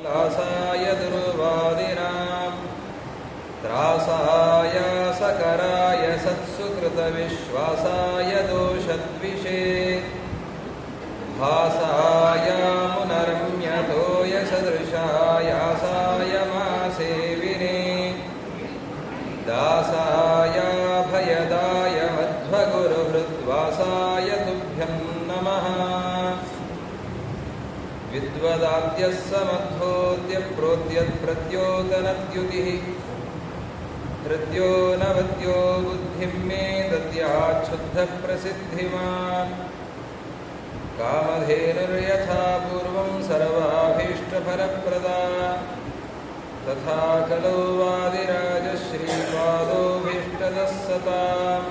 कासाय दुर्वादिनां त्रासाय सकराय सत्सुकृतविश्वासाय दोषद्विषे भासाय मुनरम्यतोयसदृशायासाय मासेविने दासाय भयदाय मध्वगुरुहृद्वासाय तुभ्यं नमः। विद्वदाद्यः समध्वोऽद्य प्रोद्यत्प्रद्योतनद्युतिः हृद्यो नवद्यो बुद्धिं मे दद्याच्छुद्धप्रसिद्धिमान् कामधेनुर्यथा पूर्वं सर्वाभीष्टफलप्रदा तथा खलु वादिराजश्रीपादोभीष्टदः सताम्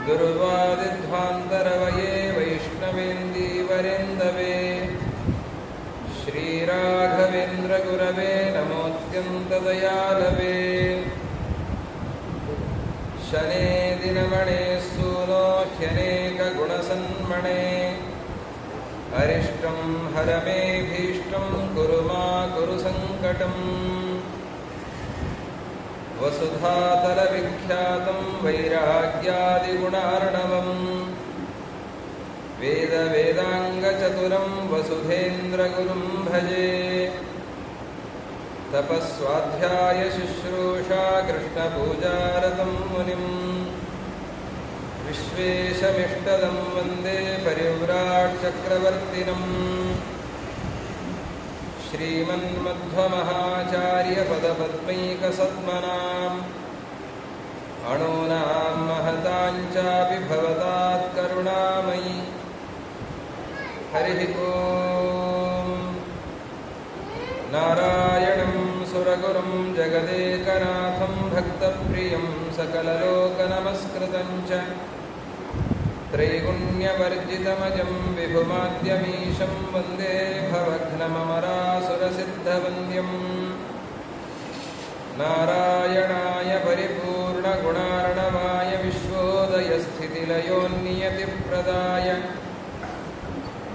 दुर्वादिध्वान्तरवये वैष्णवेन्दीवरेन्दवे श्रीराघवेन्द्रगुरवे नमोऽत्यन्तदयालवे शने दिनमणे सूनो ह्यनेकगुणसन्मणे अरिष्टं हर मे भीष्टं कुरु मा कुरु सङ्कटम् वसुधातलविख्यातं वैराग्यादिगुणार्णवम् वेदवेदाङ्गचतुरं वसुधेन्द्रगुरुं भजे तपस्वाध्यायशुश्रूषा कृष्णपूजारतं मुनिं विश्वेशमिष्टदं वन्दे परिव्राट्चक्रवर्तिनम् श्रीमन्मध्वमहाचार्यपदपद्मैकसत्मनाम् अणूनां महताञ्चापि भवतात् करुणामयि। हरिः ॐ। नारायणं सुरगुरुं जगदेकनाथं भक्तप्रियं सकललोकनमस्कृतं च त्रैगुण्यवर्जितमजं विभुमाद्यमीशं वन्दे भवघ्नममरासुरसिद्धवन्द्यं नारायणाय परिपूर्णगुणार्णवाय विश्वोदयस्थितिलयोन्नियतिप्रदाय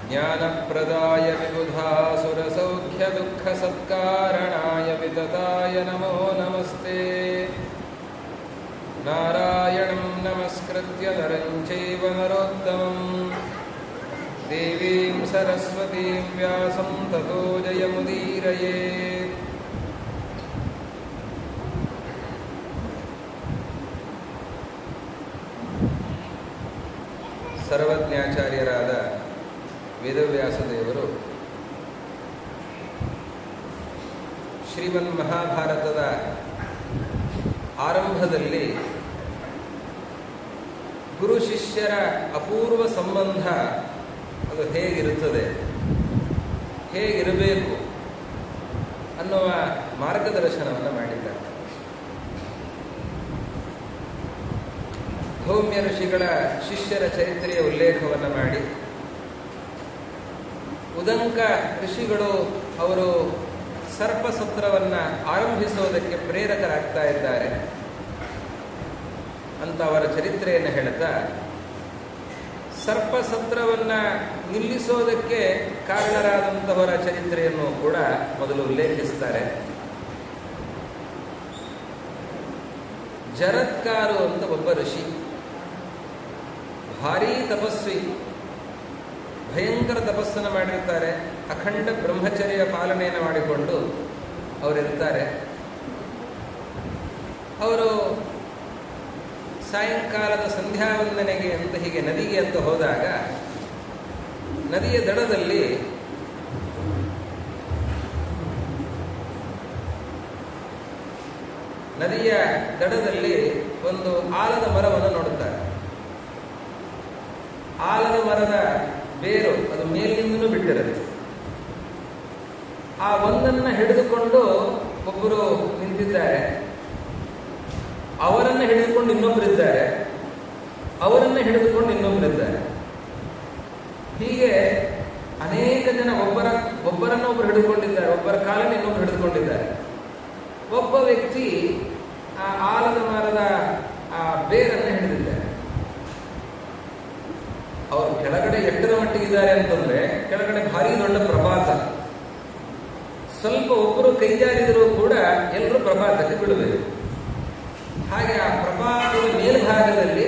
ज्ञानप्रदाय विबुधासुरसौख्यदुःखसत्कारणाय वितताय नमो नमस्ते। नारायणं नमस्कृत्य नरं चैव नरोत्तमं देवीं सरस्वतीं व्यासं ततो जयमुदीरयेत्। ಸರ್ವಜ್ಞಾಚಾರ್ಯರಾದ ವೇದವ್ಯಾಸದೇವರು ಶ್ರೀಮನ್ ಮಹಾಭಾರತದ ಆರಂಭದಲ್ಲಿ ಗುರು ಶಿಷ್ಯರ ಅಪೂರ್ವ ಸಂಬಂಧ ಅದು ಹೇಗಿರುತ್ತದೆ, ಹೇಗಿರಬೇಕು ಅನ್ನುವ ಮಾರ್ಗದರ್ಶನವನ್ನು ಮಾಡಿದ್ದಾರೆ. ಧೌಮ್ಯ ಋಷಿಗಳ ಶಿಷ್ಯರ ಚರಿತ್ರೆಯ ಉಲ್ಲೇಖವನ್ನು ಮಾಡಿ, ಉದಂಕ ಋಷಿಗಳು ಅವರು ಸರ್ಪಸತ್ರವನ್ನು ಆರಂಭಿಸೋದಕ್ಕೆ ಪ್ರೇರಕರಾಗ್ತಾ ಇದ್ದಾರೆ ಅಂತ ಅವರ ಚರಿತ್ರೆಯನ್ನು ಹೇಳ್ತಾ, ಸರ್ಪಸತ್ರವನ್ನು ನಿಲ್ಲಿಸೋದಕ್ಕೆ ಕಾರಣರಾದಂಥವರ ಚರಿತ್ರೆಯನ್ನು ಕೂಡ ಮೊದಲು ಉಲ್ಲೇಖಿಸ್ತಾರೆ. ಜರತ್ಕಾರು ಅಂತ ಒಬ್ಬ ಋಷಿ, ಭಾರೀ ತಪಸ್ವಿ, ಭಯಂಕರ ತಪಸ್ಸನ್ನು ಮಾಡಿರ್ತಾರೆ. ಅಖಂಡ ಬ್ರಹ್ಮಚರ್ಯ ಪಾಲನೆಯನ್ನು ಮಾಡಿಕೊಂಡು ಅವರಿರ್ತಾರೆ. ಅವರು ಸಾಯಂಕಾಲದ ಸಂಧ್ಯಾವಂದನೆಗೆ ಅಂತ ಹೀಗೆ ನದಿಗೆ ಅಂತ ಹೋದಾಗ, ನದಿಯ ದಡದಲ್ಲಿ ಒಂದು ಆಲದ ಮರವನ್ನು ನೋಡುತ್ತಾರೆ. ಆಲದ ಮರದ ಬೇರು ಅದು ಮೇಲಿನಿಂದಲೂ ಬಿಟ್ಟಿರುತ್ತೆ. ಆ ಒಂದನ್ನು ಹಿಡಿದುಕೊಂಡು ಒಬ್ಬರು ನಿಂತಿದ್ದಾರೆ, ಅವರನ್ನು ಹಿಡಿದುಕೊಂಡು ಇನ್ನೊಬ್ಬರಿದ್ದಾರೆ, ಅವರನ್ನು ಹಿಡಿದುಕೊಂಡು ಇನ್ನೊಬ್ಬರಿದ್ದಾರೆ. ಹೀಗೆ ಅನೇಕ ಜನ ಒಬ್ಬರನ್ನು ಒಬ್ಬರು ಹಿಡಿದುಕೊಂಡಿದ್ದಾರೆ, ಒಬ್ಬರ ಕಾಲನ್ನು ಇನ್ನೊಬ್ಬರು ಹಿಡಿದುಕೊಂಡಿದ್ದಾರೆ. ಒಬ್ಬ ವ್ಯಕ್ತಿ ಆ ಆಲದ ಮರದ ಆ ಬೇರನ್ನು ಹಿಡಿದಿದ್ದಾರೆ. ಅವರು ಕೆಳಗಡೆ ಎಷ್ಟರ ಮಟ್ಟಿಗಿದ್ದಾರೆ ಅಂತಂದ್ರೆ, ಕೆಳಗಡೆ ಭಾರಿ ದೊಡ್ಡ ಪ್ರಪಾತ, ಸ್ವಲ್ಪ ಒಬ್ಬರು ಕೈಜಾರಿದರೂ ಕೂಡ ಎಲ್ಲರೂ ಪ್ರಪಾತಕ್ಕೆ ಬೀಳಬೇಕು. ಹಾಗೆ ಆ ಪ್ರಪಾತದ ಮೇಲ್ಭಾಗದಲ್ಲಿ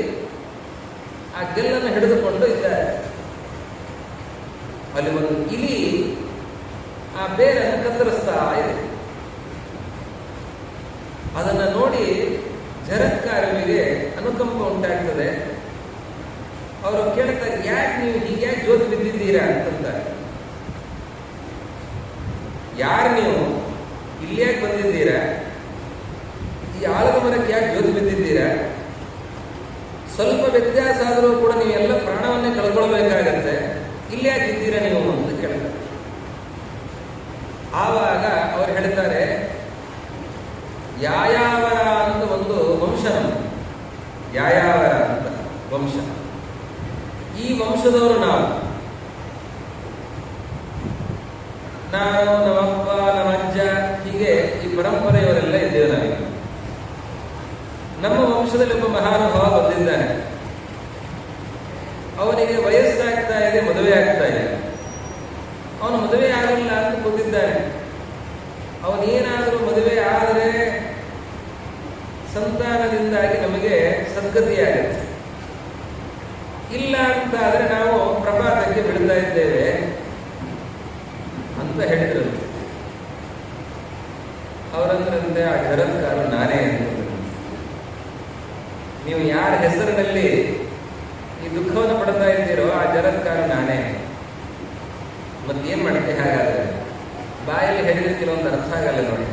ಆ ಗೆಲ್ಲನ್ನು ಹಿಡಿದುಕೊಂಡು ಇದ್ದಾರೆ. ಅಲ್ಲಿ ಒಂದು ಇಲಿ ಆ ಬೇರನ್ನು ಕತ್ತರಿಸ್ತಾ ಇದೆ. ಅದನ್ನು ನೋಡಿ ಜರತ್ಕಾರರಿಗೆ ಅನುಕಂಪ ಉಂಟಾಗ್ತದೆ. ಅವರು ಕೇಳ್ತಾರೆ, ಯಾಕೆ ನೀವು ಹೀಗ್ಯಾಕೆ ಜೋತು ಬಿದ್ದಿದ್ದೀರಾ ಅಂತಂತಾರೆ. ಯಾರು ನೀವು ಇಲ್ಲಿ ಯಾಕೆ ಬಂದಿದ್ದೀರಾ? ಈ ಆಲದ ಮರಕ್ಕೆ ಯಾಕೆ ಜೋತು ಬಿದ್ದಿದ್ದೀರಾ? ಸ್ವಲ್ಪ ವ್ಯತ್ಯಾಸ ಆದರೂ ಕೂಡ ನೀವೆಲ್ಲ ಪ್ರಾಣವನ್ನೇ ಕಳ್ಕೊಳ್ಬೇಕಾಗತ್ತೆ, ಇಲ್ಲಿ ಯಾಕೆ ಇದ್ದೀರಾ ನೀವು ಅಂತ ಕೇಳ್ತಾರೆ. ಆವಾಗ ಅವ್ರು ಹೇಳ್ತಾರೆ, ಯಾಯಾವರ ಅಂತ ಒಂದು ವಂಶ, ಯಾಯಾವರ ಅಂತ ವಂಶ, ಈ ವಂಶದವರು ನಾನು, ನಮ್ಮಪ್ಪ, ನಮ್ಮ ಅಜ್ಜ, ಹೀಗೆ ಈ ಪರಂಪರೆಯವರೆಲ್ಲ ಇದ್ದೇವೆ ನಾವೀಗ. ನಮ್ಮ ವಂಶದಲ್ಲಿ ಒಬ್ಬ ಮಹಾನುಭಾವ ಬಂದಿದ್ದಾನೆ. ಅವನಿಗೆ ವಯಸ್ಸಾಗ್ತಾ ಇದೆ, ಮದುವೆ ಆಗ್ತಾ ಇದೆ. ಅವನು ಮದುವೆ ಆಗಲ್ಲ ಅಂತ ಕೂತಿದ್ದಾನೆ. ಅವನೇನಾದರೂ ಮದುವೆ ಆದರೆ ಸಂತಾನದಿಂದಾಗಿ ನಮಗೆ ಸದ್ಗತಿಯಾಗುತ್ತೆ, ಇಲ್ಲ ಅಂತ ಆದರೆ ನಾವು ಪ್ರಪಾತಕ್ಕೆ ಬೀಳ್ತಾ ಇದ್ದೇವೆ ಅಂತ ಹೇಳಿದರು. ಅವರಂದ್ರಂತೆ ಆ ಜರತ್ಕಾರು ನಾನೇ ಅಂತ. ನೀವು ಯಾರ ಹೆಸರಿನಲ್ಲಿ ಈ ದುಃಖವನ್ನು ಪಡ್ತಾ ಇದ್ದೀರೋ ಆ ಜರತ್ಕಾರು ನಾನೇ. ಮತ್ತೇನ್ ಮಾಡುತ್ತೆ? ಹಾಗಾದ್ರೆ ಬಾಯಲ್ಲಿ ಹೇಳಿದ್ರೆ ಕೆಲವೊಂದು ಅರ್ಥ ಆಗಲ್ಲ ನೋಡಿ,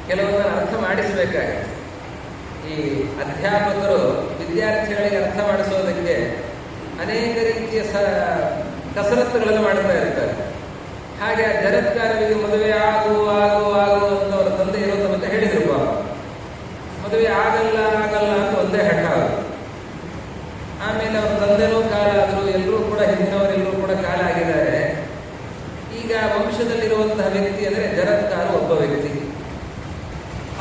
ಕೆಲವೊಂದನ್ನು ಅರ್ಥ ಮಾಡಿಸಬೇಕಾಗತ್ತೆ. ಈ ಅಧ್ಯಾಪಕರು ವಿದ್ಯಾರ್ಥಿಗಳಿಗೆ ಅರ್ಥ ಮಾಡಿಸೋದಕ್ಕೆ ಅನೇಕ ರೀತಿಯ ಕಸರತ್ತುಗಳನ್ನು ಮಾಡ್ತಾ ಇರ್ತಾರೆ. ಹಾಗೆ ಆ ಜರತ್ಕಾರರಿಗೆ ಮದುವೆ ಆಗು ಆಗು ಆಗು ಅಂತ ಅವರ ತಂದೆ ಇರೋದ್ರ ಬಗ್ಗೆ ಹೇಳಿದ್ರು. ಪಾಪ ಮದುವೆ ಆಗಲ್ಲ ಆಗಲ್ಲ ಅಂತ ಒಂದೇ ಹಠ. ಆಮೇಲೆ ಅವ್ರ ತಂದೆನೂ ಕಾಲ ಆದರು, ಎಲ್ಲರೂ ಕೂಡ ಹಿಂದಿನವರೆಲ್ಲರೂ ಕೂಡ ಕಾಲ ಆಗಿದ್ದಾರೆ. ಈಗ ವಂಶದಲ್ಲಿರುವಂತಹ ವ್ಯಕ್ತಿ ಅಂದರೆ ಜರತ್ಕಾರ ಒಬ್ಬ ವ್ಯಕ್ತಿ.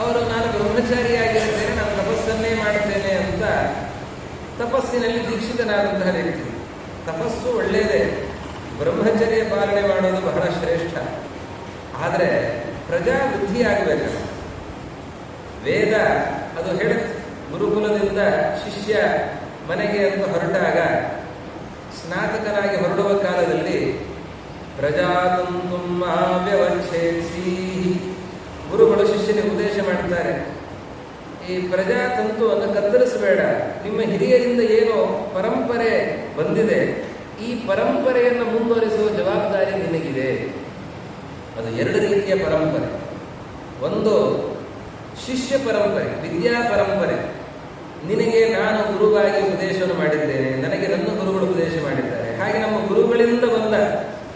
ಅವರು ನಾನು ಬ್ರಹ್ಮಚಾರಿಯಾಗಿರ್ತೇನೆ, ನಾನು ತಪಸ್ಸನ್ನೇ ಮಾಡ್ತೇನೆ ಅಂತ ತಪಸ್ಸಿನಲ್ಲಿ ದೀಕ್ಷಿತನಾದಂತಹ ವ್ಯಕ್ತಿ. ತಪಸ್ಸು ಒಳ್ಳೆಯದೇ, ಬ್ರಹ್ಮಚರ್ಯ ಪಾಲನೆ ಮಾಡೋದು ಬಹಳ ಶ್ರೇಷ್ಠ. ಆದರೆ ಪ್ರಜಾಬುದ್ಧಿ ಆಗಬೇಕಲ್ಲ. ವೇದ ಅದು ಹೇಳುತ್ತೆ, ಗುರುಕುಲದಿಂದ ಶಿಷ್ಯ ಮನೆಗೆ ಅಂತ ಹೊರಟಾಗ ಸ್ನಾತಕನಾಗಿ ಹೊರಡುವ ಕಾಲದಲ್ಲಿ ಪ್ರಜಾತಂತು ವ್ಯವಚ್ಛೇಸಿ, ಗುರುಗಳು ಶಿಷ್ಯನಿಗೆ ಉಪದೇಶ ಮಾಡ್ತಾರೆ, ಈ ಪ್ರಜಾತಂತುವನ್ನು ಕತ್ತರಿಸಬೇಡ, ನಿಮ್ಮ ಹಿರಿಯರಿಂದ ಏನೋ ಪರಂಪರೆ ಬಂದಿದೆ, ಈ ಪರಂಪರೆಯನ್ನು ಮುಂದುವರಿಸುವ ಜವಾಬ್ದಾರಿ ನಿನಗಿದೆ. ಅದು ಎರಡು ರೀತಿಯ ಪರಂಪರೆ. ಒಂದು ಶಿಷ್ಯ ಪರಂಪರೆ, ವಿದ್ಯಾ ಪರಂಪರೆ. ನಿನಗೆ ನಾನು ಗುರುವಾಗಿ ಉಪದೇಶವನ್ನು ಮಾಡಿದ್ದೇನೆ, ನನಗೆ ನನ್ನ ಗುರುಗಳು ಉಪದೇಶ ಮಾಡಿದ್ದಾರೆ. ಹಾಗೆ ನಮ್ಮ ಗುರುಗಳಿಂದ ಬಂದ,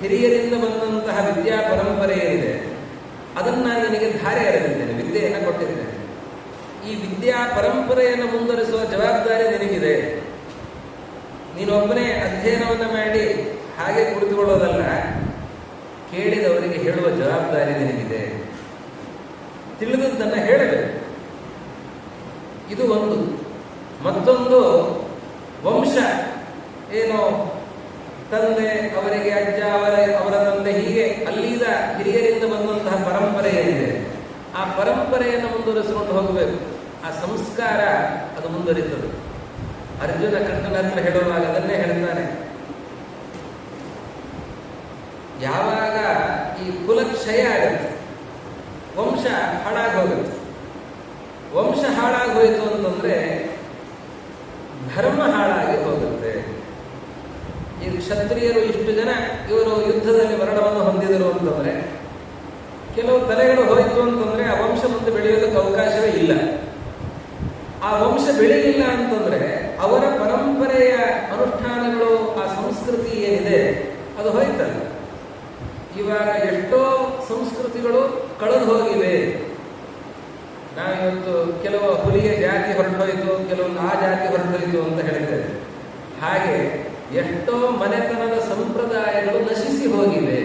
ಹಿರಿಯರಿಂದ ಬಂದಂತಹ ವಿದ್ಯಾ ಪರಂಪರೆ ಏನಿದೆ ಅದನ್ನು ನಾನು ನಿನಗೆ ಧಾರೆ ಎರೆದಿದ್ದೇನೆ, ವಿದ್ಯೆಯನ್ನು ಕೊಟ್ಟಿದ್ದೇನೆ. ಈ ವಿದ್ಯಾ ಪರಂಪರೆಯನ್ನು ಮುಂದುವರಿಸುವ ಜವಾಬ್ದಾರಿ ನಿನಗಿದೆ. ನೀನೊಬ್ಬನೇ ಅಧ್ಯಯನವನ್ನು ಮಾಡಿ ಹಾಗೆ ಕುಳಿತುಕೊಳ್ಳೋದಲ್ಲ, ಕೇಳಿದವರಿಗೆ ಹೇಳುವ ಜವಾಬ್ದಾರಿ ನಿನಗಿದೆ. ತಿಳಿದದ್ದನ್ನು ಹೇಳಬೇಕು. ಇದು ಒಂದು. ಮತ್ತೊಂದು ವಂಶ, ಏನೋ ತಂದೆ ಅವರಿಗೆ ಅಜ್ಜ, ಅವರ ತಂದೆ, ಹೀಗೆ ಅಲ್ಲಿದ ಹಿರಿಯರಿಂದ ಬಂದಂತಹ ಪರಂಪರೆ ಏನಿದೆ ಆ ಪರಂಪರೆಯನ್ನು ಮುಂದುವರಿಸಿಕೊಂಡು ಹೋಗಬೇಕು. ಆ ಸಂಸ್ಕಾರ ಅದು ಮುಂದುವರಿತದೆ. ಅರ್ಜುನ ಕೃಷ್ಣನ ಹತ್ರ ಹೇಳುವಾಗ ಅದನ್ನೇ ಹೇಳ್ತಾನೆ, ಯಾವಾಗ ಈ ಕುಲಕ್ಷಯ ಆಗುತ್ತೆ, ವಂಶ ಹಾಳಾಗಿ ಹೋಗುತ್ತೆ. ವಂಶ ಹಾಳಾಗಿ ಹೋಯಿತು ಅಂತಂದ್ರೆ ಧರ್ಮ ಹಾಳಾಗಿ ಹೋಗುತ್ತೆ. ಈ ಕ್ಷತ್ರಿಯರು ಇಷ್ಟು ಜನ ಇವರು ಯುದ್ಧದಲ್ಲಿ ಮರಣವನ್ನು ಹೊಂದಿದರು ಅಂತಂದ್ರೆ, ಕೆಲವು ತಲೆಗಳು ಹೋಯಿತು ಅಂತಂದ್ರೆ ಆ ವಂಶ ಮುಂದೆ ಬೆಳೆಯೋದಕ್ಕೆ ಅವಕಾಶವೇ ಇಲ್ಲ. ಆ ವಂಶ ಬೆಳೆಯಲಿಲ್ಲ ಅಂತಂದ್ರೆ ಅವರ ಪರಂಪರೆಯ ಅನುಷ್ಠಾನಗಳು, ಆ ಸಂಸ್ಕೃತಿ ಏನಿದೆ ಅದು ಹೋಯ್ತಲ್ಲ. ಇವಾಗ ಎಷ್ಟೋ ಸಂಸ್ಕೃತಿಗಳು ಕಳೆದು ಹೋಗಿವೆ. ನಾವಿವತ್ತು ಕೆಲವು ಹುಲಿಯ ಜಾತಿ ಹೊರಟೋಯ್ತು, ಕೆಲವೊಂದು ಆ ಜಾತಿ ಹೊರಟೋಯ್ತು ಅಂತ ಹೇಳ್ತೇವೆ. ಹಾಗೆ ಎಷ್ಟೋ ಮನೆತನದ ಸಂಪ್ರದಾಯಗಳು ನಶಿಸಿ ಹೋಗಿವೆ.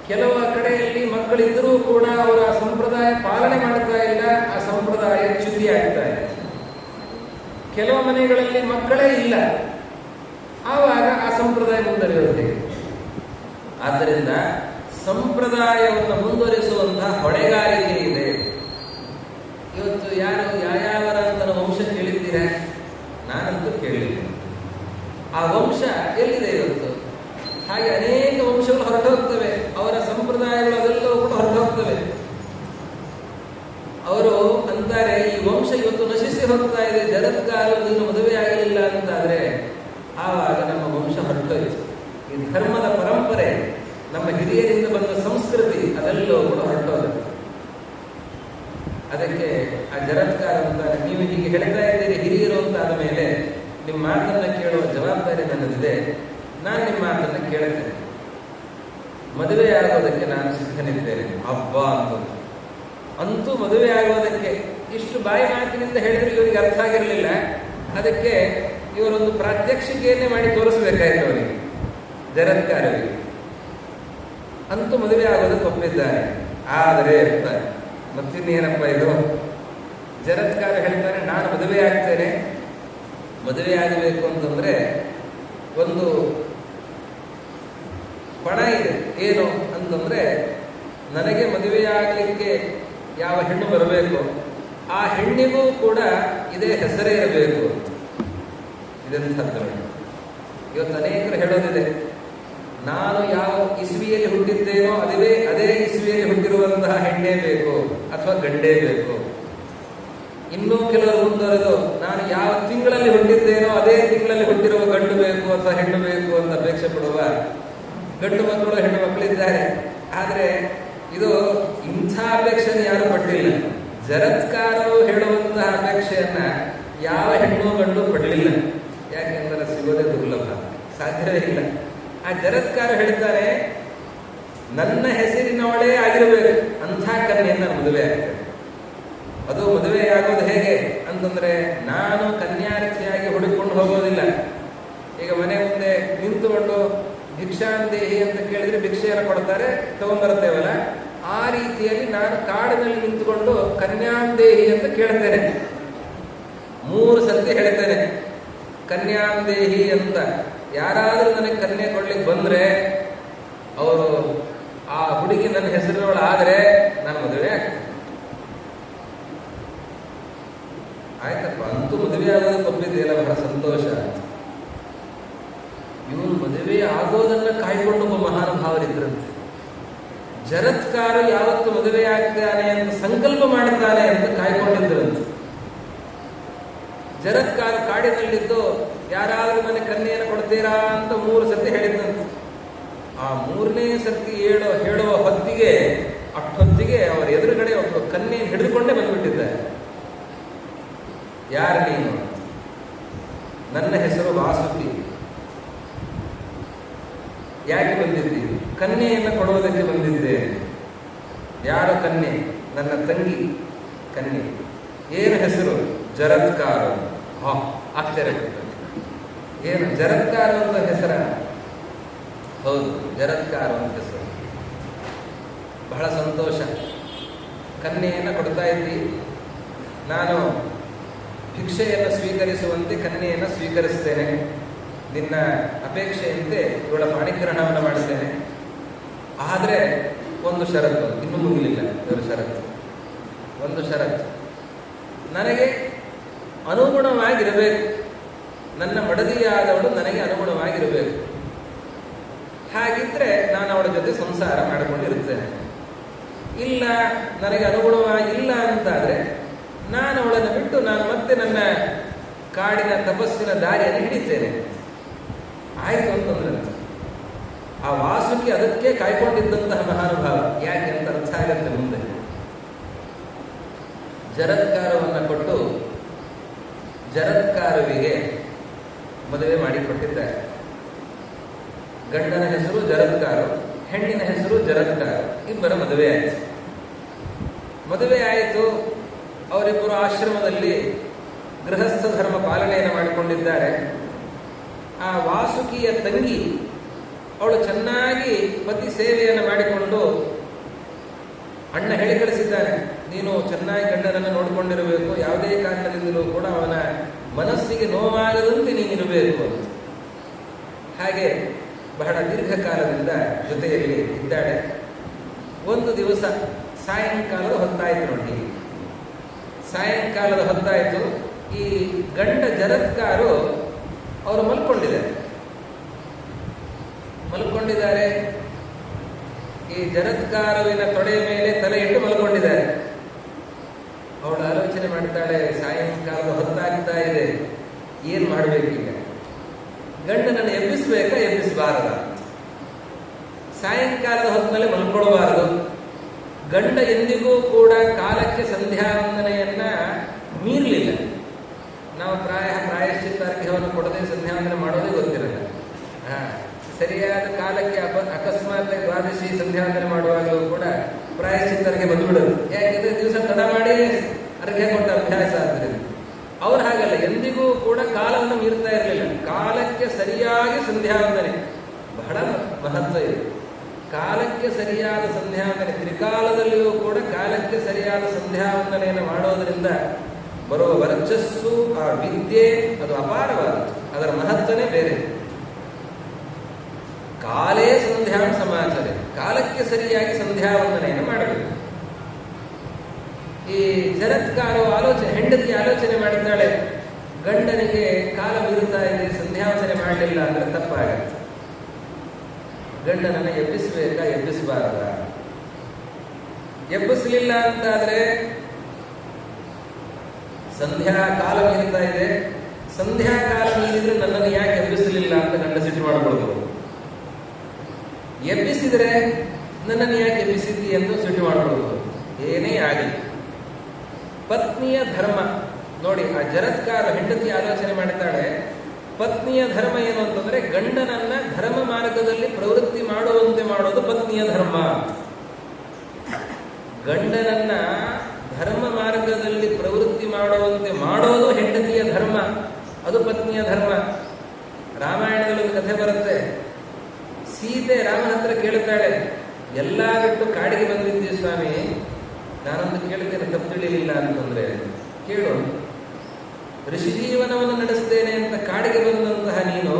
ಕೆಲವು ಕಡೆಯಲ್ಲಿ ಮಕ್ಕಳಿದ್ದರೂ ಕೂಡ ಅವರ ಸಂಪ್ರದಾಯ ಪಾಲನೆ ಮಾಡ್ತಾ ಇಲ್ಲ, ಆ ಸಂಪ್ರದಾಯ ಚ್ಯುತಿ ಆಗ್ತಾ ಇದೆ. ಕೆಲವು ಮನೆಗಳಲ್ಲಿ ಮಕ್ಕಳೇ ಇಲ್ಲ, ಆವಾಗ ಆ ಸಂಪ್ರದಾಯ ಮುಂದುವರಿಯೋದು ಹೇಗೆ? ಆದ್ದರಿಂದ ಸಂಪ್ರದಾಯವನ್ನು ಮುಂದುವರಿಸುವಂತಹ ಹೊಣೆಗಾರಿಕೆ ಇದೆ. ಇವತ್ತು ಯಾರು ಯಾಯಾವರ ಅಂತ ವಂಶ ಕೇಳಿದ್ದೀರಾ? ನಾನಂತೂ ಕೇಳಿಲ್ಲ. ಆ ವಂಶ ಎಲ್ಲಿದೆ ಇವತ್ತು? ಹಾಗೆ ಅನೇಕ ವಂಶಗಳು ಹೊರಟೋಗ್ತವೆ, ಅವರ ಸಂಪ್ರದಾಯಗಳು ಅದೆಲ್ಲವೂ ಕೂಡ ಹೊರಟೋಗ್ತವೆ. ಅವರು ಅಂತಾರೆ, ಈ ವಂಶ ಇವತ್ತು ನಶಿಸಿ ಹೋಗ್ತಾ ಇದೆ, ಜಗತ್ಕಾರು ನೀನು ಮದುವೆ ಆಗಲಿಲ್ಲ ಅಂತಾದ್ರೆ ಆವಾಗ ನಮ್ಮ ವಂಶ ಹೊರಟೋಯ್ತು. ಈ ಧರ್ಮದ ಪರಂಪರೆ, ನಮ್ಮ ಹಿರಿಯರಿಂದ ಬಂದ ಸಂಸ್ಕೃತಿ ಅದೆಲ್ಲವೂ ಕೂಡ ಹೊರಟೋಗುತ್ತೆ. ಅದಕ್ಕೆ ಆ ಜರತ್ಕಾರ ಅಂತಾರೆ, ನೀವು ಹೀಗೆ ಹೇಳ್ತಾ ಇದ್ದೀರಿ ಹಿರಿಯರು ಅಂತ ಆದ ಮೇಲೆ ನಿಮ್ಮ ಮಾತನ್ನ ಕೇಳುವ ಜವಾಬ್ದಾರಿ ನನ್ನದಿದೆ. ನಾನು ನಿಮ್ಮ ಮಾತನ್ನ ಕೇಳುತ್ತೇನೆ. ಮದುವೆ ಆಗೋದಕ್ಕೆ ನಾನು ಸಿದ್ಧನಿದ್ದೇನೆ. ಹಬ್ಬ ಅಂತೂ ಮದುವೆ ಆಗೋದಕ್ಕೆ ಇಷ್ಟು ಬಾಯಿ ಮಾತಿನಿಂದ ಹೇಳಿದ್ರೆ ಇವರಿಗೆ ಅರ್ಥ ಆಗಿರಲಿಲ್ಲ. ಅದಕ್ಕೆ ಇವರೊಂದು ಪ್ರಾತ್ಯಕ್ಷಿಕೆಯನ್ನೇ ಮಾಡಿ ತೋರಿಸ್ಬೇಕಾಯ್ತು ಅವರಿಗೆ, ಜರತ್ಕಾರರಿಗೆ. ಅಂತೂ ಮದುವೆ ಆಗೋದಕ್ಕೆ ಒಪ್ಪಿದ್ದಾರೆ. ಆದರೆ ಇರ್ತಾರೆ, ಮತ್ತಿನ್ನೇನಪ್ಪ ಇದು? ಜರತ್ಕಾರ ಹೇಳ್ತಾರೆ, ನಾನು ಮದುವೆ ಆಗ್ತೇನೆ. ಮದುವೆ ಆಗಬೇಕು ಅಂತಂದ್ರೆ ಒಂದು ಪಣ ಇದೆ. ಏನು ಅಂತಂದ್ರೆ, ನನಗೆ ಮದುವೆ ಆಗಲಿಕ್ಕೆ ಯಾವ ಹೆಣ್ಣು ಬರಬೇಕು, ಆ ಹೆಣ್ಣಿಗೂ ಕೂಡ ಇದೇ ಹೆಸರೇ ಇರಬೇಕು. ಇದೆಂಥದ್ದು? ಇವತ್ತು ಅನೇಕರು ಹೇಳೋದಿದೆ, ನಾನು ಯಾವ ಇಸ್ವಿಯಲ್ಲಿ ಹುಟ್ಟಿದ್ದೇನೋ ಅದೇ ಇಸ್ವಿಯಲ್ಲಿ ಹುಟ್ಟಿರುವಂತಹ ಹೆಣ್ಣೇ ಬೇಕು ಅಥವಾ ಗಂಡೇ ಬೇಕು. ಇನ್ನೂ ಕೆಲವರು ಮುಂದುವರೆದು, ನಾನು ಯಾವ ತಿಂಗಳಲ್ಲಿ ಹುಟ್ಟಿದ್ದೇನೋ ಅದೇ ತಿಂಗಳಲ್ಲಿ ಹುಟ್ಟಿರುವ ಗಂಡು ಬೇಕು ಅಥವಾ ಹೆಣ್ಣು ಬೇಕು ಅಂತ ಅಪೇಕ್ಷೆ ಪಡುವ ಗಂಡು ಮಕ್ಕಳು ಹೆಣ್ಣು ಮಕ್ಕಳಿದ್ದಾರೆ. ಆದರೆ ಇದು ಇಂಥ ಅಪೇಕ್ಷೆಯನ್ನು ಯಾರು ಪಟ್ಟಿಲ್ಲ. ಜರತ್ಕಾರರು ಹೇಳುವಂತಹ ಅಪೇಕ್ಷೆಯನ್ನ ಯಾವ ಹೆಣ್ಣು ಗಂಡು ಪಡಲಿಲ್ಲ. ಯಾಕೆಂದರೆ ಸಿಗೋದೇ ದುರ್ಲಭ, ಸಾಧ್ಯವೇ ಇಲ್ಲ. ಆ ಜರತ್ಕಾರ ಹೇಳ್ತಾರೆ, ನನ್ನ ಹೆಸರಿನವಳೇ ಆಗಿರಬೇಕು ಅಂಥ ಕನ್ಯೆಯನ್ನು ಮದುವೆ ಆಗ್ತದೆ. ಅದು ಮದುವೆ ಆಗೋದು ಹೇಗೆ ಅಂತಂದ್ರೆ, ನಾನು ಕನ್ಯಾರ್ಥಿಯಾಗಿ ಹುಡುಕೊಂಡು ಹೋಗೋದಿಲ್ಲ. ಈಗ ಮನೆ ಮುಂದೆ ನಿಂತುಕೊಂಡು ಭಿಕ್ಷಾಂದೇಹಿ ಅಂತ ಕೇಳಿದ್ರೆ ಭಿಕ್ಷೆಯನ್ನು ಕೊಡ್ತಾರೆ, ತಗೊಂಡ್ಬರ್ತೇವಲ್ಲ, ಆ ರೀತಿಯಲ್ಲಿ ನಾನು ಕಾಡಿನಲ್ಲಿ ನಿಂತುಕೊಂಡು ಕನ್ಯಾಂದೇಹಿ ಅಂತ ಕೇಳ್ತೇನೆ. 3 ಸರ್ತಿ ಹೇಳ್ತೇನೆ ಕನ್ಯಾಂದೇಹಿ ಅಂತ. ಯಾರಾದರೂ ನನಗೆ ಕನ್ಯೆ ಕೊಡ್ಲಿಕ್ಕೆ ಬಂದ್ರೆ, ಅವರು ಆ ಹುಡುಗಿ ನನ್ನ ಹೆಸರಿನವಳು ಆದರೆ ನಾನು ಮದುವೆ ಆಗ್ತೇನೆ. ಆಯ್ತಪ್ಪ, ಅಂತೂ ಮದುವೆ ಆಗೋದಕ್ಕೆ ಒಪ್ಪಿದೆಯಲ್ಲ, ಬಹಳ ಸಂತೋಷ. ಇವನು ಮದುವೆ ಆಗೋದನ್ನ ಕಾಯ್ಕೊಂಡು ಒಬ್ಬ ಮಹಾನುಭಾವರಿದ್ರಂತೆ. ಜರತ್ಕಾರ ಯಾವತ್ತು ಮದುವೆ ಆಗ್ತಾನೆ ಅಂತ ಸಂಕಲ್ಪ ಮಾಡ್ತಾನೆ ಅಂತ ಕಾಯ್ಕೊಂಡಿದ್ರಂತೆ. ಜರತ್ಕಾರ ಕಾಡಿನಲ್ಲಿದ್ದು ಯಾರಾದ್ರೂ ಮನೆ ಕನ್ಯೆಯನ್ನು ಕೊಡ್ತೀರಾ ಅಂತ 3 ಸರ್ತಿ ಹೇಳಿದ್ದಂತೆ. ಆ 3ನೇ ಸರ್ತಿ ಹೇಳುವ ಹೊತ್ತಿಗೆ, ಅಷ್ಟೊತ್ತಿಗೆ ಅವರ ಎದುರುಗಡೆ ಒಬ್ಬ ಕನ್ಯೆಯನ್ನು ಹಿಡಿದುಕೊಂಡೇ ಬಂದ್ಬಿಟ್ಟಿದ್ದಾರೆ. ಯಾರು ನೀನು? ನನ್ನ ಹೆಸರು ವಾಸುಕಿ. ಯಾಕೆ ಬಂದಿದ್ದೀವಿ? ಕನ್ಯೆಯನ್ನು ಕೊಡುವುದಕ್ಕೆ ಬಂದಿದ್ದೇನೆ. ಯಾರು ಕನ್ಯೆ? ನನ್ನ ತಂಗಿ ಕನ್ಯೆ. ಏನು ಹೆಸರು? ಜರತ್ಕಾರ. ಆಶ್ಚರ್ಯಪಡ್ತಾರೆ. ಏನು ಜರತ್ಕಾರ ಅಂತ ಹೆಸರ? ಹೌದು, ಜರತ್ಕಾರ ಅಂತ ಹೆಸರು. ಬಹಳ ಸಂತೋಷ. ಕನ್ಯೆಯನ್ನು ಕೊಡ್ತಾ ಇದ್ದಿ, ನಾನು ಭಿಕ್ಷೆಯನ್ನು ಸ್ವೀಕರಿಸುವಂತೆ ಕನ್ಯೆಯನ್ನು ಸ್ವೀಕರಿಸ್ತೇನೆ. ನಿನ್ನ ಅಪೇಕ್ಷೆಯಂತೆ ಇವಳ ಪಾಣಿಗ್ರಹಣವನ್ನು ಮಾಡುತ್ತೇನೆ. ಆದರೆ ಒಂದು ಷರತ್ತು, ಇನ್ನೂ ಮುಗಿಲಿಲ್ಲ ಇವರ ಷರತ್ತು. ಒಂದು ಷರತ್ತು, ನನಗೆ ಅನುಗುಣವಾಗಿರಬೇಕು. ನನ್ನ ಮಡದಿಯಾದವಳು ನನಗೆ ಅನುಗುಣವಾಗಿರಬೇಕು. ಹಾಗಿದ್ರೆ ನಾನು ಅವಳ ಜೊತೆ ಸಂಸಾರ ಮಾಡಿಕೊಂಡಿರುತ್ತೇನೆ. ಇಲ್ಲ, ನನಗೆ ಅನುಗುಣವಾಗಿಲ್ಲ ಅಂತಾದರೆ ನಾನು ಅವಳನ್ನು ಬಿಟ್ಟು ನಾನು ಮತ್ತೆ ನನ್ನ ಕಾಡಿನ ತಪಸ್ಸಿನ ದಾರಿಯನ್ನು ಹಿಡಿತೇನೆ. ಆಯ್ತು ಅಂತಂದ್ರೆ, ಆ ವಾಸುಕಿ ಅದಕ್ಕೆ ಕಾಯ್ಕೊಂಡಿದ್ದಂತಹ ಮಹಾನುಭಾವ. ಯಾಕೆ ಅಂತ ಅರ್ಥ ಆಗತ್ತೆ ಮುಂದೆ. ಜರತ್ಕಾರವನ್ನು ಕೊಟ್ಟು ಜರತ್ಕಾರವಿಗೆ ಮದುವೆ ಮಾಡಿಕೊಟ್ಟಿದ್ದಾರೆ. ಗಂಡನ ಹೆಸರು ಜರತ್ಕಾರ, ಹೆಣ್ಣಿನ ಹೆಸರು ಜರತ್ಕಾರ. ಇಬ್ಬರ ಮದುವೆ ಆಯಿತು. ಮದುವೆ ಆಯಿತು. ಅವರಿಬ್ಬರು ಆಶ್ರಮದಲ್ಲಿ ಗೃಹಸ್ಥ ಧರ್ಮ ಪಾಲನೆಯನ್ನು ಮಾಡಿಕೊಂಡಿದ್ದಾರೆ. ಆ ವಾಸುಕಿಯ ತಂಗಿ ಅವಳು ಚೆನ್ನಾಗಿ ಪತಿ ಸೇವೆಯನ್ನು ಮಾಡಿಕೊಂಡು, ಅಣ್ಣ ಹೇಳಿ ಕಳಿಸಿದ್ದಾನೆ, ನೀನು ಚೆನ್ನಾಗಿ ಗಂಡನನ್ನು ನೋಡಿಕೊಂಡಿರಬೇಕು, ಯಾವುದೇ ಕಾರಣದಿಂದಲೂ ಕೂಡ ಅವನ ಮನಸ್ಸಿಗೆ ನೋವಾಗದಂತೆ ನೀನಿರಬೇಕು ಅಂತ. ಹಾಗೆ ಬಹಳ ದೀರ್ಘಕಾಲದಿಂದ ಜೊತೆಯಲ್ಲಿ ಇದ್ದಾಳೆ. ಒಂದು ದಿವಸ ಸಾಯಂಕಾಲದ ಹೊತ್ತಾಯಿತು ನೋಡಿ. ಸಾಯಂಕಾಲದ ಹೊತ್ತಾಯಿತು. ಈ ಗಂಡ ಜರತ್ಕಾರು ಅವರು ಮಲ್ಕೊಂಡಿದ್ದಾರೆ. ಈ ಜರತ್ಕಾರುವಿನ ತೊಡೆಯ ಮೇಲೆ ತಲೆ ಇಟ್ಟು ಮಲ್ಕೊಂಡಿದ್ದಾರೆ. ಅವಳು ಆಲೋಚನೆ ಮಾಡ್ತಾಳೆ, ಸಾಯಂಕಾಲದ ಹೊತ್ತಾಗ್ತಾ ಇದೆ, ಏನ್ ಮಾಡ್ಬೇಕೀಗ? ಗಂಡನನ್ನು ಎಬ್ಬಿಸ್ಬೇಕಾ ಎಬ್ಬಿಸಬಾರದ? ಸಾಯಂಕಾಲದ ಹೊತ್ತಿನಲ್ಲಿ ಮಲ್ಕೊಳ್ಬಾರದು. ಗಂಡ ಎಂದಿಗೂ ಕೂಡ ಕಾಲಕ್ಕೆ ಸಂಧ್ಯಾವಂದನೆಯನ್ನ ಮೀರಲಿಲ್ಲ. ನಾವು ಪ್ರಾಯಶ್ಚಿತ್ತಾರ್ಘ್ಯವನ್ನು ಕೊಡದೆ ಸಂಧ್ಯಾವಂದನೆ ಮಾಡೋದೇ ಗೊತ್ತಿರಲ್ಲ. ಸರಿಯಾದ ಕಾಲಕ್ಕೆ ಅಕಸ್ಮಾತ್ ದ್ವಾದಶಿ ಸಂಧ್ಯಾವಂದನೆ ಮಾಡುವಾಗಲೂ ಕೂಡ ಪ್ರಾಯಶ್ಚಿತ್ತರಿಗೆ ಬಂದ್ಬಿಡೋದು. ಯಾಕೆಂದ್ರೆ ದಿವಸ ತಡ ಮಾಡಿ ಅರ್ಘ್ಯ ಕೊಟ್ಟ ಅಭ್ಯಾಸ ಆದ್ದರಿಂದ. ಅವ್ರು ಹಾಗಲ್ಲ, ಎಂದಿಗೂ ಕೂಡ ಕಾಲವನ್ನು ಮೀರ್ತಾ ಇರಲಿಲ್ಲ. ಕಾಲಕ್ಕೆ ಸರಿಯಾಗಿ ಸಂಧ್ಯಾವಂದನೆ ಬಹಳ ಮಹತ್ವ ಇದೆ. ಕಾಲಕ್ಕೆ ಸರಿಯಾದ ಸಂಧ್ಯಾವಂದನೆ, ತ್ರಿಕಾಲದಲ್ಲಿಯೂ ಕೂಡ ಕಾಲಕ್ಕೆ ಸರಿಯಾದ ಸಂಧ್ಯಾವಂದನೆಯನ್ನು ಮಾಡೋದರಿಂದ ಬರುವ ವರ್ಚಸ್ಸು, ಆ ವಿದ್ಯೆ ಅದು ಅಪಾರವಾದದ್ದು. ಅದರ ಮಹತ್ವನೇ ಬೇರೆ. ಕಾಲೇ ಸಂಧ್ಯಾಂ ಸಮಾಚಾರ, ಕಾಲಕ್ಕೆ ಸರಿಯಾಗಿ ಸಂಧ್ಯಾವಂದನೆಯನ್ನು ಮಾಡಬೇಕು. ಈ ಜರತ್ಕಾರು ಹೆಂಡತಿ ಆಲೋಚನೆ ಮಾಡ್ತಾಳೆ, ಗಂಡನಿಗೆ ಕಾಲ ಮೀರುತ್ತಾ ಇದೆ, ಸಂಧ್ಯಾವಂದನೆ ಮಾಡಲಿಲ್ಲ ಅಂದ್ರೆ ತಪ್ಪಾಗತ್ತೆ. ಗಂಡನನ್ನು ಎಬ್ಬಿಸಬೇಕಾ ಎಬ್ಬಿಸಬಾರದ? ಎಬ್ಬಿಸಲಿಲ್ಲ ಅಂತಾದ್ರೆ ಸಂಧ್ಯಾ ಕಾಲ ಮೀರುತ್ತಾ ಇದೆ, ಸಂಧ್ಯಾ ಕಾಲ ಮೀರಿದ್ರೆ ನನ್ನನ್ನು ಯಾಕೆ ಎಬ್ಬಿಸಲಿಲ್ಲ ಅಂತ ಗಂಡ ಸಿಟ್ಟು ಮಾಡಿಕೊಳ್ಬಹುದು. ಎಬ್ಬಿಸಿದ್ರೆ ನನ್ನನ್ನು ಯಾಕೆ ಎಬ್ಬಿಸಿದ್ದಿ ಎಂದು ಸಿಟ್ಟು ಮಾಡಿಕೊಳ್ಬಹುದು. ಏನೇ ಆಗಲಿ ಪತ್ನಿಯ ಧರ್ಮ ನೋಡಿ. ಆ ಜರತ್ಕಾರ ಹೆಂಡತಿ ಆಲೋಚನೆ ಮಾಡ್ತಾಳೆ, ಪತ್ನಿಯ ಧರ್ಮ ಏನು ಅಂತಂದ್ರೆ ಗಂಡನನ್ನ ಧರ್ಮ ಮಾರ್ಗದಲ್ಲಿ ಪ್ರವೃತ್ತಿ ಮಾಡುವಂತೆ ಮಾಡೋದು ಪತ್ನಿಯ ಧರ್ಮ. ಗಂಡನನ್ನ ಧರ್ಮ ಮಾರ್ಗದಲ್ಲಿ ಪ್ರವೃತ್ತಿ ಮಾಡುವಂತೆ ಮಾಡೋದು ಹೆಂಡತಿಯ ಧರ್ಮ, ಅದು ಪತ್ನಿಯ ಧರ್ಮ. ರಾಮಾಯಣದಲ್ಲಿ ಒಂದು ಕಥೆ ಬರುತ್ತೆ. ಸೀತೆ ರಾಮನ ಹತ್ರ ಕೇಳುತ್ತಾಳೆ, ಎಲ್ಲ ಬಿಟ್ಟು ಕಾಡಿಗೆ ಬಂದಿದ್ದೀವಿ ಸ್ವಾಮಿ, ನಾನೊಂದು ಕೇಳ್ತೇನೆ, ತಪ್ಪು ತಿಳಿಲಿಲ್ಲ ಅಂತಂದ್ರೆ. ಕೇಳು, ಋಷಿ ಜೀವನವನ್ನು ನಡೆಸ್ತೇನೆ ಅಂತ ಕಾಡಿಗೆ ಬಂದಂತಹ ನೀನು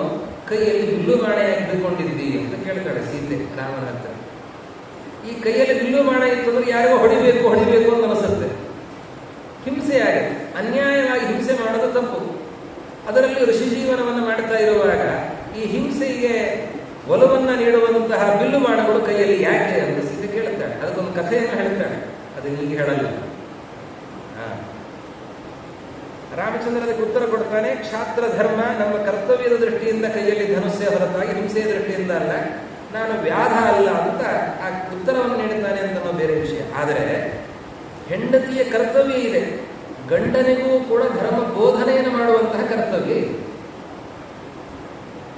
ಕೈಯಲ್ಲಿ ಬಿಲ್ಲು ಬಾಣೆಯಾಗಿ ಹಿಡ್ಕೊಂಡಿದ್ದಿ ಅಂತ ಕೇಳ್ತಾಳೆ ಸೀತೆ ರಾಮನ ಹತ್ರ. ಈ ಕೈಯಲ್ಲಿ ಬಿಲ್ಲು ಬಾಣ ಇತ್ತು ಅಂದ್ರೆ ಯಾರಿಗೋ ಹೊಡಿಬೇಕು ಅಂತ ಅನಿಸುತ್ತೆ. ಹಿಂಸೆ ಆಗುತ್ತೆ, ಅನ್ಯಾಯವಾಗಿ ಹಿಂಸೆ ಮಾಡೋದು ತಪ್ಪು. ಅದರಲ್ಲಿ ಋಷಿ ಜೀವನವನ್ನು ಮಾಡ್ತಾ ಇರುವಾಗ ಈ ಹಿಂಸೆಗೆ ಒಲವನ್ನ ನೀಡುವಂತಹ ಬಿಲ್ಲು ಬಾಣಗಳು ಕೈಯಲ್ಲಿ ಯಾಕೆ ಅಂತ ಸೀತೆ ಕೇಳುತ್ತಾಳೆ. ಅದಕ್ಕೊಂದು ಕಥೆಯನ್ನು ಹೇಳ್ತಾಳೆ, ಅದನ್ನ ಈಗ ಹೇಳಲ್ಲ. ರಾಮಚಂದ್ರ ಅದಕ್ಕೆ ಉತ್ತರ ಕೊಡ್ತಾನೆ, ಕ್ಷಾತ್ರ ಧರ್ಮ ನಮ್ಮ ಕರ್ತವ್ಯದ ದೃಷ್ಟಿಯಿಂದ ಕೈಯಲ್ಲಿ ಧನುಸ್ಸೇ ಹೊರತಾಗಿ ಹಿಂಸೆಯ ದೃಷ್ಟಿಯಿಂದ ಅಲ್ಲ, ನಾನು ವ್ಯಾಧ ಅಲ್ಲ ಅಂತ ಆ ಉತ್ತರವನ್ನು ನೀಡುತ್ತಾನೆ ಅಂತ ಬೇರೆ ವಿಷಯ. ಆದರೆ ಹೆಂಡತಿಯ ಕರ್ತವ್ಯ ಇದೆ, ಗಂಡನಿಗೂ ಕೂಡ ಧರ್ಮ ಬೋಧನೆಯನ್ನು ಮಾಡುವಂತಹ ಕರ್ತವ್ಯ ಇದೆ.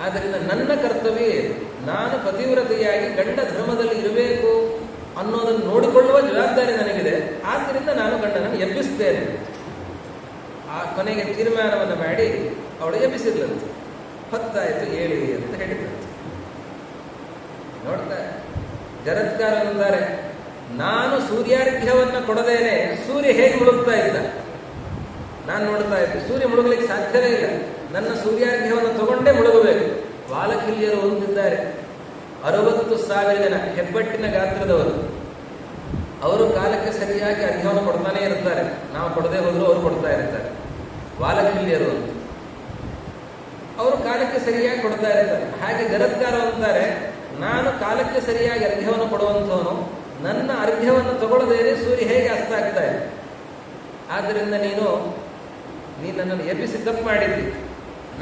ಆದ್ದರಿಂದ ನನ್ನ ಕರ್ತವ್ಯ ನಾನು ಪತಿವ್ರತೆಯಾಗಿ ಗಂಡ ಧರ್ಮದಲ್ಲಿ ಇರಬೇಕು ಅನ್ನೋದನ್ನು ನೋಡಿಕೊಳ್ಳುವ ಜವಾಬ್ದಾರಿ ನನಗಿದೆ. ಆದ್ದರಿಂದ ನಾನು ಗಂಡನನ್ನು ಎಬ್ಬಿಸ್ತೇನೆ. ಆ ಕೊನೆಗೆ ತೀರ್ಮಾನವನ್ನು ಮಾಡಿ ಅವಳು ಎಬ್ಬಿಸಿರ್ಲಂತೆ. ಹೊತ್ತಾಯಿತು ಏಳಿ ಅಂತ ಹೇಳಿದಂತೆ. ನೋಡ್ತಾ ಜರತ್ಕಾರ ಅಂತಾರೆ, ನಾನು ಸೂರ್ಯಾರ್ಘ್ಯವನ್ನು ಕೊಡದೇನೆ ಸೂರ್ಯ ಹೇಗೆ ಮುಳುಗ್ತಾ ಇದ್ದ ನಾನು ನೋಡ್ತಾ ಇದ್ದೆ. ಸೂರ್ಯ ಮುಳುಗಲಿಕ್ಕೆ ಸಾಧ್ಯವೇ ಇಲ್ಲ. ನನ್ನ ಸೂರ್ಯಾರ್ಘ್ಯವನ್ನು ತಗೊಂಡೇ ಮುಳುಗಬೇಕು. ವಾಲಕಿಲ್ಯರು ಹೊಂದಿದ್ದಾರೆ 60,000 ಜನ, ಹೆಬ್ಬಟ್ಟಿನ ಗಾತ್ರದವರು. ಅವರು ಕಾಲಕ್ಕೆ ಸರಿಯಾಗಿ ಅರ್ಘ್ಯವನ್ನು ಕೊಡ್ತಾನೆ ಇರ್ತಾರೆ. ನಾವು ಕೊಡದೆ ಹೋದ್ರು ಅವರು ಕೊಡ್ತಾ ಇರ್ತಾರೆ. ವಾಲಕಿಲ್ಯರು ಅಂತ ಅವರು ಕಾಲಕ್ಕೆ ಸರಿಯಾಗಿ ಕೊಡ್ತಾ ಇರ್ತಾರೆ. ಹಾಗೆ ಜರತ್ಕಾರ ಅಂತಾರೆ, ನಾನು ಕಾಲಕ್ಕೆ ಸರಿಯಾಗಿ ಅರ್ಘ್ಯವನ್ನು ಕೊಡುವಂಥವನು, ನನ್ನ ಅರ್ಘ್ಯವನ್ನು ತಗೊಳ್ಳದೇನೆ ಸೂರ್ಯ ಹೇಗೆ ಅಸ್ತ ಆಗ್ತಾ ಇದೆ. ಆದ್ದರಿಂದ ನೀನು ನನ್ನನ್ನು ಎಬ್ಬಿಸಿ ತಪ್ಪು ಮಾಡಿದ್ದಿ,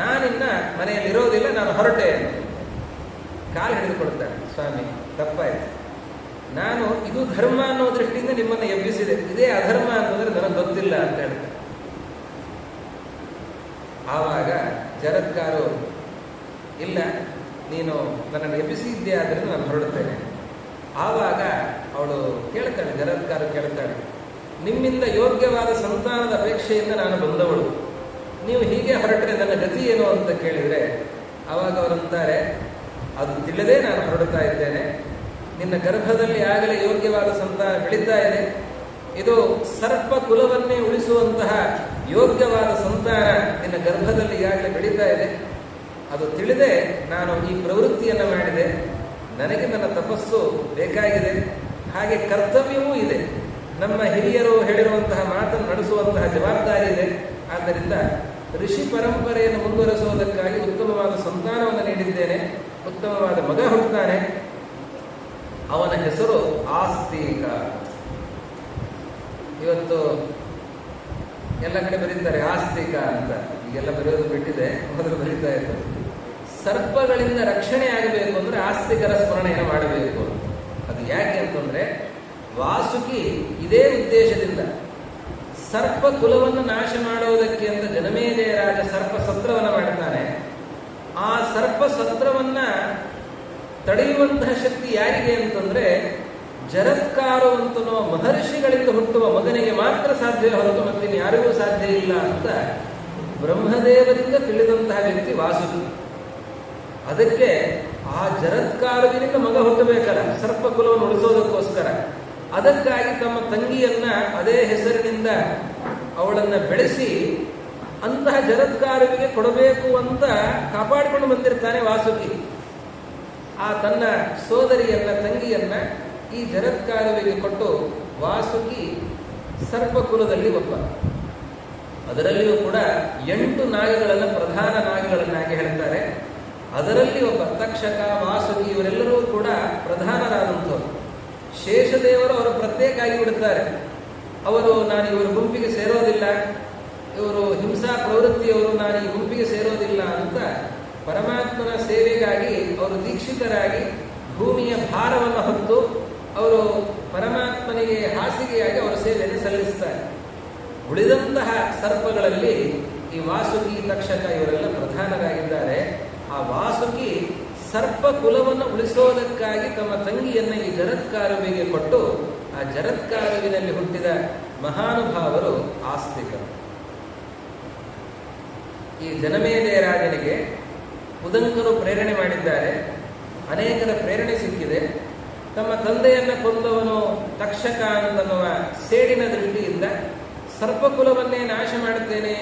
ನಾನಿನ್ನ ಮನೆಯಲ್ಲಿ ಇರೋದಿಲ್ಲ, ನಾನು ಹೊರಟೆ. ಕಾಲು ಹಿಡಿದುಕೊಳ್ತಾನೆ, ಸ್ವಾಮಿ ತಪ್ಪಾಯ್ತು, ನಾನು ಇದು ಧರ್ಮ ಅನ್ನೋ ದೃಷ್ಟಿಯಿಂದ ನಿಮ್ಮನ್ನು ಎಬ್ಬಿಸಿದೆ, ಇದೇ ಅಧರ್ಮ ಅಂತಂದ್ರೆ ನನಗೆ ಗೊತ್ತಿಲ್ಲ ಅಂತ ಹೇಳ್ತಾರೆ. ಆವಾಗ ಜರತ್ಕಾರು, ಇಲ್ಲ ನೀನು ನನ್ನನ್ನು ಎಬ್ಬಿಸಿದ್ದೆ ಆದ್ದರಿಂದ ನಾನು ಹೊರಡುತ್ತೇನೆ. ಆವಾಗ ಅವಳು ಕೇಳ್ತಾಳೆ, ಜರತ್ಕಾರು ಕೇಳ್ತಾಳೆ, ನಿಮ್ಮಿಂದ ಯೋಗ್ಯವಾದ ಸಂತಾನದ ಅಪೇಕ್ಷೆಯಿಂದ ನಾನು ಬಂದವಳು, ನೀವು ಹೀಗೆ ಹೊರಟರೆ ನನ್ನ ಗತಿ ಏನು ಅಂತ ಕೇಳಿದರೆ ಆವಾಗ ಅವರಂತಾರೆ, ಅದು ತಿಳಿದೇ ನಾನು ಹೊರಡ್ತಾ ಇದ್ದೇನೆ. ನಿನ್ನ ಗರ್ಭದಲ್ಲಿ ಆಗಲೇ ಯೋಗ್ಯವಾದ ಸಂತಾನ ಬೆಳೀತಾ ಇದೆ. ಇದು ಸರ್ಪ ಕುಲವನ್ನೇ ಉಳಿಸುವಂತಹ ಯೋಗ್ಯವಾದ ಸಂತಾನ ನಿನ್ನ ಗರ್ಭದಲ್ಲಿ ಈಗಾಗಲೇ ಬೆಳೀತಾ ಇದೆ. ಅದು ತಿಳಿದೇ ನಾನು ಈ ಪ್ರವೃತ್ತಿಯನ್ನು ಮಾಡಿದೆ. ನನಗೆ ನನ್ನ ತಪಸ್ಸು ಬೇಕಾಗಿದೆ. ಹಾಗೆ ಕರ್ತವ್ಯವೂ ಇದೆ. ನಮ್ಮ ಹಿರಿಯರು ಹೇಳಿರುವಂತಹ ಮಾತನ್ನು ನಡೆಸುವಂತಹ ಜವಾಬ್ದಾರಿ ಇದೆ. ಆದ್ದರಿಂದ ಋಷಿ ಪರಂಪರೆಯನ್ನು ಮುಂದುವರೆಸುವುದಕ್ಕಾಗಿ ಉತ್ತಮವಾದ ಸಂತಾನವನ್ನು ನೀಡಿದ್ದೇನೆ. ಉತ್ತಮವಾದ ಮಗ ಹುಟ್ಟುತ್ತಾನೆ. ಅವನ ಹೆಸರು ಆಸ್ತಿಕ. ಇವತ್ತು ಎಲ್ಲ ಕಡೆ ಬರೀತಾರೆ ಆಸ್ತಿಕ ಅಂತ. ಈಗೆಲ್ಲ ಬರೆಯೋದು ಬಿಟ್ಟಿದೆ, ಮೊದಲು ಬರೀತಾ ಇದ್ದಾರೆ. ಸರ್ಪಗಳಿಂದ ರಕ್ಷಣೆ ಆಗಬೇಕು ಅಂದರೆ ಆಸ್ತಿಕರ ಸ್ಮರಣೆಯನ್ನು ಮಾಡಬೇಕು. ಅದು ಯಾಕೆ ಅಂತಂದ್ರೆ ವಾಸುಕಿ ಇದೇ ಉದ್ದೇಶದಿಂದ ಸರ್ಪ ಕುಲವನ್ನು ನಾಶ ಮಾಡುವುದಕ್ಕೆ ಅಂತ ಜನಮೇಜಯ ರಾಜ ಸರ್ಪ ಸತ್ರವನ್ನು ಮಾಡ್ತಾನೆ. ಆ ಸರ್ಪ ಸತ್ರವನ್ನ ತಡೆಯುವಂತಹ ಶಕ್ತಿ ಯಾರಿಗೆ ಅಂತಂದ್ರೆ ಜರತ್ಕಾರು ಅಂತನೋ ಮಹರ್ಷಿಗಳಿಂದ ಹುಟ್ಟುವ ಮಗನಿಗೆ ಮಾತ್ರ ಸಾಧ್ಯ ಹೊರತು ಮತ್ತಿನ್ನು ಯಾರಿಗೂ ಸಾಧ್ಯ ಇಲ್ಲ ಅಂತ ಬ್ರಹ್ಮದೇವರಿಂದ ತಿಳಿದಂತಹ ವ್ಯಕ್ತಿ ವಾಸುಕಿ. ಅದಕ್ಕೆ ಆ ಜರತ್ಕಾರುವಿನಿಂದ ಮಗ ಹುಟ್ಟಬೇಕಲ್ಲ ಸರ್ಪ ಕುಲವನ್ನು ಉಳಿಸೋದಕ್ಕೋಸ್ಕರ. ಅದಕ್ಕಾಗಿ ತಮ್ಮ ತಂಗಿಯನ್ನ ಅದೇ ಹೆಸರಿನಿಂದ ಅವಳನ್ನ ಬೆಳೆಸಿ ಅಂತಹ ಜರತ್ಕಾರುವಿಗೆ ಕೊಡಬೇಕು ಅಂತ ಕಾಪಾಡಿಕೊಂಡು ಬಂದಿರ್ತಾನೆ ವಾಸುಕಿ. ಆ ತನ್ನ ಸೋದರಿಯನ್ನ ತಂಗಿಯನ್ನ ಈ ಜರತ್ಕಾರುವಿಗೆ ಕೊಟ್ಟು ವಾಸುಕಿ ಸರ್ಪ ಕುಲದಲ್ಲಿ ಒಬ್ಬ. ಅದರಲ್ಲಿಯೂ ಕೂಡ 8 ನಾಗಗಳನ್ನು ಪ್ರಧಾನ ನಾಗಗಳನ್ನಾಗಿ ಹೇಳ್ತಾರೆ. ಅದರಲ್ಲಿ ಒಬ್ಬ ತಕ್ಷಕ, ವಾಸುಕಿ ಇವರೆಲ್ಲರೂ ಕೂಡ ಪ್ರಧಾನರಾದಂಥವ್ರು. ಶೇಷದೇವರು ಅವರು ಪ್ರತ್ಯೇಕ ಆಗಿ ಬಿಡುತ್ತಾರೆ. ಅವರು ನಾನು ಇವರ ಗುಂಪಿಗೆ ಸೇರೋದಿಲ್ಲ, ಇವರು ಹಿಂಸಾ ಪ್ರವೃತ್ತಿಯವರು, ನಾನು ಈ ಗುಂಪಿಗೆ ಸೇರೋದಿಲ್ಲ ಅಂತ ಪರಮಾತ್ಮನ ಸೇವೆಗಾಗಿ ಅವರು ದೀಕ್ಷಿತರಾಗಿ ಭೂಮಿಯ ಭಾರವನ್ನು ಹೊತ್ತು ಅವರು ಪರಮಾತ್ಮನಿಗೆ ಹಾಸಿಗೆಯಾಗಿ ಅವರ ಸೇವೆಯನ್ನು ಸಲ್ಲಿಸ್ತಾರೆ. ಉಳಿದಂತಹ ಸರ್ಪಗಳಲ್ಲಿ ಈ ವಾಸುಕಿ, ತಕ್ಷಕ ಇವರೆಲ್ಲ ಪ್ರಧಾನರಾಗಿದ್ದಾರೆ. ಆ ವಾಸುಕಿ ಸರ್ಪ ಕುಲವನ್ನು ಉಳಿಸೋದಕ್ಕಾಗಿ ತಮ್ಮ ತಂಗಿಯನ್ನ ಈ ಜರತ್ಕಾರುವಿಗೆ ಕೊಟ್ಟು ಆ ಜರತ್ಕಾರುವಿನಲ್ಲಿ ಹುಟ್ಟಿದ ಮಹಾನುಭಾವರು ಆಸ್ತಿಕರು. ಈ ಜನಮೇಜಯ ರಾಜನಿಗೆ ಉದಂಕರು ಪ್ರೇರಣೆ ಮಾಡಿದ್ದಾರೆ. ಅನೇಕರ ಪ್ರೇರಣೆ ಸಿಕ್ಕಿದೆ. ತಮ್ಮ ತಂದೆಯನ್ನ ಕೊಂದವನು ತಕ್ಷಕ ಅಂತನ್ನುವ ಸೇಡಿನ ದೃಷ್ಟಿಯಿಂದ ಸರ್ಪಕುಲವನ್ನೇ ನಾಶ ಮಾಡುತ್ತೇನೆ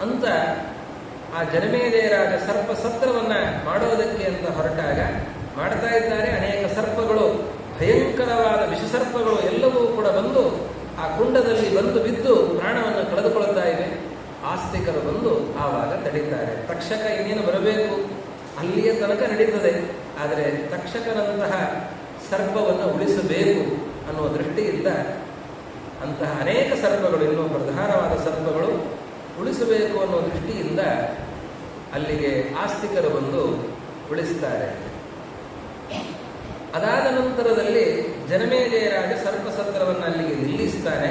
ಅಂತ ಆ ಜನಮೇಜಯ ರಾಜ ಸರ್ಪ ಸತ್ರವನ್ನ ಮಾಡೋದಕ್ಕೆ ಅಂತ ಹೊರಟಾಗ ಮಾಡ್ತಾ ಇದ್ದಾರೆ. ಅನೇಕ ಸರ್ಪಗಳು, ಭಯಂಕರವಾದ ವಿಷಸರ್ಪಗಳು ಎಲ್ಲವೂ ಕೂಡ ಬಂದು ಆ ಕುಂಡದಲ್ಲಿ ಬಂದು ಬಿದ್ದು ಪ್ರಾಣವನ್ನು ಕಳೆದುಕೊಳ್ಳುತ್ತಾ ಇವೆ. ಆಸ್ತಿಕರು ಬಂದು ಆವಾಗ ತಡೀತಾರೆ. ತಕ್ಷಕ ಇನ್ನೇನು ಬರಬೇಕು, ಅಲ್ಲಿಯ ತನಕ ನಡೀತದೆ. ಆದರೆ ತಕ್ಷಕನಂತಹ ಸರ್ಪವನ್ನು ಉಳಿಸಬೇಕು ಅನ್ನುವ ದೃಷ್ಟಿಯಿಂದ ಅಂತಹ ಅನೇಕ ಸರ್ಪಗಳು, ಇನ್ನೂ ಪ್ರಧಾನವಾದ ಸರ್ಪಗಳು ಉಳಿಸಬೇಕು ಅನ್ನುವ ದೃಷ್ಟಿಯಿಂದ ಅಲ್ಲಿಗೆ ಆಸ್ತಿಕರು ಬಂದು ಉಳಿಸ್ತಾರೆ. ಅದಾದ ನಂತರದಲ್ಲಿ ಜನಮೇಜಯ ರಾಜ ಸರ್ಪಸತ್ರವನ್ನು ಅಲ್ಲಿಗೆ ನಿಲ್ಲಿಸ್ತಾನೆ.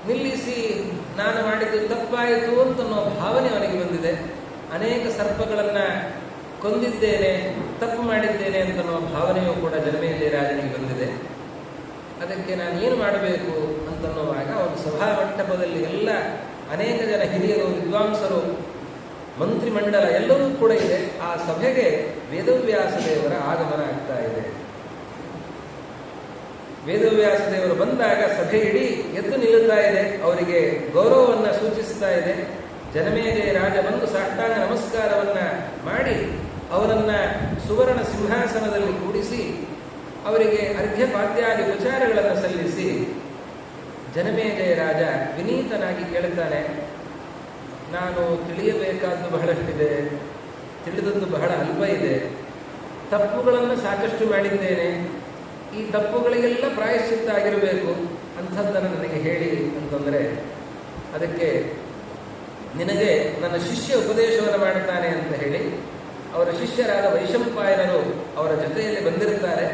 ನಿಲ್ಲಿಸಿ ನಾನು ಮಾಡಿದ್ದು ತಪ್ಪಾಯಿತು ಅಂತನ್ನೋ ಭಾವನೆ ಅವನಿಗೆ ಬಂದಿದೆ. ಅನೇಕ ಸರ್ಪಗಳನ್ನು ಕೊಂದಿದ್ದೇನೆ, ತಪ್ಪು ಮಾಡಿದ್ದೇನೆ ಅಂತನ್ನೋ ಭಾವನೆಯೂ ಕೂಡ ಜನಮೇಜಯ ರಾಜನಿಗೆ ಬಂದಿದೆ. ಅದಕ್ಕೆ ನಾನು ಏನು ಮಾಡಬೇಕು ಅಂತನ್ನುವಾಗ ಅವನು ಸಭಾ ಮಂಟಪದಲ್ಲಿ ಎಲ್ಲ ಅನೇಕ ಜನ ಹಿರಿಯರು, ವಿದ್ವಾಂಸರು, ಮಂತ್ರಿಮಂಡಲ ಎಲ್ಲವೂ ಕೂಡ ಇದೆ. ಆ ಸಭೆಗೆ ವೇದವ್ಯಾಸ ದೇವರ ಆಗಮನ ಆಗ್ತಾ ಇದೆ. ವೇದವ್ಯಾಸ ದೇವರು ಬಂದಾಗ ಸಭೆ ಇಡೀ ಎದ್ದು ನಿಲ್ಲುತ್ತಾ ಇದೆ, ಅವರಿಗೆ ಗೌರವವನ್ನು ಸೂಚಿಸ್ತಾ ಇದೆ. ಜನಮೇಜಯ ರಾಜ ಬಂದು ಸಾಷ್ಟಾಂಗ ನಮಸ್ಕಾರವನ್ನ ಮಾಡಿ ಅವರನ್ನ ಸುವರ್ಣ ಸಿಂಹಾಸನದಲ್ಲಿ ಕೂಡಿಸಿ ಅವರಿಗೆ ಅರ್ಘ್ಯಪಾದ್ಯಾದಿ ಉಪಚಾರಗಳನ್ನು ಸಲ್ಲಿಸಿ ಜನಮೇಜಯ ರಾಜ ವಿನೀತನಾಗಿ ಕೇಳುತ್ತಾನೆ, ನಾನು ತಿಳಿಯಬೇಕಾದ್ದು ಬಹಳಷ್ಟಿದೆ, ತಿಳಿದದ್ದು ಬಹಳ ಅಲ್ಪ ಇದೆ, ತಪ್ಪುಗಳನ್ನು ಸಾಕಷ್ಟು ಮಾಡಿದ್ದೇನೆ, ಈ ತಪ್ಪುಗಳಿಗೆಲ್ಲ ಪ್ರಾಯಶ್ಚಿತ್ತ ಆಗಿರಬೇಕು, ಅಂಥದ್ದನ್ನು ನನಗೆ ಹೇಳಿ ಅಂತಂದರೆ ಅದಕ್ಕೆ ನಿನಗೆ ನನ್ನ ಶಿಷ್ಯ ಉಪದೇಶವನ್ನು ಮಾಡುತ್ತಾನೆ ಅಂತ ಹೇಳಿ ಅವರ ಶಿಷ್ಯರಾದ ವೈಶಂಪಾಯನರು ಅವರ ಜೊತೆಯಲ್ಲಿ ಬಂದಿರುತ್ತಾರೆ.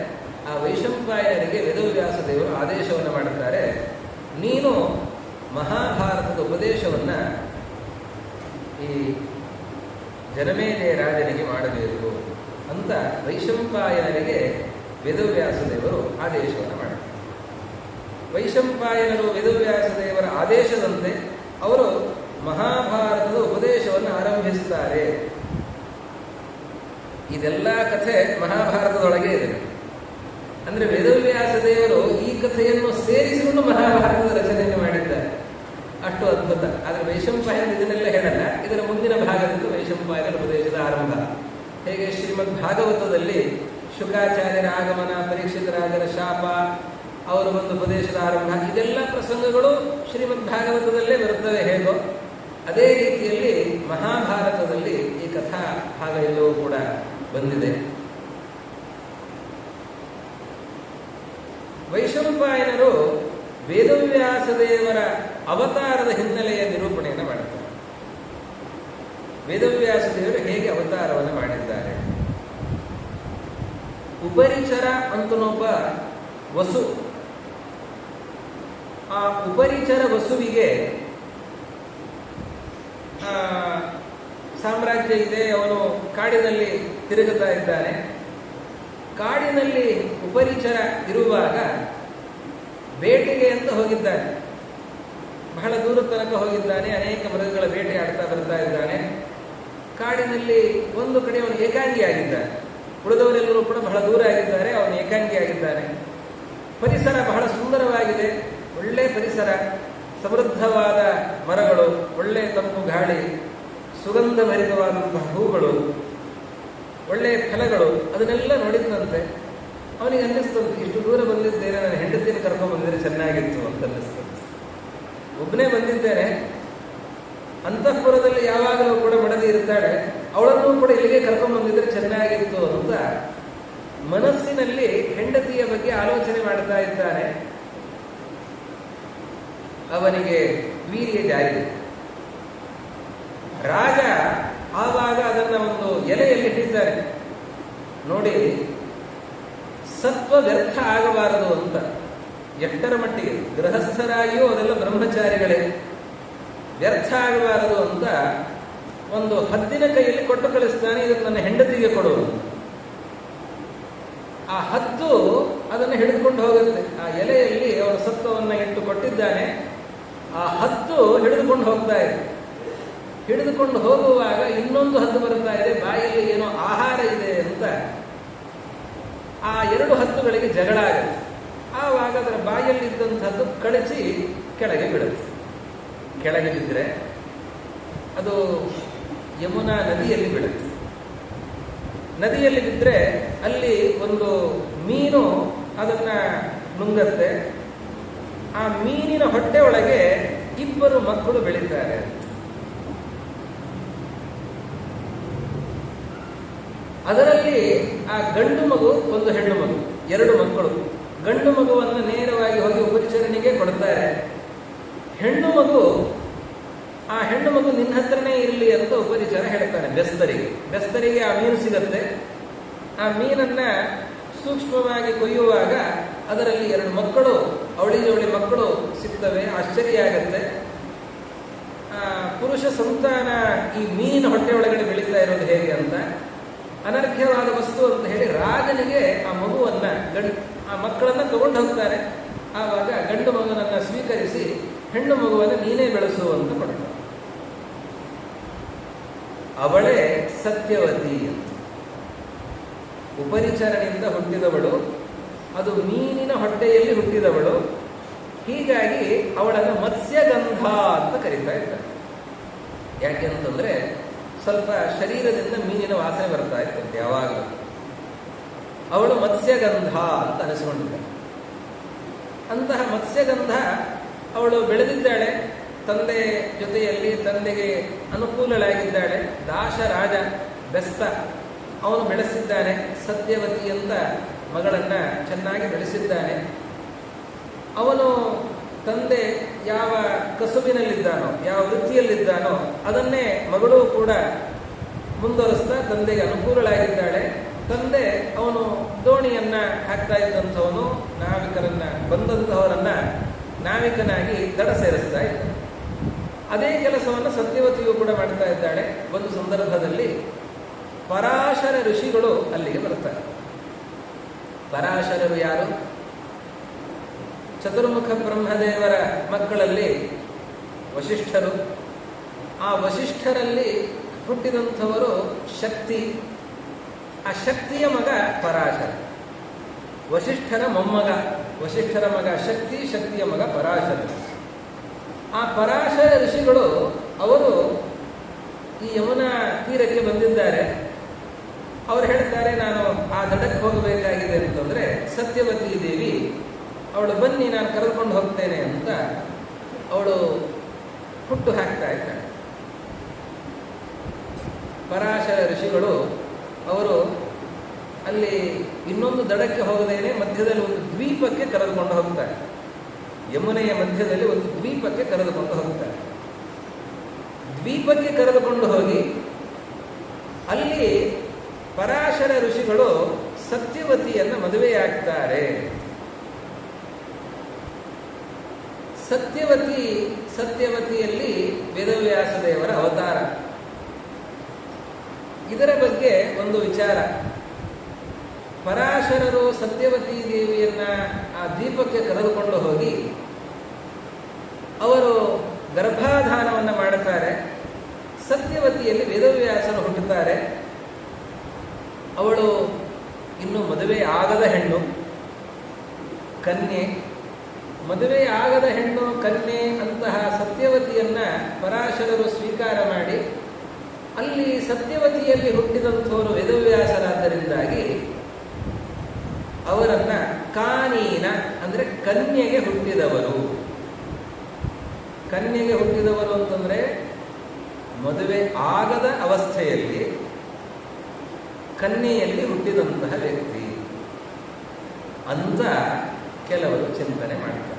ಆ ವೈಶಂಪಾಯನರಿಗೆ ವೇದವ್ಯಾಸ ದೇವರು ಆದೇಶವನ್ನು ಮಾಡುತ್ತಾರೆ, ನೀನು ಮಹಾಭಾರತದ ಉಪದೇಶವನ್ನು ಈ ಜನಮೇಜಯ ರಾಜನಿಗೆ ಮಾಡಬೇಕು ಅಂತ ವೈಶಂಪಾಯನರಿಗೆ ವೇದವ್ಯಾಸ ದೇವರು ಆದೇಶವನ್ನು ಮಾಡ್ತಾರೆ. ವೈಶಂಪಾಯನರು ವೇದವ್ಯಾಸ ದೇವರ ಆದೇಶದಂತೆ ಅವರು ಮಹಾಭಾರತದ ಉಪದೇಶವನ್ನು ಆರಂಭಿಸುತ್ತಾರೆ. ಇದೆಲ್ಲ ಕಥೆ ಮಹಾಭಾರತದೊಳಗೆ ಇದೆ. ಅಂದರೆ ವೇದವ್ಯಾಸ ದೇವರು ಈ ಕಥೆಯನ್ನು ಸೇರಿಸಿಕೊಂಡು ಮಹಾಭಾರತದ ರಚನೆಯನ್ನು ಮಾಡಿದ್ದಾರೆ. ಅಷ್ಟು ಅದ್ಭುತ. ಆದರೆ ವೈಶಂಪಾಯನ ಇದನ್ನೆಲ್ಲ ಹೇಳಲ್ಲ. ಇದರ ಮುಂದಿನ ಭಾಗದಿಂದ ವೈಶಂಪಾಯನ ಉಪದೇಶದ ಆರಂಭ. ಹೇಗೆ ಶ್ರೀಮದ್ ಭಾಗವತದಲ್ಲಿ ಶುಕಾಚಾರ್ಯರ ಆಗಮನ, ಪರೀಕ್ಷಿತ ರಾಜರ ಶಾಪ, ಅವರು ಒಂದು ಉಪದೇಶದ ಆರಂಭ, ಇದೆಲ್ಲ ಪ್ರಸಂಗಗಳು ಶ್ರೀಮದ್ ಭಾಗವತದಲ್ಲೇ ಬರುತ್ತವೆ. ಹೇಗೋ ಅದೇ ರೀತಿಯಲ್ಲಿ ಮಹಾಭಾರತದಲ್ಲಿ ಈ ಕಥಾ ಭಾಗ ಎಲ್ಲವೂ ಕೂಡ ಬಂದಿದೆ. ವೈಶಂಪಾಯನರು ವೇದವ್ಯಾಸ ದೇವರ ಅವತಾರದ ಹಿನ್ನೆಲೆಯ ನಿರೂಪಣೆಯನ್ನು ಮಾಡುತ್ತಾರೆ. ವೇದವ್ಯಾಸ ದೇವರು ಹೇಗೆ ಅವತಾರವನ್ನು ಮಾಡಿದ್ದಾರೆ. ಉಪರಿಚರ ಅಂತನೊಬ್ಬ ವಸು, ಆ ಉಪರಿಚರ ವಸುವಿಗೆ ಸಾಮ್ರಾಜ್ಯ ಇದೆ. ಅವನು ಕಾಡಿನಲ್ಲಿ ತಿರುಗುತ್ತಾ ಇದ್ದಾನೆ. ಕಾಡಿನಲ್ಲಿ ಉಪರಿಚರ ಇರುವಾಗ ಬೇಟೆಗೆ ಅಂತ ಹೋಗಿದ್ದಾನೆ. ಬಹಳ ದೂರ ತನಕ ಹೋಗಿದ್ದಾನೆ. ಅನೇಕ ಮೃಗಗಳ ಬೇಟೆ ಆಡ್ತಾ ಬರ್ತಾ ಇದ್ದಾನೆ. ಕಾಡಿನಲ್ಲಿ ಒಂದು ಕಡೆ ಅವನು ಏಕಾಂಗಿಯಾಗಿದ್ದಾನೆ. ಉಳಿದವರೆಲ್ಲರೂ ಕೂಡ ಬಹಳ ದೂರ ಆಗಿದ್ದಾರೆ, ಅವನು ಏಕಾಂಗಿಯಾಗಿದ್ದಾನೆ. ಪರಿಸರ ಬಹಳ ಸುಂದರವಾಗಿದೆ, ಒಳ್ಳೆ ಪರಿಸರ, ಸಮೃದ್ಧವಾದ ಮರಗಳು, ಒಳ್ಳೆ ತಂಪು ಗಾಳಿ, ಸುಗಂಧಭರಿತವಾದಂತಹ ಹೂಗಳು, ಒಳ್ಳೆಯ ಫಲಗಳು, ಅದನ್ನೆಲ್ಲ ನೋಡಿದಂತೆ ಅವನಿಗೆ ಅನ್ನಿಸ್ತಂತೆ, ಇಷ್ಟು ದೂರ ಬಂದಿದ್ದೇನೆ, ನಾನು ಹೆಂಡತಿಯನ್ನು ಕರ್ಕೊಂಡು ಬಂದಿದ್ರೆ ಚೆನ್ನಾಗಿತ್ತು ಅಂತ ಅನ್ನಿಸ್ತಂತೆ. ಒಬ್ಬನೇ ಬಂದಿದ್ದೇನೆ, ಅಂತಃಪುರದಲ್ಲಿ ಯಾವಾಗಲೂ ಕೂಡ ಮಡದಿ ಇರ್ತಾಳೆ, ಅವಳನ್ನೂ ಕೂಡ ಇಲ್ಲಿಗೆ ಕರ್ಕೊಂಡು ಬಂದಿದ್ರೆ ಚೆನ್ನಾಗಿತ್ತು ಅಂತ ಮನಸ್ಸಿನಲ್ಲಿ ಹೆಂಡತಿಯ ಬಗ್ಗೆ ಆಲೋಚನೆ ಮಾಡ್ತಾ ಇದ್ದಾನೆ. ಅವನಿಗೆ ವೀರ್ಯ ಜಾರಿ. ರಾಜ ಆವಾಗ ಅದನ್ನ ಒಂದು ಎಲೆಯಲ್ಲಿ ಹಿಡಿತಾರೆ. ನೋಡಿ, ಸತ್ವ ವ್ಯರ್ಥ ಆಗಬಾರದು ಅಂತ. ಎಷ್ಟರ ಮಟ್ಟಿಗೆ ಗೃಹಸ್ಥರಾಗಿಯೂ ಅದೆಲ್ಲ ಬ್ರಹ್ಮಚಾರಿಗಳೇ, ವ್ಯರ್ಥ ಆಗಬಾರದು ಅಂತ ಒಂದು ಹದ್ದಿನ ಕೈಯಲ್ಲಿ ಕೊಟ್ಟು ಕಳಿಸ್ತಾನೆ, ಇದನ್ನು ನನ್ನ ಹೆಂಡತಿಗೆ ಕೊಡುವುದು. ಆ ಹದ್ದು ಅದನ್ನು ಹಿಡಿದುಕೊಂಡು ಹೋಗುತ್ತೆ. ಆ ಎಲೆಯಲ್ಲಿ ಅವನು ಸತ್ವವನ್ನು ಇಟ್ಟು ಕೊಟ್ಟಿದ್ದಾನೆ. ಆ ಹದ್ದು ಹಿಡಿದುಕೊಂಡು ಹೋಗ್ತಾ ಇದೆ. ಹಿಡಿದುಕೊಂಡು ಹೋಗುವಾಗ ಇನ್ನೊಂದು ಹದ್ದು ಬರ್ತಾ ಇದೆ, ಬಾಯಲ್ಲಿ ಏನೋ ಆಹಾರ ಇದೆ ಅಂತ. ಆ ಎರಡು ಹದ್ದುಗಳಿಗೆ ಜಗಳ ಆಗುತ್ತೆ. ಆವಾಗ ಅದರ ಬಾಯಲ್ಲಿ ಇದ್ದಂಥದ್ದು ಕಳಚಿ ಕೆಳಗೆ ಬೀಳುತ್ತೆ. ಕೆಳಗೆ ಬಿದ್ದರೆ ಅದು ಯಮುನಾ ನದಿಯಲ್ಲಿ ಬೀಳುತ್ತೆ. ನದಿಯಲ್ಲಿ ಬಿದ್ದರೆ ಅಲ್ಲಿ ಒಂದು ಮೀನು ಅದನ್ನ ನುಂಗತ್ತೆ. ಆ ಮೀನಿನ ಹೊಟ್ಟೆ ಒಳಗೆ ಇಬ್ಬರು ಮಕ್ಕಳು ಬೆಳೀತಾರೆ. ಅದರಲ್ಲಿ ಆ ಗಂಡು ಮಗು, ಒಂದು ಹೆಣ್ಣು ಮಗು, ಎರಡು ಮಕ್ಕಳು. ಗಂಡು ಮಗುವನ್ನು ನೇರವಾಗಿ ಹೋಗಿ ಉಪರಿಚರನಿಗೆ ಕೊಡ್ತಾರೆ. ಹೆಣ್ಣು ಮಗು, ಆ ಹೆಣ್ಣು ಮಗು ನಿನ್ನ ಹತ್ರನೇ ಇರಲಿ ಅಂತ ಉಪರಿಚರ ಹೇಳ್ತಾನೆ ಬೆಸ್ತರಿಗೆ. ಆ ಮೀನು ಸಿಗತ್ತೆ. ಆ ಮೀನನ್ನ ಸೂಕ್ಷ್ಮವಾಗಿ ಕೊಯ್ಯುವಾಗ ಅದರಲ್ಲಿ ಎರಡು ಮಕ್ಕಳು, ಅವಳಿ ಮಕ್ಕಳು ಸಿಗ್ತವೆ. ಆಶ್ಚರ್ಯ ಆಗತ್ತೆ. ಪುರುಷ ಸಂತಾನ ಈ ಮೀನಿನ ಹೊಟ್ಟೆ ಒಳಗಡೆ ಬೆಳೀತಾ ಇರೋದು ಹೇಗೆ ಅಂತ, ಅನರ್ಘ್ಯವಾದ ವಸ್ತು ಅಂತ ಹೇಳಿ ರಾಜನಿಗೆ ಆ ಮಗುವನ್ನ ಆ ಮಕ್ಕಳನ್ನ ತಗೊಂಡು ಹೋಗ್ತಾರೆ. ಆವಾಗ ಗಂಡು ಮಗುವನ್ನ ಸ್ವೀಕರಿಸಿ ಹೆಣ್ಣು ಮಗುವನ್ನು ನೀನೇ ಬೆಳೆಸು ಅಂತ ಕೊಡ್ತಾರೆ. ಅವಳೇ ಸತ್ಯವತಿ ಅಂತ. ಉಪರಿಚರನಿಂದ ಹುಟ್ಟಿದವಳು, ಅದು ಮೀನಿನ ಹೊಟ್ಟೆಯಲ್ಲಿ ಹುಟ್ಟಿದವಳು. ಹೀಗಾಗಿ ಅವಳನ್ನು ಮತ್ಸ್ಯಗಂಧ ಅಂತ ಕರೀತಾ ಇದ್ದಾರೆ. ಯಾಕೆ ಅಂತಂದ್ರೆ ಸ್ವಲ್ಪ ಶರೀರದಿಂದ ಮೀನಿನ ವಾಸನೆ ಬರ್ತಾ ಇತ್ತಂತೆ ಯಾವಾಗಲೂ. ಅವಳು ಮತ್ಸ್ಯಗಂಧ ಅಂತ ಅನಿಸಿಕೊಂಡಿದ್ದಾಳೆ. ಅಂತಹ ಮತ್ಸ್ಯಗಂಧ ಅವಳು ಬೆಳೆದಿದ್ದಾಳೆ. ತಂದೆ ಜೊತೆಯಲ್ಲಿ ತಂದೆಗೆ ಅನುಕೂಲಳಾಗಿದ್ದಾಳೆ. ದಾಶರಾಜ ಬೆಸ್ತ ಅವನು ಬೆಳೆಸಿದ್ದಾನೆ. ಸತ್ಯವತಿ ಅಂತ ಮಗಳನ್ನ ಚೆನ್ನಾಗಿ ಬೆಳೆಸಿದ್ದಾನೆ. ಅವನು ತಂದೆ ಯಾವ ಕಸುಬಿನಲ್ಲಿದ್ದಾನೋ, ಯಾವ ವೃತ್ತಿಯಲ್ಲಿದ್ದಾನೋ ಅದನ್ನೇ ಮಗಳು ಕೂಡ ಮುಂದುವರಿಸ್ತಾ ತಂದೆಗೆ ಅನುಕೂಲಳಾಗಿದ್ದಾಳೆ. ತಂದೆ ಅವನು ದೋಣಿಯನ್ನ ಹಾಕ್ತಾ ಇದ್ದಂಥವನು, ನಾವಿಕರನ್ನ ಬಂದಂತಹವರನ್ನ ನಾವಿಕನಾಗಿ ದಡ ಸೇರಿಸ್ತಾ ಇದ್ದ. ಅದೇ ಕೆಲಸವನ್ನು ಸತ್ಯವತಿಯು ಕೂಡ ಮಾಡ್ತಾ ಇದ್ದಾಳೆ. ಒಂದು ಸಂದರ್ಭದಲ್ಲಿ ಪರಾಶರ ಋಷಿಗಳು ಅಲ್ಲಿಗೆ ಬರ್ತಾರೆ. ಪರಾಶರರು ಯಾರು? ಚತುರ್ಮುಖ ಬ್ರಹ್ಮದೇವರ ಮಕ್ಕಳಲ್ಲಿ ವಸಿಷ್ಠರು. ಆ ವಸಿಷ್ಠರಲ್ಲಿ ಹುಟ್ಟಿದಂಥವರು ಶಕ್ತಿ. ಆ ಶಕ್ತಿಯ ಮಗ ಪರಾಶರ. ವಸಿಷ್ಠರ ಮೊಮ್ಮಗ. ವಸಿಷ್ಠರ ಮಗ ಶಕ್ತಿ, ಶಕ್ತಿಯ ಮಗ ಪರಾಶರ. ಆ ಪರಾಶರ ಋಷಿಗಳು ಅವರು ಈ ಯಮುನಾ ತೀರಕ್ಕೆ ಬಂದಿದ್ದಾರೆ. ಅವರು ಹೇಳ್ತಾರೆ, ನಾನು ಆ ದಡಕ್ಕೆ ಹೋಗಬೇಕಾಗಿದೆ ಅಂತಂದ್ರೆ ಸತ್ಯವತಿ ದೇವಿ ಅವಳು ಬನ್ನಿ ನಾನು ಕರೆದುಕೊಂಡು ಹೋಗ್ತೇನೆ ಅಂತ ಅವಳು ಹುಟ್ಟು ಹಾಕ್ತಾ ಇದ್ದಾಳೆ. ಪರಾಶರ ಋಷಿಗಳು ಅವರು ಅಲ್ಲಿ ಇನ್ನೊಂದು ದಡಕ್ಕೆ ಹೋಗದೇನೆ ಮಧ್ಯದಲ್ಲಿ ಒಂದು ದ್ವೀಪಕ್ಕೆ ಕರೆದುಕೊಂಡು ಹೋಗ್ತಾರೆ. ಯಮುನೆಯ ಮಧ್ಯದಲ್ಲಿ ಒಂದು ದ್ವೀಪಕ್ಕೆ ಕರೆದುಕೊಂಡು ಹೋಗ್ತಾರೆ. ದ್ವೀಪಕ್ಕೆ ಕರೆದುಕೊಂಡು ಹೋಗಿ ಅಲ್ಲಿ ಪರಾಶರ ಋಷಿಗಳು ಸತ್ಯವತಿಯನ್ನು ಮದುವೆಯಾಗ್ತಾರೆ. ಸತ್ಯವತಿಯಲ್ಲಿ ವೇದವ್ಯಾಸ ದೇವರ ಅವತಾರ. ಇದರ ಬಗ್ಗೆ ಒಂದು ವಿಚಾರ. ಪರಾಶರರು ಸತ್ಯವತಿ ದೇವಿಯನ್ನ ಆ ದ್ವೀಪಕ್ಕೆ ಕರೆದುಕೊಂಡು ಹೋಗಿ ಅವರು ಗರ್ಭಾಧಾನವನ್ನು ಮಾಡುತ್ತಾರೆ. ಸತ್ಯವತಿಯಲ್ಲಿ ವೇದವ್ಯಾಸರು ಹುಟ್ಟುತ್ತಾರೆ. ಅವಳು ಇನ್ನು ಮದುವೆ ಆಗದ ಹೆಣ್ಣು, ಕನ್ಯೆ. ಮದುವೆ ಆಗದ ಹೆಣ್ಣು ಕನ್ಯೆ ಅಂತಹ ಸತ್ಯವತಿಯನ್ನ ಪರಾಶರರು ಸ್ವೀಕಾರ ಮಾಡಿ ಅಲ್ಲಿ ಸತ್ಯವತಿಯಲ್ಲಿ ಹುಟ್ಟಿದಂಥವರು ವೇದವ್ಯಾಸರಾದ್ದರಿಂದಾಗಿ ಅವರನ್ನ ಕಾನೀನ ಅಂದ್ರೆ ಕನ್ಯೆಗೆ ಹುಟ್ಟಿದವರು. ಕನ್ಯೆಗೆ ಹುಟ್ಟಿದವರು ಅಂತಂದ್ರೆ ಮದುವೆ ಆಗದ ಅವಸ್ಥೆಯಲ್ಲಿ ಕನ್ಯೆಯಲ್ಲಿ ಹುಟ್ಟಿದಂತಹ ವ್ಯಕ್ತಿ ಅಂತ ಕೆಲವರು ಚಿಂತನೆ ಮಾಡ್ತಾರೆ.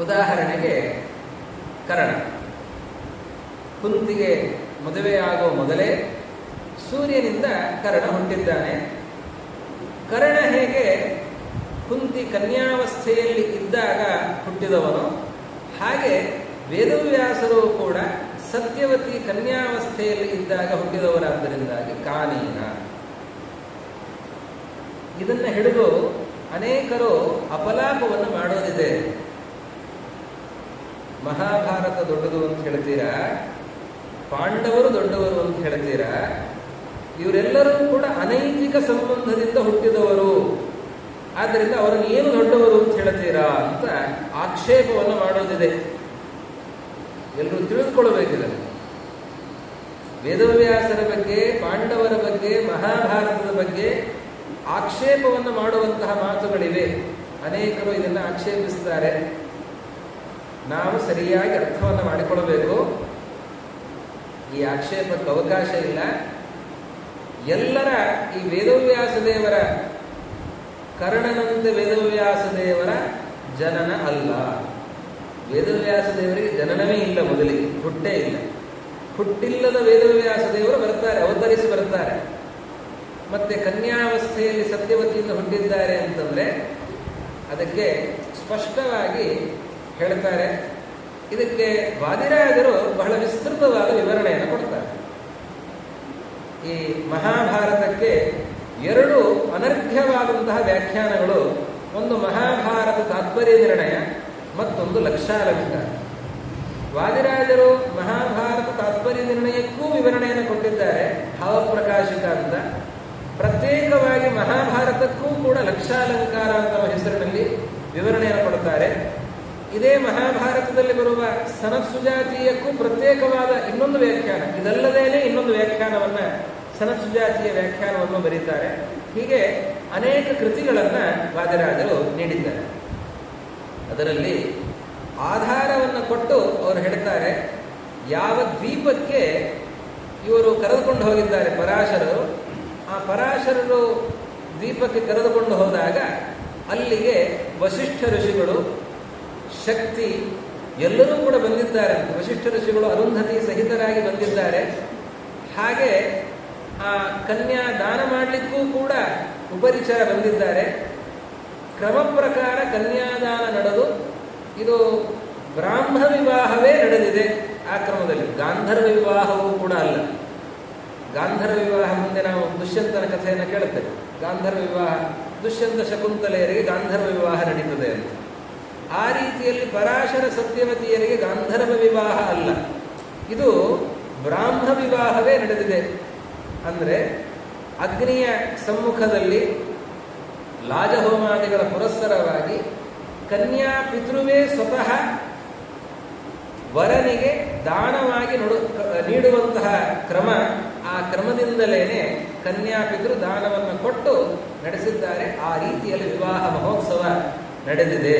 ಉದಾಹರಣೆಗೆ ಕರ್ಣ. ಕುಂತಿಗೆ ಮದುವೆಯಾಗೋ ಮೊದಲೇ ಸೂರ್ಯನಿಂದ ಕರ್ಣ ಹುಟ್ಟಿದ್ದಾನೆ. ಕರ್ಣ ಹೇಗೆ ಕುಂತಿ ಕನ್ಯಾವಸ್ಥೆಯಲ್ಲಿ ಇದ್ದಾಗ ಹುಟ್ಟಿದವನು, ಹಾಗೆ ವೇದವ್ಯಾಸರು ಕೂಡ ಸತ್ಯವತಿ ಕನ್ಯಾವಸ್ಥೆಯಲ್ಲಿ ಇದ್ದಾಗ ಹುಟ್ಟಿದವರಾದ್ದರಿಂದಾಗಿ ಕಾನೀನ. ಇದನ್ನು ಹಿಡಿದು ಅನೇಕರು ಅಪಲಾಪವನ್ನು ಮಾಡೋದಿದೆ. ಮಹಾಭಾರತ ದೊಡ್ಡದು ಅಂತ ಹೇಳ್ತೀರಾ, ಪಾಂಡವರು ದೊಡ್ಡವರು ಅಂತ ಹೇಳ್ತೀರಾ, ಇವರೆಲ್ಲರೂ ಕೂಡ ಅನೈತಿಕ ಸಂಬಂಧದಿಂದ ಹುಟ್ಟಿದವರು, ಆದ್ದರಿಂದ ಅವರನ್ನು ಏನು ದೊಡ್ಡವರು ಅಂತ ಹೇಳ್ತೀರಾ ಅಂತ ಆಕ್ಷೇಪವನ್ನು ಮಾಡೋದಿದೆ. ಎಲ್ಲರೂ ತಿಳಿದುಕೊಳ್ಳಬೇಕಿದೆ. ವೇದವ್ಯಾಸರ ಬಗ್ಗೆ, ಪಾಂಡವರ ಬಗ್ಗೆ, ಮಹಾಭಾರತದ ಬಗ್ಗೆ ಆಕ್ಷೇಪವನ್ನು ಮಾಡುವಂತಹ ಮಾತುಗಳಿವೆ. ಅನೇಕರು ಇದನ್ನು ಆಕ್ಷೇಪಿಸುತ್ತಾರೆ. ನಾವು ಸರಿಯಾಗಿ ಅರ್ಥವನ್ನು ಮಾಡಿಕೊಳ್ಳಬೇಕು. ಈ ಆಕ್ಷೇಪಕ್ಕೆ ಅವಕಾಶ ಇಲ್ಲ. ಎಲ್ಲರ ಈ ವೇದವ್ಯಾಸ ದೇವರ ಕರ್ಣನಂತೆ ವೇದವ್ಯಾಸ ದೇವರ ಜನನ ಅಲ್ಲ. ವೇದವ್ಯಾಸ ದೇವರಿಗೆ ಜನನವೇ ಇಲ್ಲ, ಮೊದಲಿಗೆ ಹುಟ್ಟೇ ಇಲ್ಲ. ಹುಟ್ಟಿಲ್ಲದ ವೇದವ್ಯಾಸ ದೇವರು ಬರ್ತಾರೆ, ಅವತರಿಸಿ ಬರ್ತಾರೆ. ಮತ್ತೆ ಕನ್ಯಾವಸ್ಥೆಯಲ್ಲಿ ಸತ್ಯವತಿಯಿಂದ ಹುಟ್ಟಿದ್ದಾರೆ ಅಂತಂದ್ರೆ ಅದಕ್ಕೆ ಸ್ಪಷ್ಟವಾಗಿ ಹೇಳ್ತಾರೆ. ಇದಕ್ಕೆ ವಾದಿರಾಜರು ಬಹಳ ವಿಸ್ತೃತವಾದ ವಿವರಣೆಯನ್ನು ಕೊಡ್ತಾರೆ. ಈ ಮಹಾಭಾರತಕ್ಕೆ ಎರಡು ಅನರ್ಘ್ಯವಾದಂತಹ ವ್ಯಾಖ್ಯಾನಗಳು. ಒಂದು ಮಹಾಭಾರತ ತಾತ್ಪರ್ಯ ನಿರ್ಣಯ, ಮತ್ತೊಂದು ಲಕ್ಷಾಲಂಕಾರ. ವಾದಿರಾಜರು ಮಹಾಭಾರತ ತಾತ್ಪರ್ಯ ನಿರ್ಣಯಕ್ಕೂ ವಿವರಣೆಯನ್ನು ಕೊಟ್ಟಿದ್ದಾರೆ, ಭಾವಪ್ರಕಾಶಿಕ ಅಂತ. ಪ್ರತ್ಯೇಕವಾಗಿ ಮಹಾಭಾರತಕ್ಕೂ ಕೂಡ ಲಕ್ಷಾಲಂಕಾರ ಅಂತ ಹೆಸರಿನಲ್ಲಿ ವಿವರಣೆಯನ್ನು ಕೊಡುತ್ತಾರೆ. ಇದೇ ಮಹಾಭಾರತದಲ್ಲಿ ಬರುವ ಸನತ್ಸುಜಾತೀಯಕ್ಕೂ ಪ್ರತ್ಯೇಕವಾದ ಇನ್ನೊಂದು ವ್ಯಾಖ್ಯಾನ, ಇದಲ್ಲದೇನೆ ಇನ್ನೊಂದು ವ್ಯಾಖ್ಯಾನವನ್ನ, ಸನತ್ಸುಜಾತಿಯ ವ್ಯಾಖ್ಯಾನವನ್ನು ಬರೀತಾರೆ. ಹೀಗೆ ಅನೇಕ ಕೃತಿಗಳನ್ನು ವಾದಿರಾಜರು ನೀಡಿದ್ದಾರೆ. ಅದರಲ್ಲಿ ಆಧಾರವನ್ನು ಕೊಟ್ಟು ಅವರು ಹೇಳ್ತಾರೆ, ಯಾವ ದ್ವೀಪಕ್ಕೆ ಇವರು ಕರೆದುಕೊಂಡು ಹೋಗಿದ್ದಾರೆ ಪರಾಶರರು, ಆ ಪರಾಶರರು ದ್ವೀಪಕ್ಕೆ ಕರೆದುಕೊಂಡು ಹೋದಾಗ ಅಲ್ಲಿಗೆ ವಸಿಷ್ಠ ಋಷಿಗಳು, ಶಕ್ತಿ ಎಲ್ಲರೂ ಕೂಡ ಬಂದಿದ್ದಾರೆ. ವಸಿಷ್ಠ ಋಷಿಗಳು ಅರುಂಧತಿ ಸಹಿತರಾಗಿ ಬಂದಿದ್ದಾರೆ. ಹಾಗೆ ಆ ಕನ್ಯಾ ದಾನ ಮಾಡಲಿಕ್ಕೂ ಕೂಡ ಉಪರಿಚರ ಬಂದಿದ್ದಾರೆ. ಕ್ರಮ ಪ್ರಕಾರ ಕನ್ಯಾದಾನ ನಡೆದು ಇದು ಬ್ರಾಹ್ಮ ವಿವಾಹವೇ ನಡೆದಿದೆ. ಆ ಕ್ರಮದಲ್ಲಿ ಗಾಂಧರ್ವ ವಿವಾಹವೂ ಕೂಡ ಅಲ್ಲ. ಗಾಂಧರ್ವ ವಿವಾಹ ಮುಂದೆ ನಾವು ದುಷ್ಯಂತನ ಕಥೆಯನ್ನು ಕೇಳುತ್ತೇವೆ. ಗಾಂಧರ್ವ ವಿವಾಹ, ದುಷ್ಯಂತ ಶಕುಂತಲೆಯರಿಗೆ ಗಾಂಧರ್ವ ವಿವಾಹ ನಡೀತದೆ ಅಂತ. ಆ ರೀತಿಯಲ್ಲಿ ಪರಾಶರ ಸತ್ಯವತಿಯರಿಗೆ ಗಾಂಧರ್ವ ವಿವಾಹ ಅಲ್ಲ, ಇದು ಬ್ರಾಹ್ಮ ವಿವಾಹವೇ ನಡೆದಿದೆ. ಅಂದರೆ ಅಗ್ನಿಯ ಸಮ್ಮುಖದಲ್ಲಿ ಲಾಜಹೋಮಾದಿಗಳ ಪುರಸ್ಸರವಾಗಿ ಕನ್ಯಾ ಪಿತೃವೇ ಸ್ವತಃ ವರನಿಗೆ ದಾನವಾಗಿ ನೀಡುವಂತಹ ಕ್ರಮ. ಆ ಕ್ರಮದಿಂದಲೇ ಕನ್ಯಾ ಪಿತೃ ದಾನವನ್ನು ಕೊಟ್ಟು ನಡೆಸಿದ್ದಾರೆ. ಆ ರೀತಿಯಲ್ಲಿ ವಿವಾಹ ಮಹೋತ್ಸವ ನಡೆದಿದೆ.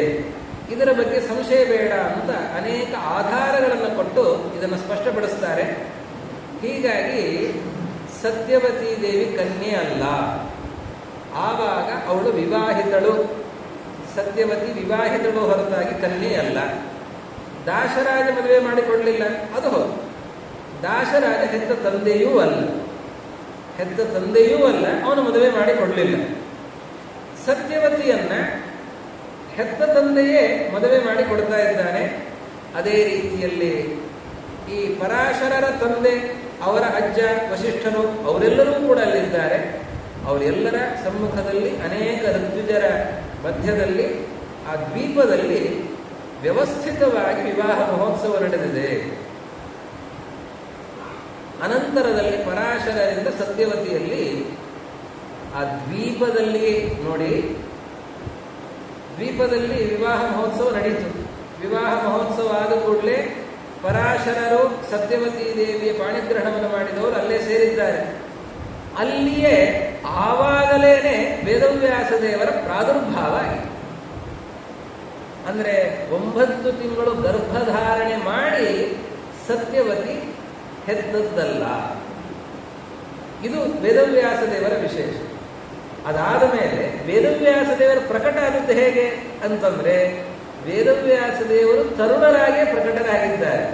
ಇದರ ಬಗ್ಗೆ ಸಂಶಯ ಬೇಡ ಅಂತ ಅನೇಕ ಆಧಾರಗಳನ್ನು ಕೊಟ್ಟು ಇದನ್ನು ಸ್ಪಷ್ಟಪಡಿಸ್ತಾರೆ. ಹೀಗಾಗಿ ಸತ್ಯವತೀ ದೇವಿ ಕನ್ಯೆ ಅಲ್ಲ, ಆವಾಗ ಅವಳು ವಿವಾಹಿತಳು. ಸತ್ಯವತಿ ವಿವಾಹಿತಳು ಹೊರತಾಗಿ ಕನ್ಯೆ ಅಲ್ಲ. ದಾಶರಾಜ ಮದುವೆ ಮಾಡಿಕೊಳ್ಳಲಿಲ್ಲ, ಅದು ಹೌದು. ದಾಶರಾಜ ಹೆತ್ತ ತಂದೆಯೂ ಅಲ್ಲ, ಅವನು ಮದುವೆ ಮಾಡಿಕೊಳ್ಳಲಿಲ್ಲ. ಸತ್ಯವತಿಯನ್ನ ಹೆತ್ತ ತಂದೆಯೇ ಮದುವೆ ಮಾಡಿಕೊಡ್ತಾ ಇದ್ದಾನೆ. ಅದೇ ರೀತಿಯಲ್ಲಿ ಈ ಪರಾಶರರ ತಂದೆ, ಅವರ ಅಜ್ಜ ವಸಿಷ್ಠನು, ಅವರೆಲ್ಲರೂ ಕೂಡ ಅಲ್ಲಿದ್ದಾರೆ. ಅವರೆಲ್ಲರ ಸಮ್ಮುಖದಲ್ಲಿ ಅನೇಕ ಋತ್ವಿಜರ ಮಧ್ಯದಲ್ಲಿ ಆ ದ್ವೀಪದಲ್ಲಿ ವ್ಯವಸ್ಥಿತವಾಗಿ ವಿವಾಹ ಮಹೋತ್ಸವ ನಡೆದಿದೆ. ಅನಂತರದಲ್ಲಿ ಪರಾಶರರಿಂದ ಸತ್ಯವತಿಯಲ್ಲಿ ಆ ದ್ವೀಪದಲ್ಲಿ ನೋಡಿ, ದ್ವೀಪದಲ್ಲಿ ವಿವಾಹ ಮಹೋತ್ಸವ ನಡೀತು. ವಿವಾಹ ಮಹೋತ್ಸವ ಆದ ಕೂಡಲೇ ಪರಾಶರರು ಸತ್ಯವತೀ ದೇವಿಯ ಪಾಣಿಗ್ರಹಣವನ್ನು ಮಾಡಿದವರು ಅಲ್ಲೇ ಸೇರಿದ್ದಾರೆ. ಅಲ್ಲಿಯೇ ಆವಾಗಲೇನೆ ವೇದವ್ಯಾಸ ದೇವರ ಪ್ರಾದುರ್ಭಾವ ಆಗಿದೆ. ಅಂದರೆ 9 ತಿಂಗಳು ಗರ್ಭಧಾರಣೆ ಮಾಡಿ ಸತ್ಯವತಿ ಹೆತ್ತದ್ದಲ್ಲ. ಇದು ವೇದವ್ಯಾಸ ದೇವರ ವಿಶೇಷ. ಅದಾದ ಮೇಲೆ ವೇದವ್ಯಾಸ ದೇವರ ಪ್ರಕಟ ಆದದ್ದು ಹೇಗೆ ಅಂತಂದ್ರೆ, ವೇದವ್ಯಾಸ ದೇವರು ತರುಣರಾಗೇ ಪ್ರಕಟರಾಗಿದ್ದಾರೆ.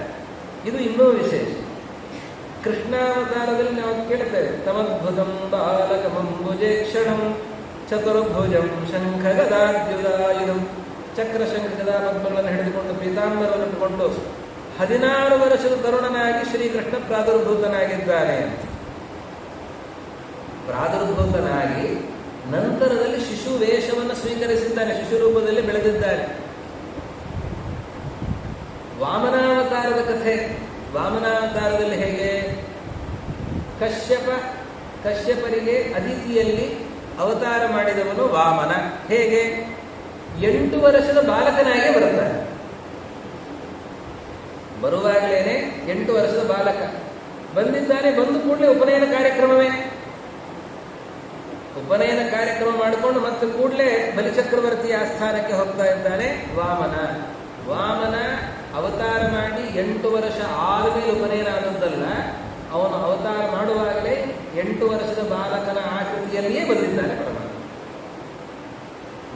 ಇದು ಇನ್ನೂ ವಿಶೇಷ. ಕೃಷ್ಣಾವತಾರದಲ್ಲಿ ನಾವು ಕೇಳ್ತೇವೆ, ತಮದ್ಭುತಂ ಬಾಲಕಮಂಬುಜೇಕ್ಷಣಂ ಚತುರ್ಭುಜಂ ಶಂಖ ಗದಾದ್ಯುದಾಯುಧಂ. ಚಕ್ರ ಶಂಖ ಗದಾ ಪದ್ಮಗಳನ್ನು ಹಿಡಿದುಕೊಂಡು ಪೀತಾಂಬರವನ್ನು ಇಟ್ಟುಕೊಂಡು 16 ವರ್ಷದ ತರುಣನಾಗಿ ಶ್ರೀಕೃಷ್ಣ ಪ್ರಾದುರ್ಭೂತನಾಗಿದ್ದಾನೆ. ಪ್ರಾದುರ್ಭೂತನಾಗಿ ನಂತರದಲ್ಲಿ ಶಿಶು ವೇಷವನ್ನು ಸ್ವೀಕರಿಸಿದ್ದಾನೆ, ಶಿಶು ರೂಪದಲ್ಲಿ ಬೆಳೆದಿದ್ದಾನೆ. ವಾಮನಾವತಾರದ ಕಥೆ. ವಾಮನಾವತಾರದಲ್ಲಿ ಹೇಗೆ? ಕಶ್ಯಪರಿಗೆ ಅದಿತಿಯಲ್ಲಿ ಅವತಾರ ಮಾಡಿದವನು ವಾಮನ. ಹೇಗೆ? 8 ವರ್ಷದ ಬಾಲಕನಾಗಿ ಬರುತ್ತಾನೆ. ಬರುವಾಗಲೇನೆ 8 ವರ್ಷದ ಬಾಲಕ ಬಂದಿದ್ದಾನೆ. ಬಂದು ಕೂಡಲೇ ಉಪನಯನ ಕಾರ್ಯಕ್ರಮವೇ. ಉಪನಯನ ಕಾರ್ಯಕ್ರಮ ಮಾಡಿಕೊಂಡು ಮತ್ತೆ ಕೂಡಲೇ ಬಲಿಚಕ್ರವರ್ತಿಯ ಆಸ್ಥಾನಕ್ಕೆ ಹೋಗ್ತಾ ಇದ್ದಾನೆ ವಾಮನ. ವಾಮನ ಅವತಾರ ಮಾಡಿ 8 ವರ್ಷ ಆದಮೇಲೆ ಉಪನಯನ ಆದದ್ದಲ್ಲ, ಅವನು ಅವತಾರ ಮಾಡುವಾಗಲೇ 8 ವರ್ಷದ ಬಾಲಕನ ಆಕೃತಿಯಲ್ಲಿಯೇ ಬಂದಿದ್ದಾನೆ ಪರಮಾತ್ಮ.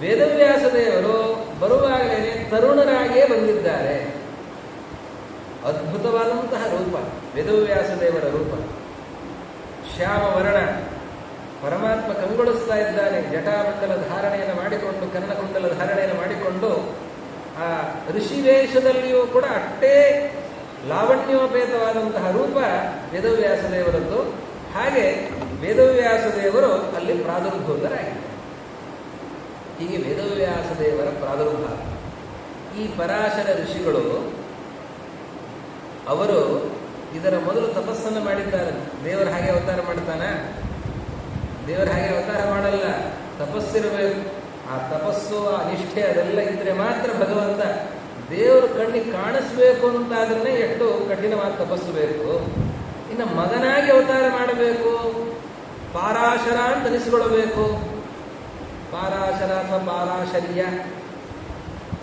ವೇದವ್ಯಾಸ ದೇವರು ಬರುವಾಗಲೇ ತರುಣರಾಗಿಯೇ ಬಂದಿದ್ದಾರೆ. ಅದ್ಭುತವಾದಂತಹ ರೂಪ ವೇದವ್ಯಾಸ ದೇವರ ರೂಪ. ಶ್ಯಾಮ ವರ್ಣ ಪರಮಾತ್ಮ ಕಂಗೊಳಿಸ್ತಾ ಇದ್ದಾನೆ. ಜಟಾಮಂಡಲ ಧಾರಣೆಯನ್ನು ಮಾಡಿಕೊಂಡು, ಕರ್ಣಕುಂಡಲ ಧಾರಣೆಯನ್ನು ಮಾಡಿಕೊಂಡು ಆ ಋಷಿವೇಷದಲ್ಲಿಯೂ ಕೂಡ ಅಷ್ಟೇ ಲಾವಣ್ಯೋಪೇತವಾದಂತಹ ರೂಪ ವೇದವ್ಯಾಸ ದೇವರದ್ದು. ಹಾಗೆ ವೇದವ್ಯಾಸ ದೇವರು ಅಲ್ಲಿ ಪ್ರಾದುರ್ಭೂತರಾಗಿದ್ದಾರೆ. ಹೀಗೆ ವೇದವ್ಯಾಸ ದೇವರ ಪ್ರಾದುರ್ಭಾವ. ಈ ಪರಾಶರ ಋಷಿಗಳು ಅವರು ಇದರ ಮೊದಲು ತಪಸ್ಸನ್ನು ಮಾಡಿದ್ದಾರೆ. ದೇವರ ಹಾಗೆ ಅವತಾರ ಮಾಡ್ತಾನ? ದೇವರ ಹಾಗೆ ಅವತಾರ ಮಾಡಲ್ಲ. ತಪಸ್ಸಿರಬೇಕು. ಆ ತಪಸ್ಸು, ಆ ನಿಷ್ಠೆ ಅದೆಲ್ಲ ಇದ್ರೆ ಮಾತ್ರ ಭಗವಂತ ದೇವರು ಕಣ್ಣಿಗೆ ಕಾಣಿಸ್ಬೇಕು ಅಂತಾದ್ರೆ ಎಷ್ಟು ಕಠಿಣವಾದ ತಪಸ್ಸು ಬೇಕು. ಇನ್ನು ಮಗನಾಗಿ ಅವತಾರ ಮಾಡಬೇಕು, ಪಾರಾಶರ ಅಂತ ಅನಿಸಿಕೊಳ್ಳಬೇಕು. ಪಾರಾಶರ ಅಥವಾ ಪಾರಾಶರ್ಯ,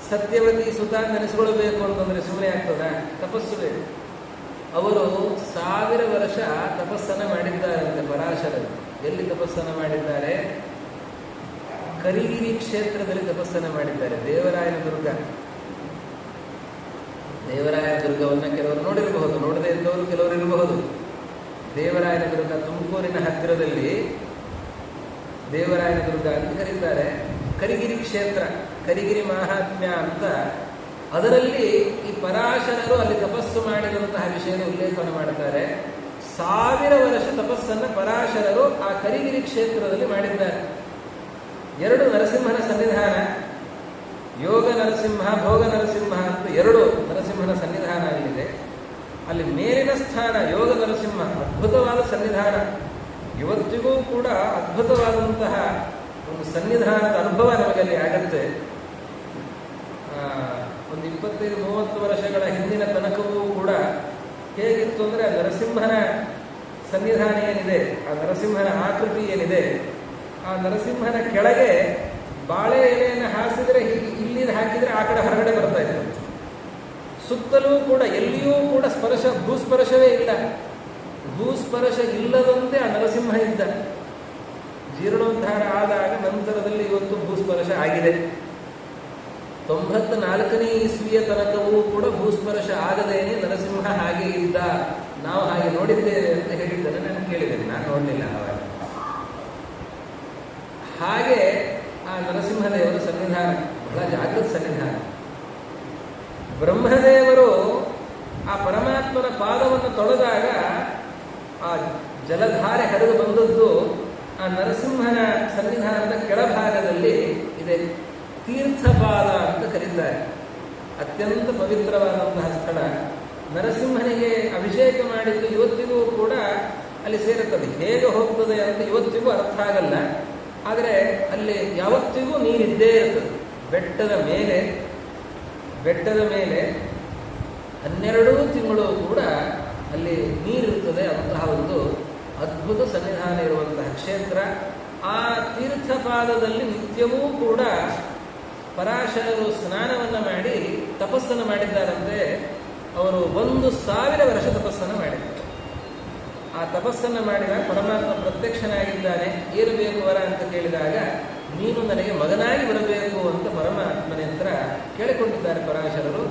ಸತ್ಯವತಿ ಸುತ ಅಂತ ಅನಿಸಿಕೊಳ್ಳಬೇಕು ಅಂತಂದ್ರೆ ಸುಮ್ಮನೆ ಆಗ್ತದ? ತಪಸ್ಸು ಬೇಕು. ಅವರು 1000 ವರ್ಷ ತಪಸ್ಸನ್ನು ಮಾಡಿದ್ದಾರಂತೆ ಪರಾಶರರು. ಎಲ್ಲಿ ತಪಸ್ಸನ್ನು ಮಾಡಿದ್ದಾರೆ? ಕರಿಗಿರಿ ಕ್ಷೇತ್ರದಲ್ಲಿ ತಪಸ್ಸನ್ನು ಮಾಡಿದ್ದಾರೆ. ದೇವರಾಯನ ದುರ್ಗ. ದೇವರಾಯನ ದುರ್ಗವನ್ನು ಕೆಲವರು ನೋಡಿರಬಹುದು, ನೋಡದೇ ಇದ್ದವರು ಕೆಲವರು ಇರಬಹುದು. ದೇವರಾಯನ ದುರ್ಗ ತುಮಕೂರಿನ ಹತ್ತಿರದಲ್ಲಿ ದೇವರಾಯನ ದುರ್ಗ ಅಂತ ಕರೀತಾರೆ. ಕರಿಗಿರಿ ಕ್ಷೇತ್ರ, ಕರಿಗಿರಿ ಮಹಾತ್ಮ್ಯ ಅಂತ ಅದರಲ್ಲಿ ಈ ಪರಾಶರರು ಅಲ್ಲಿ ತಪಸ್ಸು ಮಾಡಿದಂತಹ ವಿಷಯದ ಉಲ್ಲೇಖವನ್ನು ಮಾಡ್ತಾರೆ. 1000 ವರ್ಷ ತಪಸ್ಸನ್ನು ಪರಾಶರರು ಆ ಕರಿಗಿರಿ ಕ್ಷೇತ್ರದಲ್ಲಿ ಮಾಡಿದ್ದಾರೆ. 2 ನರಸಿಂಹನ ಸನ್ನಿಧಾನ, ಯೋಗ ನರಸಿಂಹ, ಭೋಗ ನರಸಿಂಹ ಅಂತ 2 ನರಸಿಂಹನ ಸನ್ನಿಧಾನ ಅಲ್ಲಿದೆ. ಅಲ್ಲಿ ಮೇಲಿನ ಸ್ಥಾನ ಯೋಗ ನರಸಿಂಹ, ಅದ್ಭುತವಾದ ಸನ್ನಿಧಾನ. ಇವತ್ತಿಗೂ ಕೂಡ ಅದ್ಭುತವಾದಂತಹ ಒಂದು ಸನ್ನಿಧಾನದ ಅನುಭವ ನಮಗಲ್ಲಿ ಆಗತ್ತೆ. ಒಂದು 25-30 ವರ್ಷಗಳ ಹಿಂದಿನ ತನಕವೂ ಕೂಡ ಹೇಗಿತ್ತು ಅಂದರೆ, ಆ ನರಸಿಂಹನ ಸನ್ನಿಧಾನ ಏನಿದೆ, ಆ ನರಸಿಂಹನ ಆಕೃತಿ ಏನಿದೆ, ಆ ಆ ನರಸಿಂಹನ ಕೆಳಗೆ ಬಾಳೆ ಎಲೆಯನ್ನು ಹಾಸಿದರೆ ಹೀಗೆ ಇಲ್ಲಿಂದ ಹಾಕಿದರೆ ಆ ಕಡೆ ಹೊರಗಡೆ ಬರ್ತಾ ಇತ್ತು. ಸುತ್ತಲೂ ಕೂಡ ಎಲ್ಲಿಯೂ ಕೂಡ ಭೂಸ್ಪರ್ಶವೇ ಇಲ್ಲ. ಭೂಸ್ಪರ್ಶ ಇಲ್ಲದಂತೆ ಆ ನರಸಿಂಹ ಇದ್ದ. ಜೀರ್ಣೋದ್ಧಾರ ಆದಾಗ ನಂತರದಲ್ಲಿ ಇವತ್ತು ಭೂಸ್ಪರ್ಶ ಆಗಿದೆ. 94ನೇ ಇಸ್ವಿಯ ತನಕವೂ ಕೂಡ ಭೂಸ್ಪರ್ಶ ಆಗದೇನೆ ನರಸಿಂಹ ಹಾಗೆ ಇದ್ದ. ನಾವು ಹಾಗೆ ನೋಡಿದ್ದೇವೆ ಅಂತ ಹೇಳಿದ್ದನ್ನು ನಾನು ಕೇಳಿದ್ದೇನೆ, ನಾನು ನೋಡಲಿಲ್ಲ ಆವಾಗ. ಹಾಗೆ ಆ ನರಸಿಂಹದೇವರ ಸನ್ನಿಧಾನ ಬಹಳ ಜಾಗೃತ ಸನ್ನಿಧಾನ. ಬ್ರಹ್ಮದೇವರು ಆ ಪರಮಾತ್ಮನ ಪಾದವನ್ನು ತೊಳೆದಾಗ ಆ ಜಲಧಾರೆ ಹರಿದು ಬಂದದ್ದು ಆ ನರಸಿಂಹನ ಸನ್ನಿಧಾನದ ಕೆಳಭಾಗದಲ್ಲಿ ಇದೆ. ತೀರ್ಥಪಾದ ಅಂತ ಕರೀತಾರೆ. ಅತ್ಯಂತ ಪವಿತ್ರವಾದಂತಹ ಸ್ಥಳ. ನರಸಿಂಹನಿಗೆ ಅಭಿಷೇಕ ಮಾಡಿದ್ದು ಇವತ್ತಿಗೂ ಕೂಡ ಅಲ್ಲಿ ಸೇರುತ್ತದೆ. ಹೇಗೆ ಹೋಗ್ತದೆ ಅಂತ ಇವತ್ತಿಗೂ ಅರ್ಥ ಆಗಲ್ಲ. ಆದರೆ ಅಲ್ಲಿ ಯಾವತ್ತಿಗೂ ನೀರಿದ್ದೇ ಇರ್ತದೆ. ಬೆಟ್ಟದ ಮೇಲೆ 12 ತಿಂಗಳು ಕೂಡ ಅಲ್ಲಿ ನೀರಿರುತ್ತದೆ. ಅಂತಹ ಒಂದು ಅದ್ಭುತ ಸನ್ನಿಧಾನ ಇರುವಂತಹ ಕ್ಷೇತ್ರ. ಆ ತೀರ್ಥಪಾದದಲ್ಲಿ ನಿತ್ಯವೂ ಕೂಡ ಪರಾಶರರು ಸ್ನಾನವನ್ನು ಮಾಡಿ ತಪಸ್ಸನ್ನು ಮಾಡಿದ್ದಾರಂತೆ. ಅವರು 1000 ವರ್ಷ ತಪಸ್ಸನ್ನು ಮಾಡಿದ್ದಾರೆ. ಆ ತಪಸ್ಸನ್ನು ಮಾಡಿದಾಗ ಪರಮಾತ್ಮ ಪ್ರತ್ಯಕ್ಷನಾಗಿದ್ದಾನೆ. ಏನು ಬೇಕು ವರ ಅಂತ ಕೇಳಿದಾಗ, ನೀನು ನನಗೆ ಮಗನಾಗಿ ಬರಬೇಕು ಅಂತ ಪರಮಾತ್ಮನ ಹತ್ರ ಕೇಳಿಕೊಂಡಿದ್ದಾರೆ ಪರಾಶರರು.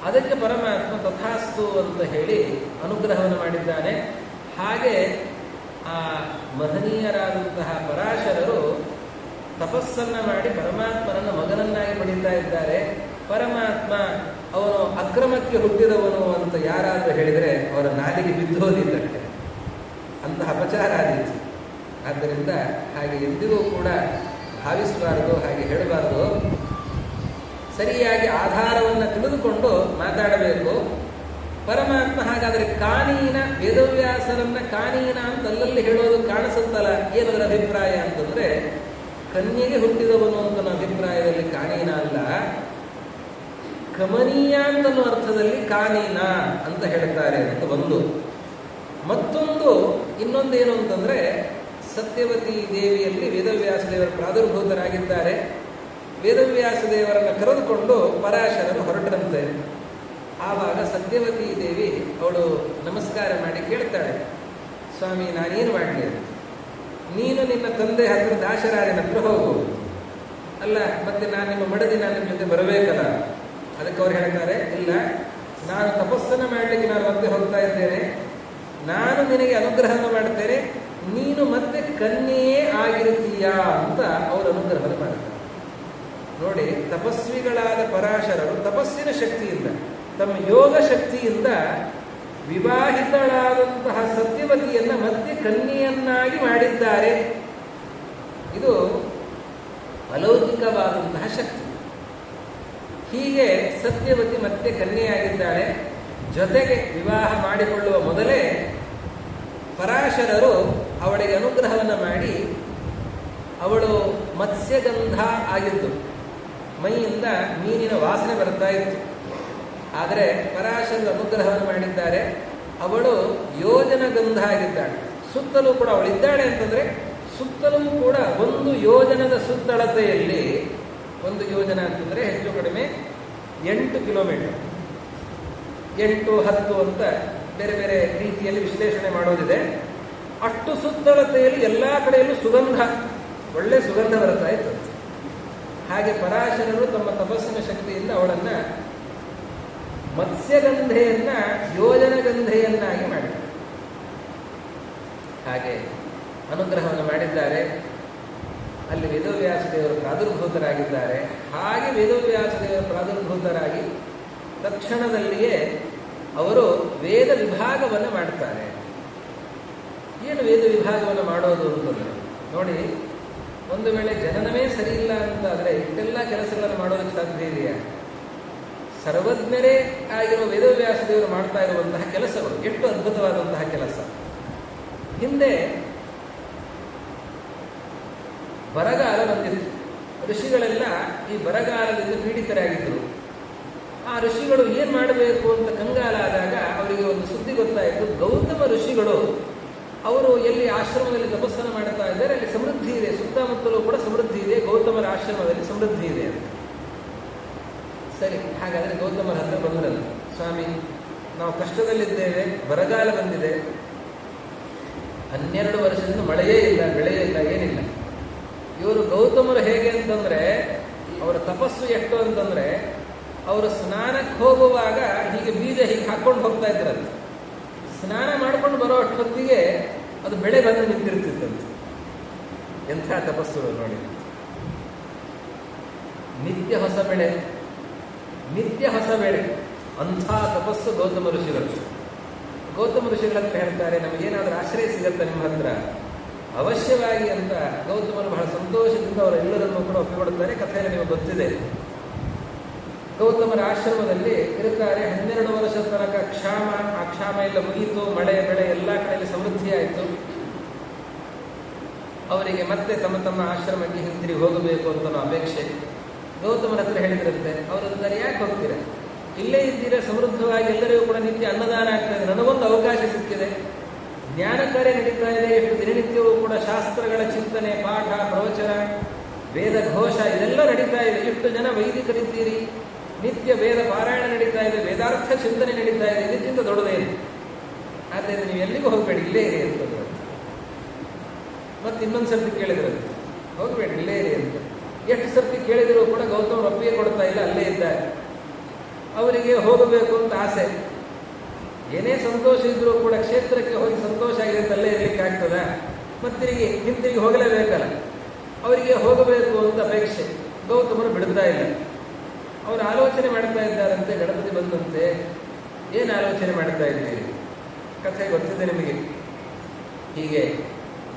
ಅದಕ್ಕೆ ಪರಮಾತ್ಮ ತಥಾಸ್ತು ಅಂತ ಹೇಳಿ ಅನುಗ್ರಹವನ್ನು ಮಾಡಿದ್ದಾನೆ. ಹಾಗೆ ಆ ಮಹನೀಯರಾದಂತಹ ಪರಾಶರರು ತಪಸ್ಸನ್ನು ಮಾಡಿ ಪರಮಾತ್ಮನನ್ನು ಮಗನನ್ನಾಗಿ ಪಡೀತಾ ಇದ್ದಾರೆ. ಪರಮಾತ್ಮ ಅವನು ಅಕ್ರಮಕ್ಕೆ ಹುಟ್ಟಿದವನು ಅಂತ ಯಾರಾದರೂ ಹೇಳಿದರೆ ಅವರ ನಾಲಿಗೆ ಬಿದ್ದೋದಿದ್ದಂತೆ. ಅಂತಹ ಅಪಚಾರ ಆದೀತು. ಆದ್ದರಿಂದ ಹಾಗೆ ಎಂದಿಗೂ ಕೂಡ ಭಾವಿಸಬಾರದು, ಹಾಗೆ ಹೇಳಬಾರದು. ಸರಿಯಾಗಿ ಆಧಾರವನ್ನು ತಿಳಿದುಕೊಂಡು ಮಾತಾಡಬೇಕು. ಪರಮಾತ್ಮ ಹಾಗಾದರೆ ಕಾನೀನ, ವೇದವ್ಯಾಸರನ್ನ ಕಾನೀನ ಅಂತ ಅಲ್ಲಲ್ಲಿ ಹೇಳೋದು ಕಾಣಿಸುತ್ತಲ್ಲ. ಏನದರ ಅಭಿಪ್ರಾಯ ಅಂತಂದರೆ, ಕನ್ಯೆಗೆ ಹುಟ್ಟಿದವನು ಅಂತ ಅಭಿಪ್ರಾಯದಲ್ಲಿ ಕಾನೀನ ಅಲ್ಲ, ಕಮನೀಯ ಅಂತನ್ನೋ ಅರ್ಥದಲ್ಲಿ ಕಾನೀನ ಅಂತ ಹೇಳ್ತಾರೆ ಅಂತ ಒಂದು. ಮತ್ತೊಂದು ಇನ್ನೊಂದೇನು ಅಂತಂದರೆ, ಸತ್ಯವತಿ ದೇವಿಯಲ್ಲಿ ವೇದವ್ಯಾಸ ದೇವರು ಪ್ರಾದುರ್ಭೂತರಾಗಿದ್ದಾರೆ. ವೇದವ್ಯಾಸ ದೇವರನ್ನು ಕರೆದುಕೊಂಡು ಪರಾಶರರು ಹೊರಟರಂತೆ. ಆವಾಗ ಸತ್ಯವತಿ ದೇವಿ ಅವಳು ನಮಸ್ಕಾರ ಮಾಡಿ ಕೇಳ್ತಾಳೆ, ಸ್ವಾಮಿ ನಾನೇನು ಮಾಡಲಿ? ನೀನು ನಿನ್ನ ತಂದೆ ಹತ್ರ ದಾಶರಾಜನ ಹತ್ರ ಹೋಗು. ಅಲ್ಲ, ಮತ್ತೆ ನಾನು ನಿಮ್ಮ ಮಡದಿ ನನ್ನ ಜೊತೆ ಬರಬೇಕಲ್ಲ? ಅದಕ್ಕೆ ಅವ್ರು ಹೇಳ್ತಾರೆ, ಇಲ್ಲ, ನಾನು ತಪಸ್ಸನ್ನು ಮಾಡಲಿಕ್ಕೆ ನಾನು ಮತ್ತೆ ಹೋಗ್ತಾ ಇದ್ದೇನೆ. ನಾನು ನಿನಗೆ ಅನುಗ್ರಹವನ್ನು ಮಾಡ್ತೇನೆ, ನೀನು ಮತ್ತೆ ಕನ್ಯೆಯೇ ಆಗಿರುತ್ತೀಯಾ ಅಂತ ಅವರು ಅನುಗ್ರಹವನ್ನು ಮಾಡ್ತಾರೆ. ನೋಡಿ, ತಪಸ್ವಿಗಳಾದ ಪರಾಶರರು ತಪಸ್ಸಿನ ಶಕ್ತಿಯಿಂದ, ತಮ್ಮ ಯೋಗ ಶಕ್ತಿಯಿಂದ ವಿವಾಹಿತಳಾದಂತಹ ಸತ್ಯವತಿಯನ್ನ ಮತ್ತೆ ಕನ್ಯೆಯನ್ನಾಗಿ ಮಾಡಿದ್ದಾರೆ. ಇದು ಅಲೌಕಿಕವಾದಂತಹ ಶಕ್ತಿ. ಹೀಗೆ ಸತ್ಯವತಿ ಮತ್ತೆ ಕನ್ಯೆಯಾಗಿದ್ದಾಳೆ. ಜೊತೆಗೆ ವಿವಾಹ ಮಾಡಿಕೊಳ್ಳುವ ಮೊದಲೇ ಪರಾಶರರು ಅವಳಿಗೆ ಅನುಗ್ರಹವನ್ನು ಮಾಡಿ, ಅವಳು ಮತ್ಸ್ಯಗಂಧ ಆಗಿದ್ದು, ಮೈಯಿಂದ ಮೀನಿನ ವಾಸನೆ ಬರ್ತಾ ಇತ್ತು. ಆದರೆ ಪರಾಶರರು ಅನುಗ್ರಹವನ್ನು ಮಾಡಿದ್ದಾರೆ. ಅವಳು ಯೋಜನ ಗಂಧ ಆಗಿದ್ದಾಳೆ. ಸುತ್ತಲೂ ಕೂಡ ಅವಳಿದ್ದಾಳೆ ಅಂತಂದರೆ, ಸುತ್ತಲೂ ಕೂಡ 1 ಯೋಜನದ ಸುತ್ತಳತೆಯಲ್ಲಿ, 1 ಯೋಜನ ಅಂತಂದರೆ ಹೆಚ್ಚು ಕಡಿಮೆ 8 ಕಿಲೋಮೀಟರ್, 8, 10 ಅಂತ ಬೇರೆ ಬೇರೆ ರೀತಿಯಲ್ಲಿ ವಿಶ್ಲೇಷಣೆ ಮಾಡೋದಿದೆ. ಅಷ್ಟು ಸುತ್ತಳತೆಯಲ್ಲಿ ಎಲ್ಲ ಕಡೆಯಲ್ಲೂ ಸುಗಂಧ, ಒಳ್ಳೆ ಸುಗಂಧ ಬರ್ತಾ ಇತ್ತು. ಹಾಗೆ ಪರಾಶರರು ತಮ್ಮ ತಪಸ್ಸಿನ ಶಕ್ತಿಯಿಂದ ಅವಳನ್ನು ಮತ್ಸ್ಯಗಂಧೆಯನ್ನ ಯೋಜನಗಂಧೆಯನ್ನಾಗಿ ಮಾಡಿದ್ದಾರೆ. ಹಾಗೆ ಅನುಗ್ರಹವನ್ನು ಮಾಡಿದ್ದಾರೆ. ಅಲ್ಲಿ ವೇದವ್ಯಾಸ ದೇವರು ಪ್ರಾದುರ್ಭೂತರಾಗಿದ್ದಾರೆ. ಹಾಗೆ ವೇದವ್ಯಾಸ ದೇವರು ಪ್ರಾದುರ್ಭೂತರಾಗಿ ತಕ್ಷಣದಲ್ಲಿಯೇ ಅವರು ವೇದ ವಿಭಾಗವನ್ನು ಮಾಡ್ತಾರೆ. ಏನು ವೇದ ವಿಭಾಗವನ್ನು ಮಾಡೋದು ಅಂತಂದರೆ, ನೋಡಿ, ಒಂದು ವೇಳೆ ಜನನವೇ ಸರಿ ಇಲ್ಲ ಅಂತಾದರೆ ಇಷ್ಟೆಲ್ಲ ಕೆಲಸಗಳನ್ನು ಮಾಡೋದಕ್ಕೆ ಸಾಧ್ಯ ಇದೆಯಾ? ಸರ್ವಜ್ಞರೇ ಆಗಿರುವ ವೇದವ್ಯಾಸ ದೇವರು ಮಾಡ್ತಾ ಇರುವಂತಹ ಕೆಲಸಗಳು ಎಷ್ಟು ಅದ್ಭುತವಾದಂತಹ ಕೆಲಸ. ಹಿಂದೆ ಬರಗಾಲ ಬಂದಿತ್ತು. ಋಷಿಗಳೆಲ್ಲ ಈ ಬರಗಾಲದಿಂದ ಪೀಡಿತರಾಗಿದ್ದರು. ಆ ಋಷಿಗಳು ಏನು ಮಾಡಬೇಕು ಅಂತ ಕಂಗಾಲಾದಾಗ ಅವರಿಗೆ ಒಂದು ಸುದ್ದಿ ಗೊತ್ತಾಯಿತು. ಗೌತಮ ಋಷಿಗಳು ಅವರು ಎಲ್ಲಿ ಆಶ್ರಮದಲ್ಲಿ ತಪಸ್ಸನ್ನು ಮಾಡ್ತಾ ಇದ್ದಾರೆ ಅಲ್ಲಿ ಸಮೃದ್ಧಿ ಇದೆ, ಸುತ್ತಮುತ್ತಲೂ ಕೂಡ ಸಮೃದ್ಧಿ ಇದೆ, ಗೌತಮರ ಆಶ್ರಮದಲ್ಲಿ ಸಮೃದ್ಧಿ ಇದೆ ಅಂತ. ಸರಿ, ಹಾಗಾದರೆ ಗೌತಮರ ಹತ್ರ ಬಂದ್ರಂತೆ, ಸ್ವಾಮಿ ನಾವು ಕಷ್ಟದಲ್ಲಿದ್ದೇವೆ, ಬರಗಾಲ ಬಂದಿದೆ, 12 ವರ್ಷದಿಂದ ಮಳೆಯೇ ಇಲ್ಲ, ಬೆಳೆಯೇ ಇಲ್ಲ, ಏನಿಲ್ಲ. ಇವರು ಗೌತಮರು ಹೇಗೆ ಅಂತಂದ್ರೆ, ಅವರ ತಪಸ್ಸು ಎಷ್ಟು ಅಂತಂದ್ರೆ, ಅವರು ಸ್ನಾನಕ್ಕೆ ಹೋಗುವಾಗ ಹೀಗೆ ಬೀಜ ಹೀಗೆ ಹಾಕೊಂಡು ಹೋಗ್ತಾ ಇದ್ರಂತೆ. ಸ್ನಾನ ಮಾಡ್ಕೊಂಡು ಬರೋ ಅಷ್ಟೊತ್ತಿಗೆ ಅದು ಬೆಳೆ ಬಂದು ನಿಂತಿರ್ತಿತ್ತಂತೆ. ಎಂಥ ತಪಸ್ಸು ನೋಡಿ. ನಿತ್ಯ ಹೊಸ ಬೆಳೆ, ನಿತ್ಯ ಹೊಸ ಬೆಳೆ, ಅಂಥ ತಪಸ್ಸು ಗೌತಮ ಋಷಿಗಳು. ಗೌತಮ ಋಷಿಗಳ ಹತ್ರ ಹೇಳ್ತಾರೆ, ನಮಗೇನಾದ್ರೂ ಆಶ್ರಯ ಸಿಗತ್ತೆ ನಿಮ್ಮ ಹತ್ರ ಅವಶ್ಯವಾಗಿ ಅಂತ. ಗೌತಮರು ಬಹಳ ಸಂತೋಷದಿಂದ ಅವರೆಲ್ಲರನ್ನೂ ಕೂಡ ಒಪ್ಪಿಕೊಡುತ್ತಾರೆ. ಕಥೆಯಲ್ಲಿ ನಿಮಗೆ ಗೊತ್ತಿದೆ. ಗೌತಮರ ಆಶ್ರಮದಲ್ಲಿ ಇರುತ್ತಾರೆ. 12 ವರ್ಷದ ತನಕ ಕ್ಷಾಮ, ಆ ಕ್ಷಾಮ ಎಲ್ಲ ಮುಗಿಯಿತು, ಮಳೆ ಬೆಳೆ ಎಲ್ಲ ಕಡೆಯಲ್ಲಿ ಸಮೃದ್ಧಿಯಾಯಿತು. ಅವರಿಗೆ ಮತ್ತೆ ತಮ್ಮ ತಮ್ಮ ಆಶ್ರಮಕ್ಕೆ ಹಿಂತಿರುಗಿ ಹೋಗಬೇಕು ಅಂತ ಅಪೇಕ್ಷೆ. ಗೌತಮರ ಹತ್ರ ಹೇಳಿದ್ರಂತೆ, ಅವರಂತಾರೆ, ಯಾಕೆ ಹೋಗ್ತೀರಾ, ಇಲ್ಲೇ ಇದ್ದೀರಾ, ಸಮೃದ್ಧವಾಗಿ ಎಲ್ಲರಿಗೂ ಕೂಡ ನಿತ್ಯ ಅನ್ನದಾನ ಆಗ್ತಾ ಇದೆ, ನನಗೊಂದು ಅವಕಾಶ ಸಿಕ್ಕಿದೆ, ಜ್ಞಾನ ಕಾರ್ಯ ನಡೀತಾ ಇದೆ, ಎಷ್ಟು ದಿನನಿತ್ಯವೂ ಕೂಡ ಶಾಸ್ತ್ರಗಳ ಚಿಂತನೆ, ಪಾಠ, ಪ್ರವಚನ, ವೇದ ಘೋಷ ಇದೆಲ್ಲ ನಡೀತಾ ಇದೆ, ಎಷ್ಟು ಜನ ವೈದಿಕರಿದ್ದೀರಿ, ನಿತ್ಯ ವೇದ ಪಾರಾಯಣ ನಡೀತಾ ಇದೆ, ವೇದಾರ್ಥ ಚಿಂತನೆ ನಡೀತಾ ಇದೆ, ಇದಕ್ಕಿಂತ ದೊಡ್ಡದೇನು, ಆದ್ದರಿಂದ ನೀವು ಎಲ್ಲಿಗೂ ಹೋಗಬೇಡಿ, ಇಲ್ಲೇ ಇರಿ ಅಂತಂದ್ರೆ. ಮತ್ತೆ ಇನ್ನೊಂದು ಸರ್ತಿ ಕೇಳಿದ್ರಂತೆ, ಹೋಗಬೇಡಿ ಇಲ್ಲೇ ಇರಿ ಅಂತ. ಎಷ್ಟು ಸರ್ತಿ ಕೇಳಿದರೂ ಕೂಡ ಗೌತಮರು ಒಪ್ಪಿಗೆ ಕೊಡ್ತಾ ಇಲ್ಲ, ಅಲ್ಲೇ ಇದ್ದಾರೆ. ಅವರಿಗೆ ಹೋಗಬೇಕು ಅಂತ ಆಸೆ, ಏನೇ ಸಂತೋಷ ಇದ್ರೂ ಕೂಡ ಕ್ಷೇತ್ರಕ್ಕೆ ಹೋಗಿ ಸಂತೋಷ ಆಗಿದೆ ಅಂತ ಅಲ್ಲೇ ಇರಲಿಕ್ಕೆ ಆಗ್ತದ, ಮತ್ತಿರಿಗೆ ಹಿಂತಿರುಗಿ ಹೋಗಲೇಬೇಕಲ್ಲ. ಅವರಿಗೆ ಹೋಗಬೇಕು ಅಂತ ಅಪೇಕ್ಷೆ. ಗೌತಮರು ಬಿಡ್ತಾ ಇಲ್ಲ. ಅವರು ಆಲೋಚನೆ ಮಾಡ್ತಾ ಇದ್ದಾರಂತೆ. ಗಣಪತಿ ಬಂದಂತೆ, ಏನು ಆಲೋಚನೆ ಮಾಡ್ತಾ ಇದ್ದೀರಿ, ಕಥೆ ಗೊತ್ತಿದೆ ನಿಮಗೆ. ಹೀಗೆ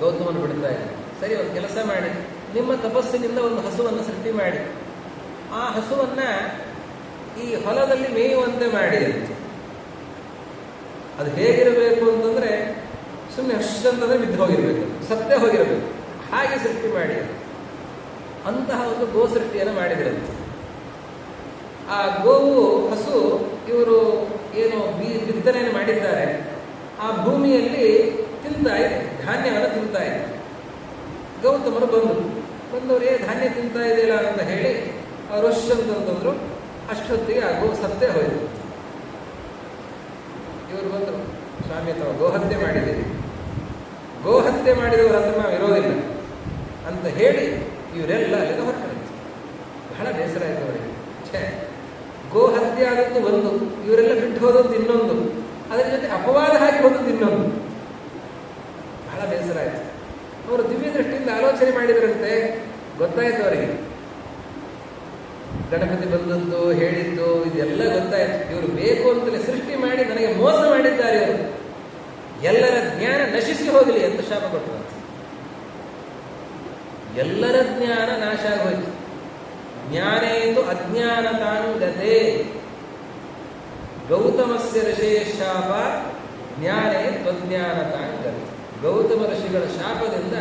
ಗೌತಮನು ಬಿಡ್ತಾ ಇಲ್ಲ. ಸರಿ, ಒಂದು ಕೆಲಸ ಮಾಡಿ, ನಿಮ್ಮ ತಪಸ್ಸಿನಿಂದ ಒಂದು ಹಸುವನ್ನು ಸೃಷ್ಟಿ ಮಾಡಿ, ಆ ಹಸುವನ್ನ ಈ ಹೊಲದಲ್ಲಿ ಮೇಯುವಂತೆ ಮಾಡಿ ಅಂತ. ಅದು ಹೇಗಿರಬೇಕು ಅಂತಂದ್ರೆ, ಸುಮ್ಮನೆ ಅಷ್ಟಂತಂದ್ರೆ ಬಿದ್ದು ಹೋಗಿರ್ಬೇಕು, ಸತ್ತೇ ಹೋಗಿರಬೇಕು, ಹಾಗೆ ಸೃಷ್ಟಿ ಮಾಡಿ ಅಂತಹ ಒಂದು ಗೋ ಸೃಷ್ಟಿಯನ್ನು ಮಾಡಿದ್ರಂತೆ. ಆ ಗೋವು, ಹಸು, ಇವರು ಏನು ಬಿತ್ತನೆಯನ್ನು ಮಾಡಿದ್ದಾರೆ, ಆ ಭೂಮಿಯಲ್ಲಿ ತಿಂತಾ ಇದೆ, ಧಾನ್ಯವನ್ನು ತಿಂತಾ ಇದೆ. ಗೌತಮರು ಬಂದವರು ಧಾನ್ಯ ತಿಂತಾ ಇದೆಯಲ್ಲ ಅಂತ ಹೇಳಿ ಅವರು ಅಂತಂದ್ರು. ಅಷ್ಟೊತ್ತಿಗೆ ಆ ಗೋ ಸತ್ತೇ ಹೋಯಿತು. ಇವರು ಬಂದರು, ಸ್ವಾಮಿ ಅಥವಾ ಗೋಹತ್ಯೆ ಮಾಡಿದ್ದೀರಿ, ಗೋಹತ್ಯೆ ಮಾಡಿದವರು ಹತ್ರ ನಾವು ಇರೋದಿಲ್ಲ ಅಂತ ಹೇಳಿ ಇವರೆಲ್ಲ ಅಲ್ಲಿಂದ ಹೊರಟರು. ಬಹಳ ಬೇಸರ ಆಯಿತು ಅವರಿಗೆ. ಗೋಹತ್ಯೆ ಆದದ್ದು ಒಂದು, ಇವರೆಲ್ಲ ಬಿಟ್ಟು ಹೋದದ್ದು ಇನ್ನೊಂದು, ಅದರ ಜೊತೆ ಅಪವಾದ ಹಾಕಿ ಹೋದದ್ದು ಇನ್ನೊಂದು. ಬಹಳ ಬೇಸರ ಆಯಿತು. ಅವರು ದಿವ್ಯ ದೃಷ್ಟಿಯಿಂದ ಆಲೋಚನೆ ಮಾಡಿದ್ರಂತೆ. ಗೊತ್ತಾಯ್ತು ಅವರಿಗೆ, ಗಣಪತಿ ಬಂದದ್ದು, ಹೇಳಿದ್ದು ಇದೆಲ್ಲ ಗೊತ್ತಾಯ್ತು. ಇವರು ಬೇಕು ಅಂತಲೇ ಸೃಷ್ಟಿ ಮಾಡಿ ನನಗೆ ಮೋಸ ಮಾಡಿದ್ದಾರೆ, ಇವರು ಎಲ್ಲರ ಜ್ಞಾನ ನಶಿಸಿ ಹೋಗಲಿ ಅಂತ ಶಾಪ ಕೊಟ್ಟರು. ಎಲ್ಲರ ಜ್ಞಾನ ನಾಶ ಆಗೋಯ್ತು. ಜ್ಞಾನೇತು ಅಜ್ಞಾನತಾಂಗತೆ ಗೌತಮಸ್ಯ ಋಷಿಯ ಶಾಪ ಜ್ಞಾನೇ ತ್ವಜ್ಞಾನತಾಂಗತೆ. ಗೌತಮ ಋಷಿಗಳ ಶಾಪದಿಂದ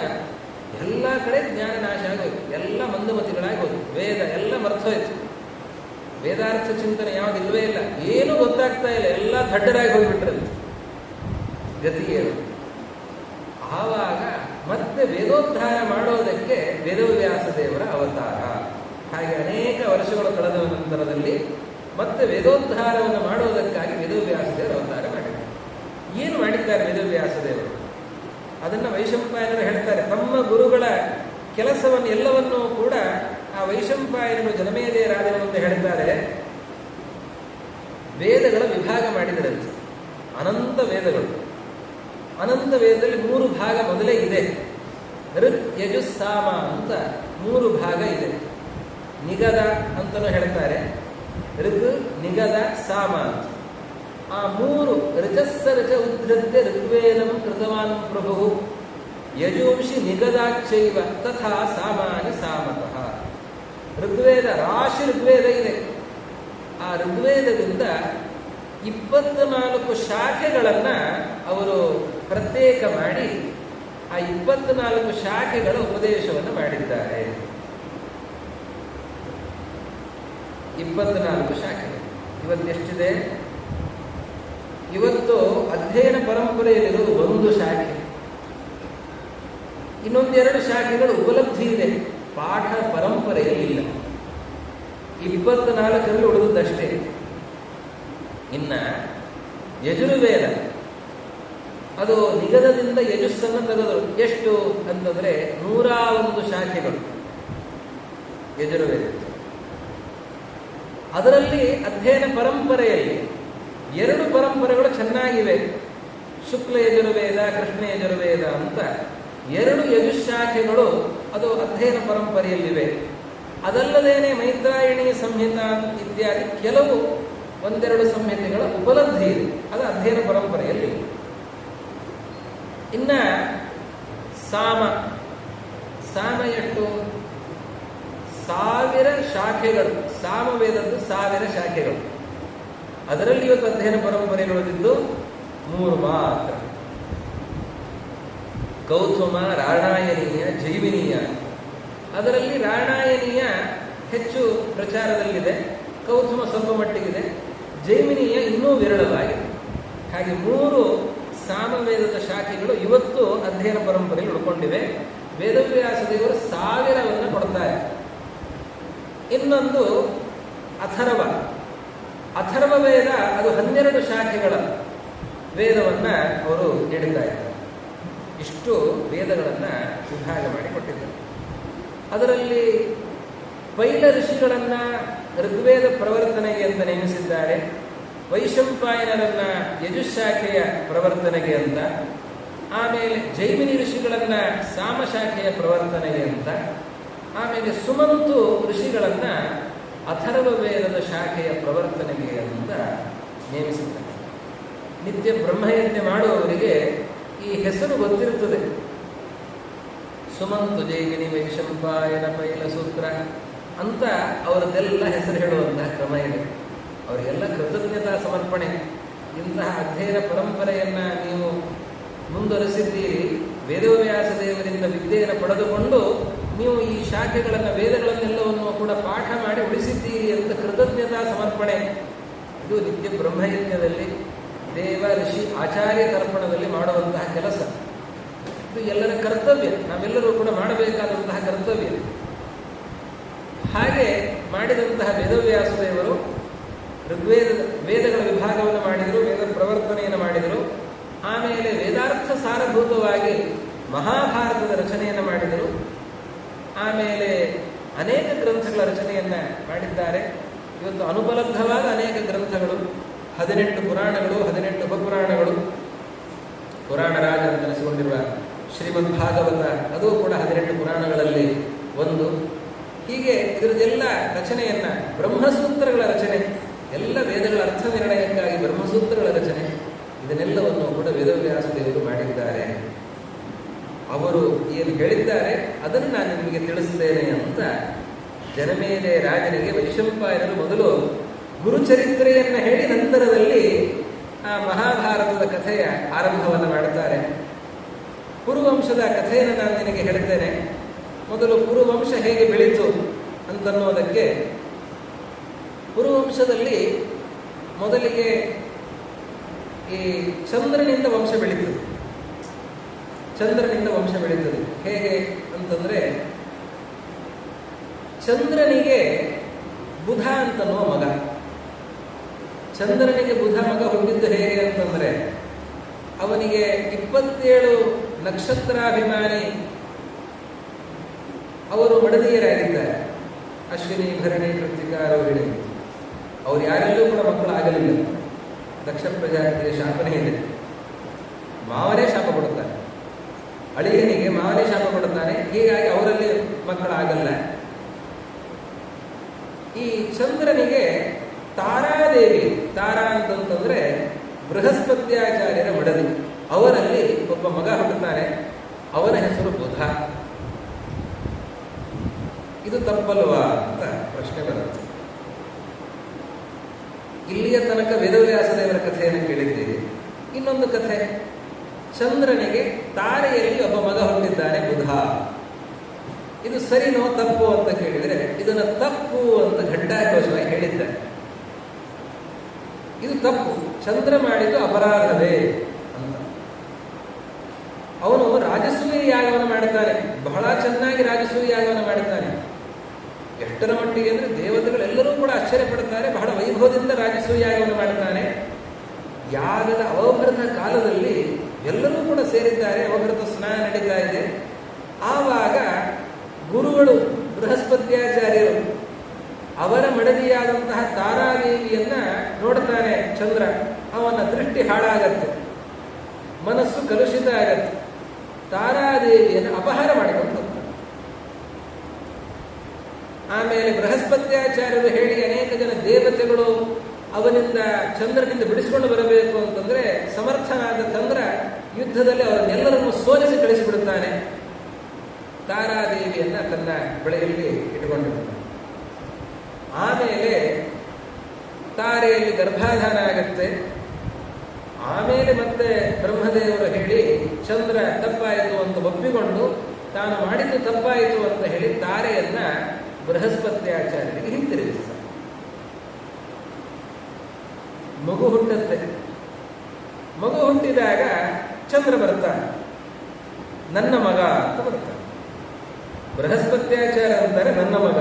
ಎಲ್ಲ ಕಡೆ ಜ್ಞಾನ ನಾಶ ಆಗೋಯ್ತು, ಎಲ್ಲ ಮಂದಮತಿಗಳಾಗಿ ಹೋಯ್ತು, ವೇದ ಎಲ್ಲ ಮರ್ತೋಯ್ತು, ವೇದಾರ್ಥ ಚಿಂತನೆ ಯಾವುದಿಲ್ವೇ ಇಲ್ಲ, ಏನೂ ಗೊತ್ತಾಗ್ತಾ ಇಲ್ಲ, ಎಲ್ಲ ದಡ್ಡರಾಗಿ ಹೋಗ್ಬಿಟ್ರಂತೆ. ಗತಿಯೇನು? ಆವಾಗ ಮತ್ತೆ ವೇದೋದ್ಧಾರ ಮಾಡೋದಕ್ಕೆ ವೇದವ್ಯಾಸ ದೇವರ ಅವತಾರ. ಹಾಗೆ ಅನೇಕ ವರ್ಷಗಳು ಕಳೆದ ನಂತರದಲ್ಲಿ ಮತ್ತೆ ವೇದೋದ್ಧಾರವನ್ನು ಮಾಡೋದಕ್ಕಾಗಿ ವೇದವ್ಯಾಸ ದೇವರು ಅವತಾರ ಮಾಡಿದ್ದಾರೆ. ಏನು ಮಾಡಿದ್ದಾರೆ ವೇದವ್ಯಾಸ ದೇವರು? ಅದನ್ನು ವೈಶಂಪಾಯನರು ಹೇಳ್ತಾರೆ. ತಮ್ಮ ಗುರುಗಳ ಕೆಲಸವನ್ನು ಎಲ್ಲವನ್ನೂ ಕೂಡ ಆ ವೈಶಂಪಾಯನರು ಜನಮೇಜಯ ರಾಜನ ಮುಂದೆ ಹೇಳ್ತಾರೆ. ವೇದಗಳ ವಿಭಾಗ ಮಾಡಿದರಂತೆ, ಅನಂತ ವೇದಗಳು. ಅನಂತ ವೇದದಲ್ಲಿ 3 ಭಾಗ ಮೊದಲೇ ಇದೆ. ಋಕ್, ಯಜುಸ್, ಸಾಮ ಅಂತ 3 ಭಾಗ ಇದೆ. ನಿಗದ ಅಂತಲೂ ಹೇಳ್ತಾರೆ, ಋಕ್, ನಿಗದ, ಸಾಮ ಅಂತ. ಆ 3 ರಜಸ್ಸ ರಜ ಉದ್ಧತ್ಯ ಋಗ್ವೇದಂ ಕೃತವಾನ್ ಪ್ರಭು ಯಜೂಂಷಿ ನಿಗದಾಕ್ಷೈವ ತಥಾ ಸಾಮಾನ್ಯ ಸಾಮತಃ. ಋಗ್ವೇದ, ರಾಶಿ ಋಗ್ವೇದ ಇದೆ. ಆ ಋಗ್ವೇದದಿಂದ 24 ಶಾಖೆಗಳನ್ನು ಅವರು ಪ್ರತ್ಯೇಕ ಮಾಡಿ ಆ 24 ಶಾಖೆಗಳ ಉಪದೇಶವನ್ನು ಮಾಡಿದ್ದಾರೆ. 24 ಶಾಖೆಗಳು. ಇವತ್ತೆಷ್ಟಿದೆ? ಇವತ್ತು ಅಧ್ಯಯನ ಪರಂಪರೆಯಲ್ಲಿರುವುದು 1 ಶಾಖೆ. ಇನ್ನೊಂದೆರಡು ಶಾಖೆಗಳು ಉಪಲಬ್ಧಿ ಇದೆ, ಪಾಠ ಪರಂಪರೆಯಲ್ಲಿಲ್ಲ. 24ರಲ್ಲಿ ಉಳಿದುದಷ್ಟೇ. ಇನ್ನು ಯಜುರ್ವೇದ, ಅದು ನಿಗದದಿಂದ ಯಜಸ್ಸನ್ನು ತೆಗೆದರು. ಎಷ್ಟು ಅಂತಂದರೆ 101 ಶಾಖೆಗಳು ಯಜುರ್ವೇದ. ಅದರಲ್ಲಿ ಅಧ್ಯಯನ ಪರಂಪರೆಯಲ್ಲಿ 2 ಪರಂಪರೆಗಳು ಚೆನ್ನಾಗಿವೆ. ಶುಕ್ಲ ಯಜುರ್ವೇದ, ಕೃಷ್ಣ ಯಜುರ್ವೇದ ಅಂತ 2 ಯಜುಶಾಖೆಗಳು ಅದು ಅಧ್ಯಯನ ಪರಂಪರೆಯಲ್ಲಿವೆ. ಅದಲ್ಲದೇನೆ ಮೈತ್ರಾಯಣಿ ಸಂಹಿತಾ ಇತ್ಯಾದಿ ಕೆಲವು 1-2 ಸಂಹಿತೆಗಳ ಉಪಲಬ್ಧಿ ಇದೆ, ಅದು ಅಧ್ಯಯನ ಪರಂಪರೆಯಲ್ಲಿ. ಇನ್ನ ಸಾಮ ಎಷ್ಟು? 1000 ಶಾಖೆಗಳು. ಸಾಮವೇದದ್ದು 1000 ಶಾಖೆಗಳು. ಅದರಲ್ಲಿ ಇವತ್ತು ಅಧ್ಯಯನ ಪರಂಪರೆಗಳಿದ್ದು 3 ಮಾತ್ರ: ಕೌಸುಮ, ರಾಣಾಯನೀಯ, ಜೈಮಿನೀಯ. ಅದರಲ್ಲಿ ರಾಣಾಯನೀಯ ಹೆಚ್ಚು ಪ್ರಚಾರದಲ್ಲಿದೆ, ಕೌಸುಮ ಸ್ವಲ್ಪ ಮಟ್ಟಿಗಿದೆ, ಜೈಮಿನೀಯ ಇನ್ನೂ ವಿರಳವಾಗಿದೆ. ಹಾಗೆ 3 ಸಾಮವೇದದ ಶಾಖೆಗಳು ಇವತ್ತು ಅಧ್ಯಯನ ಪರಂಪರೆಯಲ್ಲಿ ಉಳ್ಕೊಂಡಿವೆ. ವೇದವ್ಯಾಸ ದೇವರು 1000ವನ್ನು ಕೊಡ್ತಾರೆ. ಇನ್ನೊಂದು ಅಥರ್ವ ವೇದ, ಅದು 12 ಶಾಖೆಗಳ ವೇದವನ್ನು ಅವರು ನೀಡುತ್ತಾ ಇದ್ದಾರೆ. ಇಷ್ಟು ವೇದಗಳನ್ನು ವಿಭಾಗ ಮಾಡಿ ಕೊಟ್ಟಿದ್ದಾರೆ. ಅದರಲ್ಲಿ ಪೈಲ ಋಷಿಗಳನ್ನು ಋಗ್ವೇದ ಪ್ರವರ್ತನೆಗೆ ಅಂತ ನೇಮಿಸಿದ್ದಾರೆ, ವೈಶಂಪಾಯನರನ್ನ ಯಜುಶಾಖೆಯ ಪ್ರವರ್ತನೆಗೆ ಅಂತ, ಆಮೇಲೆ ಜೈಮಿನಿ ಋಷಿಗಳನ್ನು ಸಾಮಶಾಖೆಯ ಪ್ರವರ್ತನೆಗೆ ಅಂತ, ಆಮೇಲೆ ಸುಮಂತು ಋಷಿಗಳನ್ನು ಅಥರ್ವ ವೇದದ ಶಾಖೆಯ ಪ್ರವರ್ತನೆಗೆ ಅಂತ ನೇಮಿಸಿದ್ದಾರೆ. ನಿತ್ಯ ಬ್ರಹ್ಮಯಜ್ಞ ಮಾಡುವವರಿಗೆ ಈ ಹೆಸರು ಗೊತ್ತಿರುತ್ತದೆ. ಸುಮಂತು, ಜೈಮಿನಿ, ವೈಶಂಪಾಯನ, ಪೈಲ ಸೂತ್ರ ಅಂತ ಅವರದ್ದೆಲ್ಲ ಹೆಸರು ಹೇಳುವಂತಹ ಕ್ರಮ ಇದೆ. ಅವರಿಗೆಲ್ಲ ಕೃತಜ್ಞತಾ ಸಮರ್ಪಣೆ. ಇಂತಹ ಅಧ್ಯಯನ ಪರಂಪರೆಯನ್ನು ನೀವು ಮುಂದುವರೆಸಿದ್ದೀರಿ, ವೇದವ್ಯಾಸ ದೇವರಿಂದ ವಿದ್ಯೆಯನ್ನು ಪಡೆದುಕೊಂಡು ನೀವು ಈ ಶಾಖೆಗಳನ್ನು, ವೇದಗಳನ್ನೆಲ್ಲವನ್ನು ಕೂಡ ಪಾಠ ಮಾಡಿ ಉಳಿಸಿದ್ದೀರಿ ಅಂತ ಕೃತಜ್ಞತಾ ಸಮರ್ಪಣೆ. ಇದು ನಿತ್ಯ ಬ್ರಹ್ಮಯಜ್ಞದಲ್ಲಿ, ದೇವ ಋಷಿ ಆಚಾರ್ಯ ತರ್ಪಣದಲ್ಲಿ ಮಾಡುವಂತಹ ಕೆಲಸ. ಇದು ಎಲ್ಲರ ಕರ್ತವ್ಯ, ನಾವೆಲ್ಲರೂ ಕೂಡ ಮಾಡಬೇಕಾದಂತಹ ಕರ್ತವ್ಯ. ಹಾಗೆ ಮಾಡಿದಂತಹ ವೇದವ್ಯಾಸ ದೇವರು ವೇದಗಳ ವಿಭಾಗವನ್ನು ಮಾಡಿದರು, ವೇದ ಪ್ರವರ್ತನೆಯನ್ನು ಮಾಡಿದರು. ಆಮೇಲೆ ವೇದಾರ್ಥ ಸಾರಭೂತವಾಗಿ ಮಹಾಭಾರತದ ರಚನೆಯನ್ನು ಮಾಡಿದರು. ಆಮೇಲೆ ಅನೇಕ ಗ್ರಂಥಗಳ ರಚನೆಯನ್ನು ಮಾಡಿದ್ದಾರೆ. ಇವತ್ತು ಅನುಪಲಬ್ಧವಾದ ಅನೇಕ ಗ್ರಂಥಗಳು, 18 ಪುರಾಣಗಳು, 18 ಉಪಪುರಾಣಗಳು, ಪುರಾಣ ರಾಜ ಅಂತ ಅನಿಸಿಕೊಂಡಿರುವ ಶ್ರೀಮದ್ ಭಾಗವತ, ಅದು ಕೂಡ 18 ಪುರಾಣಗಳಲ್ಲಿ ಒಂದು. ಹೀಗೆ ಇದರದೆಲ್ಲ ರಚನೆಯನ್ನ, ಬ್ರಹ್ಮಸೂತ್ರಗಳ ರಚನೆ, ಎಲ್ಲ ವೇದಗಳ ಅರ್ಥ ನಿರ್ಣಯಕ್ಕಾಗಿ ಬ್ರಹ್ಮಸೂತ್ರಗಳ ರಚನೆ, ಇದನ್ನೆಲ್ಲವನ್ನು ಕೂಡ ವೇದವ್ಯಾಸ ದೇವರು ಮಾಡಿದ್ದಾರೆ. ಅವರು ಏನು ಹೇಳಿದ್ದಾರೆ ಅದನ್ನು ನಾನು ನಿಮಗೆ ತಿಳಿಸ್ತೇನೆ ಅಂತ ಜನಮೇಲೆ ರಾಜನಿಗೆ ವೈಶಂಪಾಯನರು ಮೊದಲು ಗುರುಚರಿತ್ರೆಯನ್ನು ಹೇಳಿ ನಂತರದಲ್ಲಿ ಆ ಮಹಾಭಾರತದ ಕಥೆಯ ಆರಂಭವನ್ನು ಮಾಡುತ್ತಾರೆ. ಕುರುವಂಶದ ಕಥೆಯನ್ನು ನಾನು ನಿನಗೆ ಹೇಳ್ತೇನೆ. ಮೊದಲು ಕುರುವಂಶ ಹೇಗೆ ಬೆಳೀತು ಅಂತನ್ನೋದಕ್ಕೆ, ಕುರುವಂಶದಲ್ಲಿ ಮೊದಲಿಗೆ ಈ ಚಂದ್ರನಿಂದ ವಂಶ ಬೆಳೀತದೆ. ಚಂದ್ರನಿಂದ ವಂಶ ಬೆಳೀತದೆ ಹೇಗೆ ಅಂತಂದ್ರೆ, ಚಂದ್ರನಿಗೆ ಬುಧ ಅಂತನ್ನುವ ಮಗ. ಚಂದ್ರನಿಗೆ ಬುಧ ಮಗ ಹುಟ್ಟಿದ್ದು ಹೇಗೆ ಅಂತಂದ್ರೆ, ಅವನಿಗೆ 27 ನಕ್ಷತ್ರಾಭಿಮಾನಿ ಅವರು ಮಡದಿಯರಾಗಿದ್ದಾರೆ. ಅಶ್ವಿನಿ, ಭರಣಿ, ಕೃತಿಕಾ, ರೋಹಿಣಿ. ಅವರು ಯಾರೆಲ್ಲೂ ಕೂಡ ಮಕ್ಕಳಾಗಲಿಲ್ಲ. ದಕ್ಷ ಪ್ರಜಾಪತಿಯ ಶಾಪನೇ ಇದೆ. ಮಾವನೇ ಶಾಪ ಕೊಡುತ್ತಾನೆ, ಅಳಿಯನಿಗೆ ಮಾವನೇ ಶಾಪ ಕೊಡುತ್ತಾನೆ. ಹೀಗಾಗಿ ಅವರಲ್ಲಿ ಮಕ್ಕಳಾಗಲ್ಲ. ಈ ಚಂದ್ರನಿಗೆ ತಾರಾದೇವಿ, ತಾರಾ ಅಂತಂತಂದ್ರೆ ಬೃಹಸ್ಪತ್ಯಾಚಾರ್ಯರ ಮಡದಿ, ಅವರಲ್ಲಿ ಒಬ್ಬ ಮಗ ಹುಟ್ಟುತ್ತಾನೆ. ಅವನ ಹೆಸರು ಬುಧ. ಇದು ತಪ್ಪಲ್ವಾ ಅಂತ ಪ್ರಶ್ನೆ ಬರುತ್ತೆ. ಇಲ್ಲಿಯ ತನಕ ವೇದವ್ಯಾಸ ದೇವರ ಕಥೆಯನ್ನು ಕೇಳಿದ್ದೀರಿ. ಇನ್ನೊಂದು ಕಥೆ, ಚಂದ್ರನಿಗೆ ತಾರೆಯಲ್ಲಿ ಒಬ್ಬ ಮಗ ಹುಟ್ಟಿದ್ದಾನೆ ಬುಧ. ಇದು ಸರಿನೋ ತಪ್ಪು ಅಂತ ಕೇಳಿದರೆ, ಇದನ್ನು ತಪ್ಪು ಅಂತ ಘಂಟಾಘೋಷವಾಗಿ ಹೇಳಿದ್ದಾರೆ. ಇದು ತಪ್ಪು, ಚಂದ್ರ ಮಾಡಿದ್ದು ಅಪರಾಧವೇ ಅಂತ. ಅವನು ರಾಜಸೂಯ ಯಾಗವನ್ನು ಮಾಡುತ್ತಾನೆ. ಬಹಳ ಚೆನ್ನಾಗಿ ರಾಜಸೂಯ ಯಾಗವನ್ನು ಮಾಡುತ್ತಾನೆ. ಎಷ್ಟರ ಮಟ್ಟಿಗೆ ಅಂದರೆ ದೇವತೆಗಳೆಲ್ಲರೂ ಕೂಡ ಆಶ್ಚರ್ಯ ಪಡುತ್ತಾರೆ. ಬಹಳ ವೈಭವದಿಂದ ರಾಜಸೂಯ ಯಾಗವನ್ನು ಮಾಡುತ್ತಾನೆ. ಯಾಗದ ಅವಭೃತ ಕಾಲದಲ್ಲಿ ಎಲ್ಲರೂ ಕೂಡ ಸೇರಿದ್ದಾರೆ. ಅವಭೃತ ಸ್ನಾನ ನಡೀತಾ ಇದೆ. ಆವಾಗ ಗುರುಗಳು ಬೃಹಸ್ಪತ್ಯಾಚಾರ್ಯರು ಅವರ ಮಡದಿಯಾದಂತಹ ತಾರಾದೇವಿಯನ್ನ ನೋಡ್ತಾನೆ ಚಂದ್ರ. ಅವನ ದೃಷ್ಟಿ ಹಾಳಾಗತ್ತೆ, ಮನಸ್ಸು ಕಲುಷಿತ ಆಗತ್ತೆ. ತಾರಾದೇವಿಯನ್ನು ಅಪಹಾರ ಮಾಡಿಕೊಂಡು ಹೋಗ್ತಾನೆ. ಆಮೇಲೆ ಬೃಹಸ್ಪತ್ಯಾಚಾರ್ಯರು ಹೇಳಿ ಅನೇಕ ಜನ ದೇವತೆಗಳು ಅವನಿಂದ ಚಂದ್ರನಿಂದ ಬಿಡಿಸಿಕೊಂಡು ಬರಬೇಕು ಅಂತಂದ್ರೆ ಸಮರ್ಥನಾದ ಚಂದ್ರ ಯುದ್ಧದಲ್ಲಿ ಅವರನ್ನೆಲ್ಲರನ್ನು ಸೋಲಿಸಿ ಕಳಿಸಿಬಿಡುತ್ತಾನೆ. ತಾರಾದೇವಿಯನ್ನ ತನ್ನ ಬಳಿಯಲ್ಲಿ ಇಟ್ಟುಕೊಂಡಿರ್ತಾನೆ. ಆಮೇಲೆ ತಾರೆಯಲ್ಲಿ ಗರ್ಭಾಧಾನ ಆಗತ್ತೆ. ಆಮೇಲೆ ಮತ್ತೆ ಬ್ರಹ್ಮದೇವರು ಹೇಳಿ ಚಂದ್ರ ತಪ್ಪಾಯಿತು ಅಂತ ಒಪ್ಪಿಕೊಂಡು ತಾನು ಮಾಡಿದ್ದು ತಪ್ಪಾಯಿತು ಅಂತ ಹೇಳಿ ತಾರೆಯನ್ನ ಬೃಹಸ್ಪತ್ಯಾಚಾರ್ಯರಿಗೆ ಹಿಂತಿರುಗಿಸ್ತಾರೆ. ಮಗು ಹುಟ್ಟುತ್ತೆ. ಮಗು ಹುಟ್ಟಿದಾಗ ಚಂದ್ರ ಬರ್ತಾನೆ, ನನ್ನ ಮಗ ಅಂತ ಬರ್ತಾನೆ. ಬೃಹಸ್ಪತ್ಯಾಚಾರ್ಯ ಅಂತಾರೆ ನನ್ನ ಮಗ,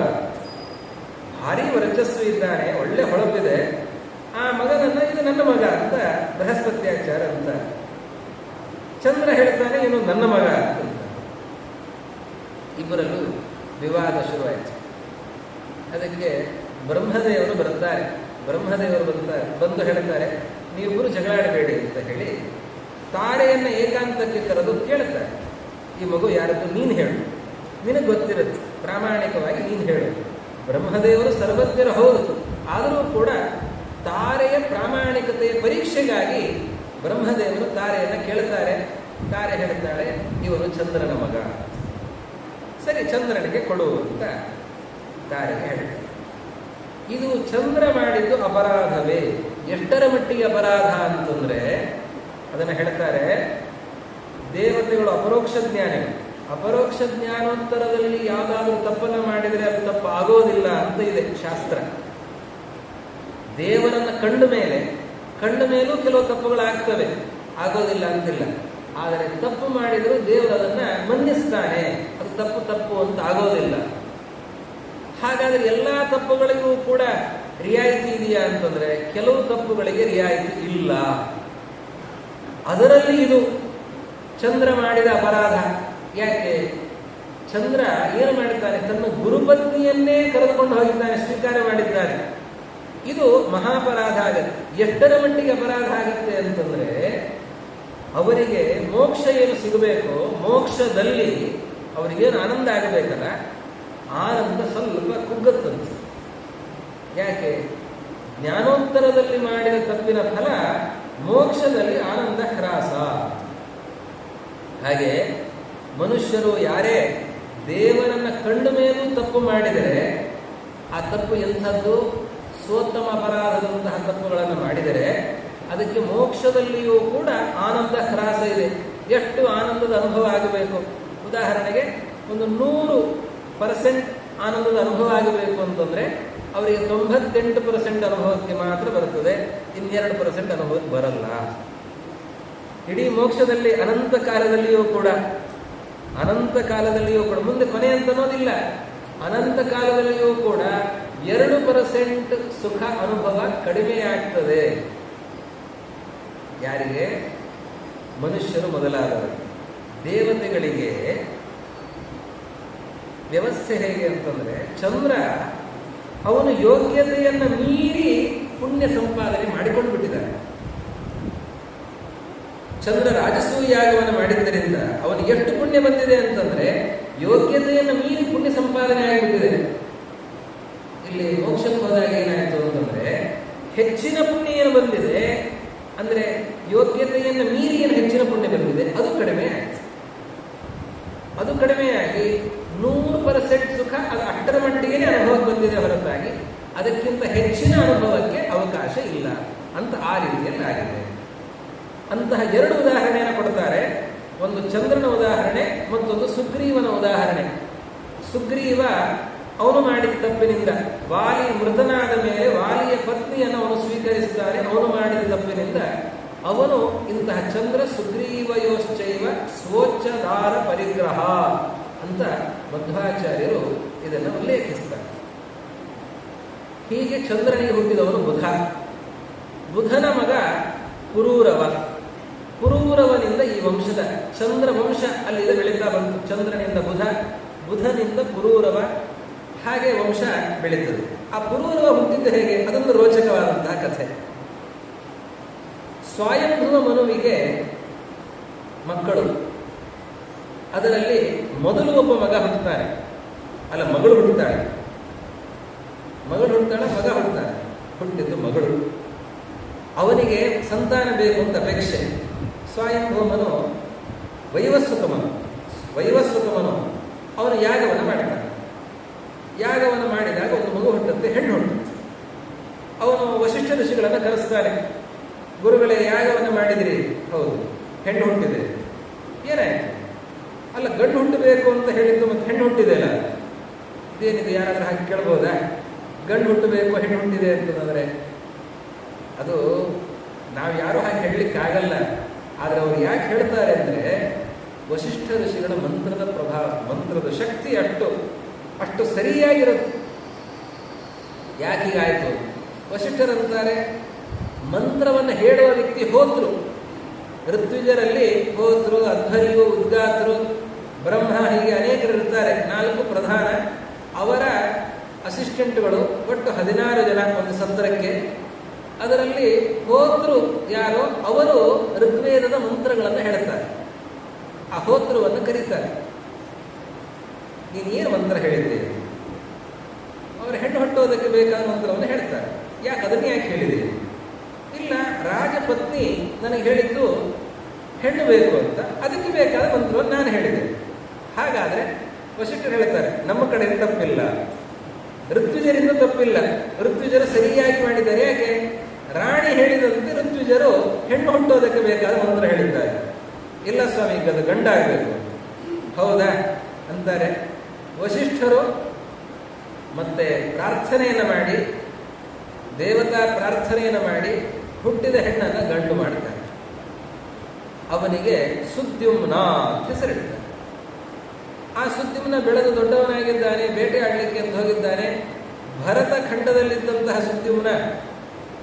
ಭಾರಿ ವರ್ಚಸ್ಸು ಇದ್ದಾನೆ, ಒಳ್ಳೆ ಹೊಳಪಿದೆ, ಆ ಮಗನನ್ನ ಇದು ನನ್ನ ಮಗ ಅಂತ ಬೃಹಸ್ಪತ್ಯಾಚಾರ್ಯ ಅಂತ. ಚಂದ್ರ ಹೇಳ್ತಾನೆ ಇವನು ನನ್ನ ಮಗ ಅಂತ. ಇಬ್ಬರಲ್ಲೂ ವಿವಾದ ಶುರುವಾಯಿತು. ಅದಕ್ಕೆ ಬ್ರಹ್ಮದೇವರು ಬರ್ತಾರೆ. ಬ್ರಹ್ಮದೇವರು ಬಂದು ಹೇಳ್ತಾರೆ, ನೀವಿಬ್ಬರು ಜಗಳಾಡಬೇಡಿ ಅಂತ ಹೇಳಿ ತಾರೆಯನ್ನ ಏಕಾಂತಕ್ಕೆ ಕರೆದು ಕೇಳ್ತಾರೆ, ಈ ಮಗು ಯಾರದ್ದು ನೀನು ಹೇಳು, ನಿನಗೆ ಗೊತ್ತಿರುತ್ತೆ, ಪ್ರಾಮಾಣಿಕವಾಗಿ ನೀನು ಹೇಳು. ಬ್ರಹ್ಮದೇವರು ಸರ್ವಜ್ಞರ ಹೌದು, ಆದರೂ ಕೂಡ ತಾರೆಯ ಪ್ರಾಮಾಣಿಕತೆಯ ಪರೀಕ್ಷೆಗಾಗಿ ಬ್ರಹ್ಮದೇವರು ತಾರೆಯನ್ನು ಕೇಳ್ತಾರೆ. ತಾರೆ ಹೇಳ್ತಾಳೆ, ಇವನು ಚಂದ್ರನ ಮಗ, ಸರಿ ಚಂದ್ರನಿಗೆ ಕೊಡು ಅಂತ ತಾರೆಗೆ ಹೇಳ್ತಾರೆ. ಇದು ಚಂದ್ರ ಮಾಡಿದ್ದು ಅಪರಾಧವೇ? ಎಷ್ಟರ ಮಟ್ಟಿಗೆ ಅಪರಾಧ ಅಂತಂದ್ರೆ ಅದನ್ನು ಹೇಳ್ತಾರೆ, ದೇವತೆಗಳು ಅಪರೋಕ್ಷ ಜ್ಞಾನಿಗಳು. ಅಪರೋಕ್ಷ ಜ್ಞಾನೋತ್ತರದಲ್ಲಿ ಯಾವುದಾದ್ರೂ ತಪ್ಪನ್ನು ಮಾಡಿದರೆ ಅದು ತಪ್ಪು ಆಗೋದಿಲ್ಲ ಅಂತ ಇದೆ ಶಾಸ್ತ್ರ. ದೇವರನ್ನ ಕಂಡ ಮೇಲೂ ಕೆಲವು ತಪ್ಪುಗಳಾಗ್ತವೆ, ಆಗೋದಿಲ್ಲ ಅಂತಿಲ್ಲ. ಆದರೆ ತಪ್ಪು ಮಾಡಿದರೂ ದೇವರು ಅದನ್ನ ಮನ್ನಿಸ್ತಾನೆ, ಅದು ತಪ್ಪು ಅಂತ ಆಗೋದಿಲ್ಲ. ಹಾಗಾದರೆ ಎಲ್ಲ ತಪ್ಪುಗಳಿಗೂ ಕೂಡ ರಿಯಾಯಿತಿ ಇದೆಯಾ ಅಂತಂದ್ರೆ ಕೆಲವು ತಪ್ಪುಗಳಿಗೆ ರಿಯಾಯಿತಿ ಇಲ್ಲ. ಅದರಲ್ಲಿ ಇದು ಚಂದ್ರ ಮಾಡಿದ ಅಪರಾಧ. ಯಾಕೆ? ಚಂದ್ರ ಏನು ಮಾಡಿದ್ದಾನೆ, ತನ್ನ ಗುರುಪತ್ನಿಯನ್ನೇ ಕರೆದುಕೊಂಡು ಹೋಗಿದ್ದಾನೆ, ಸ್ವೀಕಾರ ಮಾಡಿದ್ದಾನೆ. ಇದು ಮಹಾಪರಾಧ ಆಗತ್ತೆ. ಎಷ್ಟರ ಮಟ್ಟಿಗೆ ಅಪರಾಧ ಆಗತ್ತೆ ಅಂತಂದ್ರೆ ಅವರಿಗೆ ಮೋಕ್ಷ ಏನು ಸಿಗಬೇಕು, ಮೋಕ್ಷದಲ್ಲಿ ಅವರಿಗೇನು ಆನಂದ ಆಗಬೇಕಲ್ಲ, ಆನಂದ ಸ್ವಲ್ಪ ಕುಗ್ಗತ್ತಂತೆ. ಯಾಕೆ? ಜ್ಞಾನೋತ್ತರದಲ್ಲಿ ಮಾಡಿದ ತಪ್ಪಿನ ಫಲ ಮೋಕ್ಷದಲ್ಲಿ ಆನಂದ ಹ್ರಾಸ. ಹಾಗೆ ಮನುಷ್ಯರು ಯಾರೇ ದೇವರನ್ನ ಕಂಡ ಮೇಲೂ ತಪ್ಪು ಮಾಡಿದರೆ ಆ ತಪ್ಪು ಎಂಥದ್ದು? ಸೋತ್ತಮ ಅಪರಾಧದಂತಹ ತಪ್ಪುಗಳನ್ನು ಮಾಡಿದರೆ ಅದಕ್ಕೆ ಮೋಕ್ಷದಲ್ಲಿಯೂ ಕೂಡ ಆನಂದ ಹ್ರಾಸ ಇದೆ. ಎಷ್ಟು ಆನಂದದ ಅನುಭವ ಆಗಬೇಕು? ಉದಾಹರಣೆಗೆ ಒಂದು 100% ಆನಂದದ ಅನುಭವ ಆಗಬೇಕು ಅಂತಂದ್ರೆ ಅವರಿಗೆ 98% ಅನುಭವಕ್ಕೆ ಮಾತ್ರ ಬರುತ್ತದೆ, 2% ಅನುಭವಕ್ಕೆ ಬರಲ್ಲ. ಇಡೀ ಮೋಕ್ಷದಲ್ಲಿ ಅನಂತ ಕಾಲದಲ್ಲಿಯೂ ಕೂಡ ಮುಂದೆ ಕೊನೆ ಅಂತ ಅನ್ನೋದಿಲ್ಲ. ಅನಂತ ಕಾಲದಲ್ಲಿಯೂ ಕೂಡ 2% ಸುಖ ಅನುಭವ ಕಡಿಮೆ ಆಗ್ತದೆ. ಯಾರಿಗೆ? ಮನುಷ್ಯರು ಮೊದಲಾದವರು. ದೇವತೆಗಳಿಗೆ ವ್ಯವಸ್ಥೆ ಹೇಗೆ ಅಂತಂದ್ರೆ ಚಂದ್ರ ಅವನು ಯೋಗ್ಯತೆಯನ್ನು ಮೀರಿ ಪುಣ್ಯ ಸಂಪಾದನೆ ಮಾಡಿಕೊಂಡು ಬಿಟ್ಟಿದ್ದಾನೆ. ಚಂದ್ರ ರಾಜಸೂಯ ಯಾಗವನ್ನು ಮಾಡಿದ್ದರಿಂದ ಅವನಿಗೆ ಎಷ್ಟು ಪುಣ್ಯ ಬಂದಿದೆ ಅಂತಂದ್ರೆ ಯೋಗ್ಯತೆಯನ್ನು ಮೀರಿ ಪುಣ್ಯ ಸಂಪಾದನೆ ಆಗಿಬಿಟ್ಟಿದೆ. ಇಲ್ಲಿ ಮೋಕ್ಷಕ್ಕೆ ಹೋದಾಗ ಏನಾಯಿತು ಅಂತಂದ್ರೆ ಹೆಚ್ಚಿನ ಪುಣ್ಯ ಏನು ಬಂದಿದೆ ಅಂದ್ರೆ ಯೋಗ್ಯತೆಯನ್ನು ಮೀರಿ ಏನು ಹೆಚ್ಚಿನ ಪುಣ್ಯ ಬಂದಿದೆ ಅದು ಕಡಿಮೆ ಆಯಿತು. ಅದು ಕಡಿಮೆಯಾಗಿ 100% ಸುಖ ಅದು ಅಷ್ಟರ ಮಟ್ಟಿಗೆ ಅನುಭವಕ್ಕೆ ಬಂದಿದೆ ಹೊರತಾಗಿ ಅದಕ್ಕಿಂತ ಹೆಚ್ಚಿನ ಅನುಭವಕ್ಕೆ ಅವಕಾಶ ಇಲ್ಲ ಅಂತ ಆ ರೀತಿಯಲ್ಲಿ ಆಗಿದೆ. ಅಂತಹ 2 ಉದಾಹರಣೆಯನ್ನು ಕೊಡ್ತಾರೆ. ಒಂದು ಚಂದ್ರನ ಉದಾಹರಣೆ, ಮತ್ತೊಂದು ಸುಗ್ರೀವನ ಉದಾಹರಣೆ. ಸುಗ್ರೀವ ಅವನು ಮಾಡಿದ ತಪ್ಪಿನಿಂದ ವಾಲಿ ಮೃತನಾದ ಮೇಲೆ ವಾಲಿಯ ಪತ್ನಿಯನ್ನು ಅವನು ಸ್ವೀಕರಿಸಿದ್ದಾನೆ. ಅವನು ಮಾಡಿದ ತಪ್ಪಿನಿಂದ ಅವನು ಇಂತಹ ಚಂದ್ರ ಸುಗ್ರೀವಯೋಶ್ಚೈವ ಸ್ವೋಚ್ಛದಾರ ಪರಿಗ್ರಹ ಅಂತ ಮಧ್ವಾಚಾರ್ಯರು ಇದನ್ನು ಉಲ್ಲೇಖಿಸ್ತಾರೆ. ಹೀಗೆ ಚಂದ್ರನಿಗೆ ಹುಟ್ಟಿದವನು ಬುಧ. ಬುಧನ ಮಗ ಪುರೂರವ. ಪುರೂರವನಿಂದ ಈ ವಂಶದ ಚಂದ್ರ ವಂಶ ಅಲ್ಲಿದೆ ಬೆಳೀತಾ ಬಂತು. ಚಂದ್ರನಿಂದ ಬುಧ, ಬುಧನಿಂದ ಪುರೂರವ, ಹಾಗೆ ವಂಶ ಬೆಳೀತದೆ. ಆ ಪುರೂರವ ಹುಟ್ಟಿದ್ದು ಹೇಗೆ? ಅದೊಂದು ರೋಚಕವಾದಂತಹ ಕಥೆ. ಸ್ವಯಂಭುವ ಮನುವಿಗೆ ಮಕ್ಕಳು. ಅದರಲ್ಲಿ ಮೊದಲು ಒಬ್ಬ ಮಗ ಹುಟ್ಟುತ್ತಾನೆ, ಅಲ್ಲ ಮಗಳು ಹುಟ್ಟುತ್ತಾಳೆ. ಮಗಳು ಹುಟ್ಟುತ್ತಾಳೆ, ಮಗ ಹುಟ್ಟುತ್ತಾನೆ. ಹುಟ್ಟಿದ್ದು ಮಗಳು. ಅವನಿಗೆ ಸಂತಾನ ಬೇಕು ಅಂತ ಅಪೇಕ್ಷೆ. ಸ್ವಯಂಭುವ ಮನು ವೈವಸ್ವತಮನು ಅವನು ಯಾಗವನ್ನು ಮಾಡ್ತಾನೆ. ಯಾಗವನ್ನು ಮಾಡಿದಾಗ ಒಂದು ಮಗು ಹುಟ್ಟುತ್ತೆ, ಹೆಣ್ಣು ಹುಟ್ಟುತ್ತೆ. ಅವನು ವಶಿಷ್ಠ ಋಷಿಗಳನ್ನು ಕರೆಸ್ತಾನೆ. ಗುರುಗಳೇ, ಯಾಗವನ್ನು ಮಾಡಿದಿರಿ, ಹೌದು, ಹೆಣ್ಣು ಹುಟ್ಟಿದೆ. ಏನಾಯ್ತು? ಅಲ್ಲ, ಗಂಡು ಹುಟ್ಟಬೇಕು ಅಂತ ಹೇಳಿದ್ದು ಮತ್ತೆ ಹೆಣ್ಣು ಹುಟ್ಟಿದೆ ಅಲ್ಲ, ಇದೇನಿದೆ? ಯಾರಾದ್ರೂ ಹಾಗೆ ಕೇಳ್ಬೋದಾ? ಗಂಡು ಹುಟ್ಟಬೇಕು, ಹೆಣ್ಣು ಹುಟ್ಟಿದೆ ಅಂತಂದರೆ ಅದು ನಾವು ಯಾರು ಹಾಗೆ ಹೇಳಲಿಕ್ಕೆ ಆಗಲ್ಲ. ಆದರೆ ಅವರು ಯಾಕೆ ಹೇಳ್ತಾರೆ ಅಂದರೆ, ವಶಿಷ್ಠ ಋಷಿಗಳ ಮಂತ್ರದ ಪ್ರಭಾವ, ಮಂತ್ರದ ಶಕ್ತಿ ಅಷ್ಟು ಸರಿಯಾಗಿರುತ್ತೆ. ಯಾಕೀಗಾಯಿತು? ವಶಿಷ್ಠರಂತಾರೆ, ಮಂತ್ರವನ್ನು ಹೇಳುವ ವ್ಯಕ್ತಿ ಹೋತೃ. ಋತ್ವಿಜರಲ್ಲಿ ಹೋತೃ, ಅಧ್ವರ್ಯು, ಉದ್ಗಾತೃ, ಬ್ರಹ್ಮ, ಹೀಗೆ ಅನೇಕರು ಇರ್ತಾರೆ. 4 ಪ್ರಧಾನ. ಅವರ ಅಸಿಸ್ಟೆಂಟ್ಗಳು ಒಟ್ಟು 16 ಜನ ಒಂದು ಸತ್ರಕ್ಕೆ. ಅದರಲ್ಲಿ ಹೋತೃ ಯಾರೋ ಅವರು ಋಗ್ವೇದದ ಮಂತ್ರಗಳನ್ನು ಹೇಳ್ತಾರೆ. ಆ ಹೋತೃವನ್ನು ಕರೀತಾರೆ. ನೀನೇನು ಮಂತ್ರ ಹೇಳಿದ್ದೆ? ಅವರು ಹೆಣ್ಣು ಹುಟ್ಟೋದಕ್ಕೆ ಬೇಕಾದ ಮಂತ್ರವನ್ನು ಹೇಳ್ತಾರೆ. ಯಾಕೆ? ಅದನ್ನೇ ಯಾಕೆ ಹೇಳಿದೆ? ಇಲ್ಲ, ರಾಜಪತ್ನಿ ನನಗೆ ಹೇಳಿದ್ದು ಹೆಣ್ಣು ಬೇಕು ಅಂತ, ಅದಕ್ಕೆ ಬೇಕಾದ ಮಂತ್ರವನ್ನು ನಾನು ಹೇಳಿದೆ. ಹಾಗಾದರೆ ವಶಿಷ್ಠರು ಹೇಳ್ತಾರೆ, ನಮ್ಮ ಕಡೆಯಿಂದ ತಪ್ಪಿಲ್ಲ, ಋತ್ವಿಜರಿಂದ ತಪ್ಪಿಲ್ಲ. ಋತ್ವಿಜರು ಸರಿಯಾಗಿ ಮಾಡಿದ್ದಾರೆ. ಯಾಕೆ? ರಾಣಿ ಹೇಳಿದಂತೆ ಋತ್ವಿಜರು ಹೆಣ್ಣು ಹುಟ್ಟೋದಕ್ಕೆ ಬೇಕಾದ ಮಂತ್ರ ಹೇಳಿದ್ದಾರೆ. ಇಲ್ಲ ಸ್ವಾಮಿ, ಅದು ಗಂಡ ಆಗಬೇಕು. ಹೌದಾ ಅಂತಾರೆ. ವಶಿಷ್ಠರು ಮತ್ತೆ ಪ್ರಾರ್ಥನೆಯನ್ನು ಮಾಡಿ, ದೇವತಾ ಪ್ರಾರ್ಥನೆಯನ್ನು ಮಾಡಿ ಹುಟ್ಟಿದ ಹೆಣ್ಣನ್ನು ಗಂಡು ಮಾಡ್ತಾರೆ. ಅವನಿಗೆ ಸುದ್ಯುಮ್ನ ಅಂತ ಹೆಸರಿಡ್ತಾರೆ. ಆ ಸುದ್ಯುಮ್ನ ಬೆಳೆದು ದೊಡ್ಡವನಾಗಿದ್ದಾನೆ, ಬೇಟೆಯಾಡಲಿಕ್ಕೆ ಅಂತ ಹೋಗಿದ್ದಾನೆ. ಭರತ ಖಂಡದಲ್ಲಿದ್ದಂತಹ ಸುದ್ಯುಮ್ನ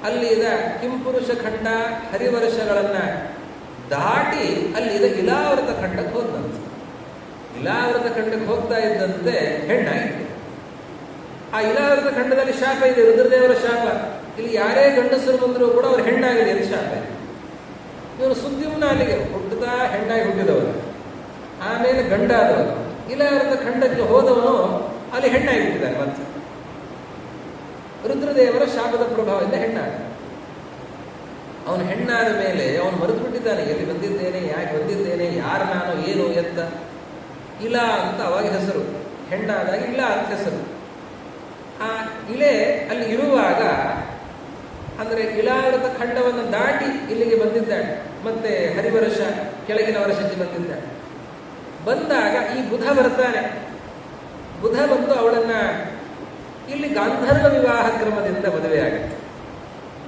ಅಲ್ಲಿದ ಕಿಂಪುರುಷ ಖಂಡ, ಹರಿವರ್ಷಗಳನ್ನು ದಾಟಿ ಅಲ್ಲಿದ ಇಲಾವೃತ ಖಂಡಕ್ಕೆ ಹೋದಂತೆ. ಇಲಾವೃತ ಖಂಡಕ್ಕೆ ಹೋಗ್ತಾ ಇದ್ದಂತೆ ಹೆಣ್ಣಾಯಿತು. ಆ ಇಲಾವೃತ ಖಂಡದಲ್ಲಿ ಶಾಪ ಇದೆ, ರುದ್ರದೇವರ ಶಾಪ. ಇಲ್ಲಿ ಯಾರೇ ಗಂಡಸರು ಬಂದರೂ ಕೂಡ ಅವ್ರು ಹೆಣ್ಣಾಗಲಿ ಅಂತ ಶಾಪ ಇದೆ. ಇವನು ಸುದ್ಯುಮ್ನ ಅಲ್ಲಿಗೆ ಹುಟ್ಟುತ್ತಾ ಹೆಣ್ಣಾಗಿ ಹುಟ್ಟಿದವರು, ಆಮೇಲೆ ಗಂಡಾದವರು. ಇಲಾವೃತ ಖಂಡಕ್ಕೆ ಹೋದವನು ಅಲ್ಲಿ ಹೆಣ್ಣಾಗಿ ಹುಟ್ಟಿದ್ದಾನೆ. ಮತ್ತೆ ರುದ್ರದೇವರ ಶಾಪದ ಪ್ರಭಾವದಿಂದ ಹೆಣ್ಣಾದ. ಅವನು ಹೆಣ್ಣಾದ ಮೇಲೆ ಅವನು ಮರೆತು ಬಿಟ್ಟಿದ್ದಾನೆ, ಎಲ್ಲಿ ಬಂದಿದ್ದೇನೆ, ಯಾಕೆ ಬಂದಿದ್ದೇನೆ, ಯಾರು ನಾನು, ಏನು ಎತ್ತ. ಇಲಾ ಅಂತ ಅವಾಗ ಹೆಸರು. ಹೆಣ್ಣಾದಾಗ ಇಲಾ ಅಂತ ಹೆಸರು. ಆ ಇಲೆ ಅಲ್ಲಿ ಇರುವಾಗ, ಅಂದರೆ ಇಲಾವೃತ ಖಂಡವನ್ನು ದಾಟಿ ಇಲ್ಲಿಗೆ ಬಂದಿದ್ದಾಳೆ. ಮತ್ತೆ ಹರಿವರ್ಷ ಕೆಳಗಿನ ವರ್ಷಕ್ಕೆ ಬಂದಿದ್ದಾಳೆ. ಬಂದಾಗ ಈ ಬುಧ ಬರ್ತಾನೆ. ಬುಧ ಬಂದು ಅವಳನ್ನ ಇಲ್ಲಿ ಗಾಂಧರ್ವ ವಿವಾಹ ಕ್ರಮದಿಂದ ಮದುವೆಯಾಗುತ್ತೆ.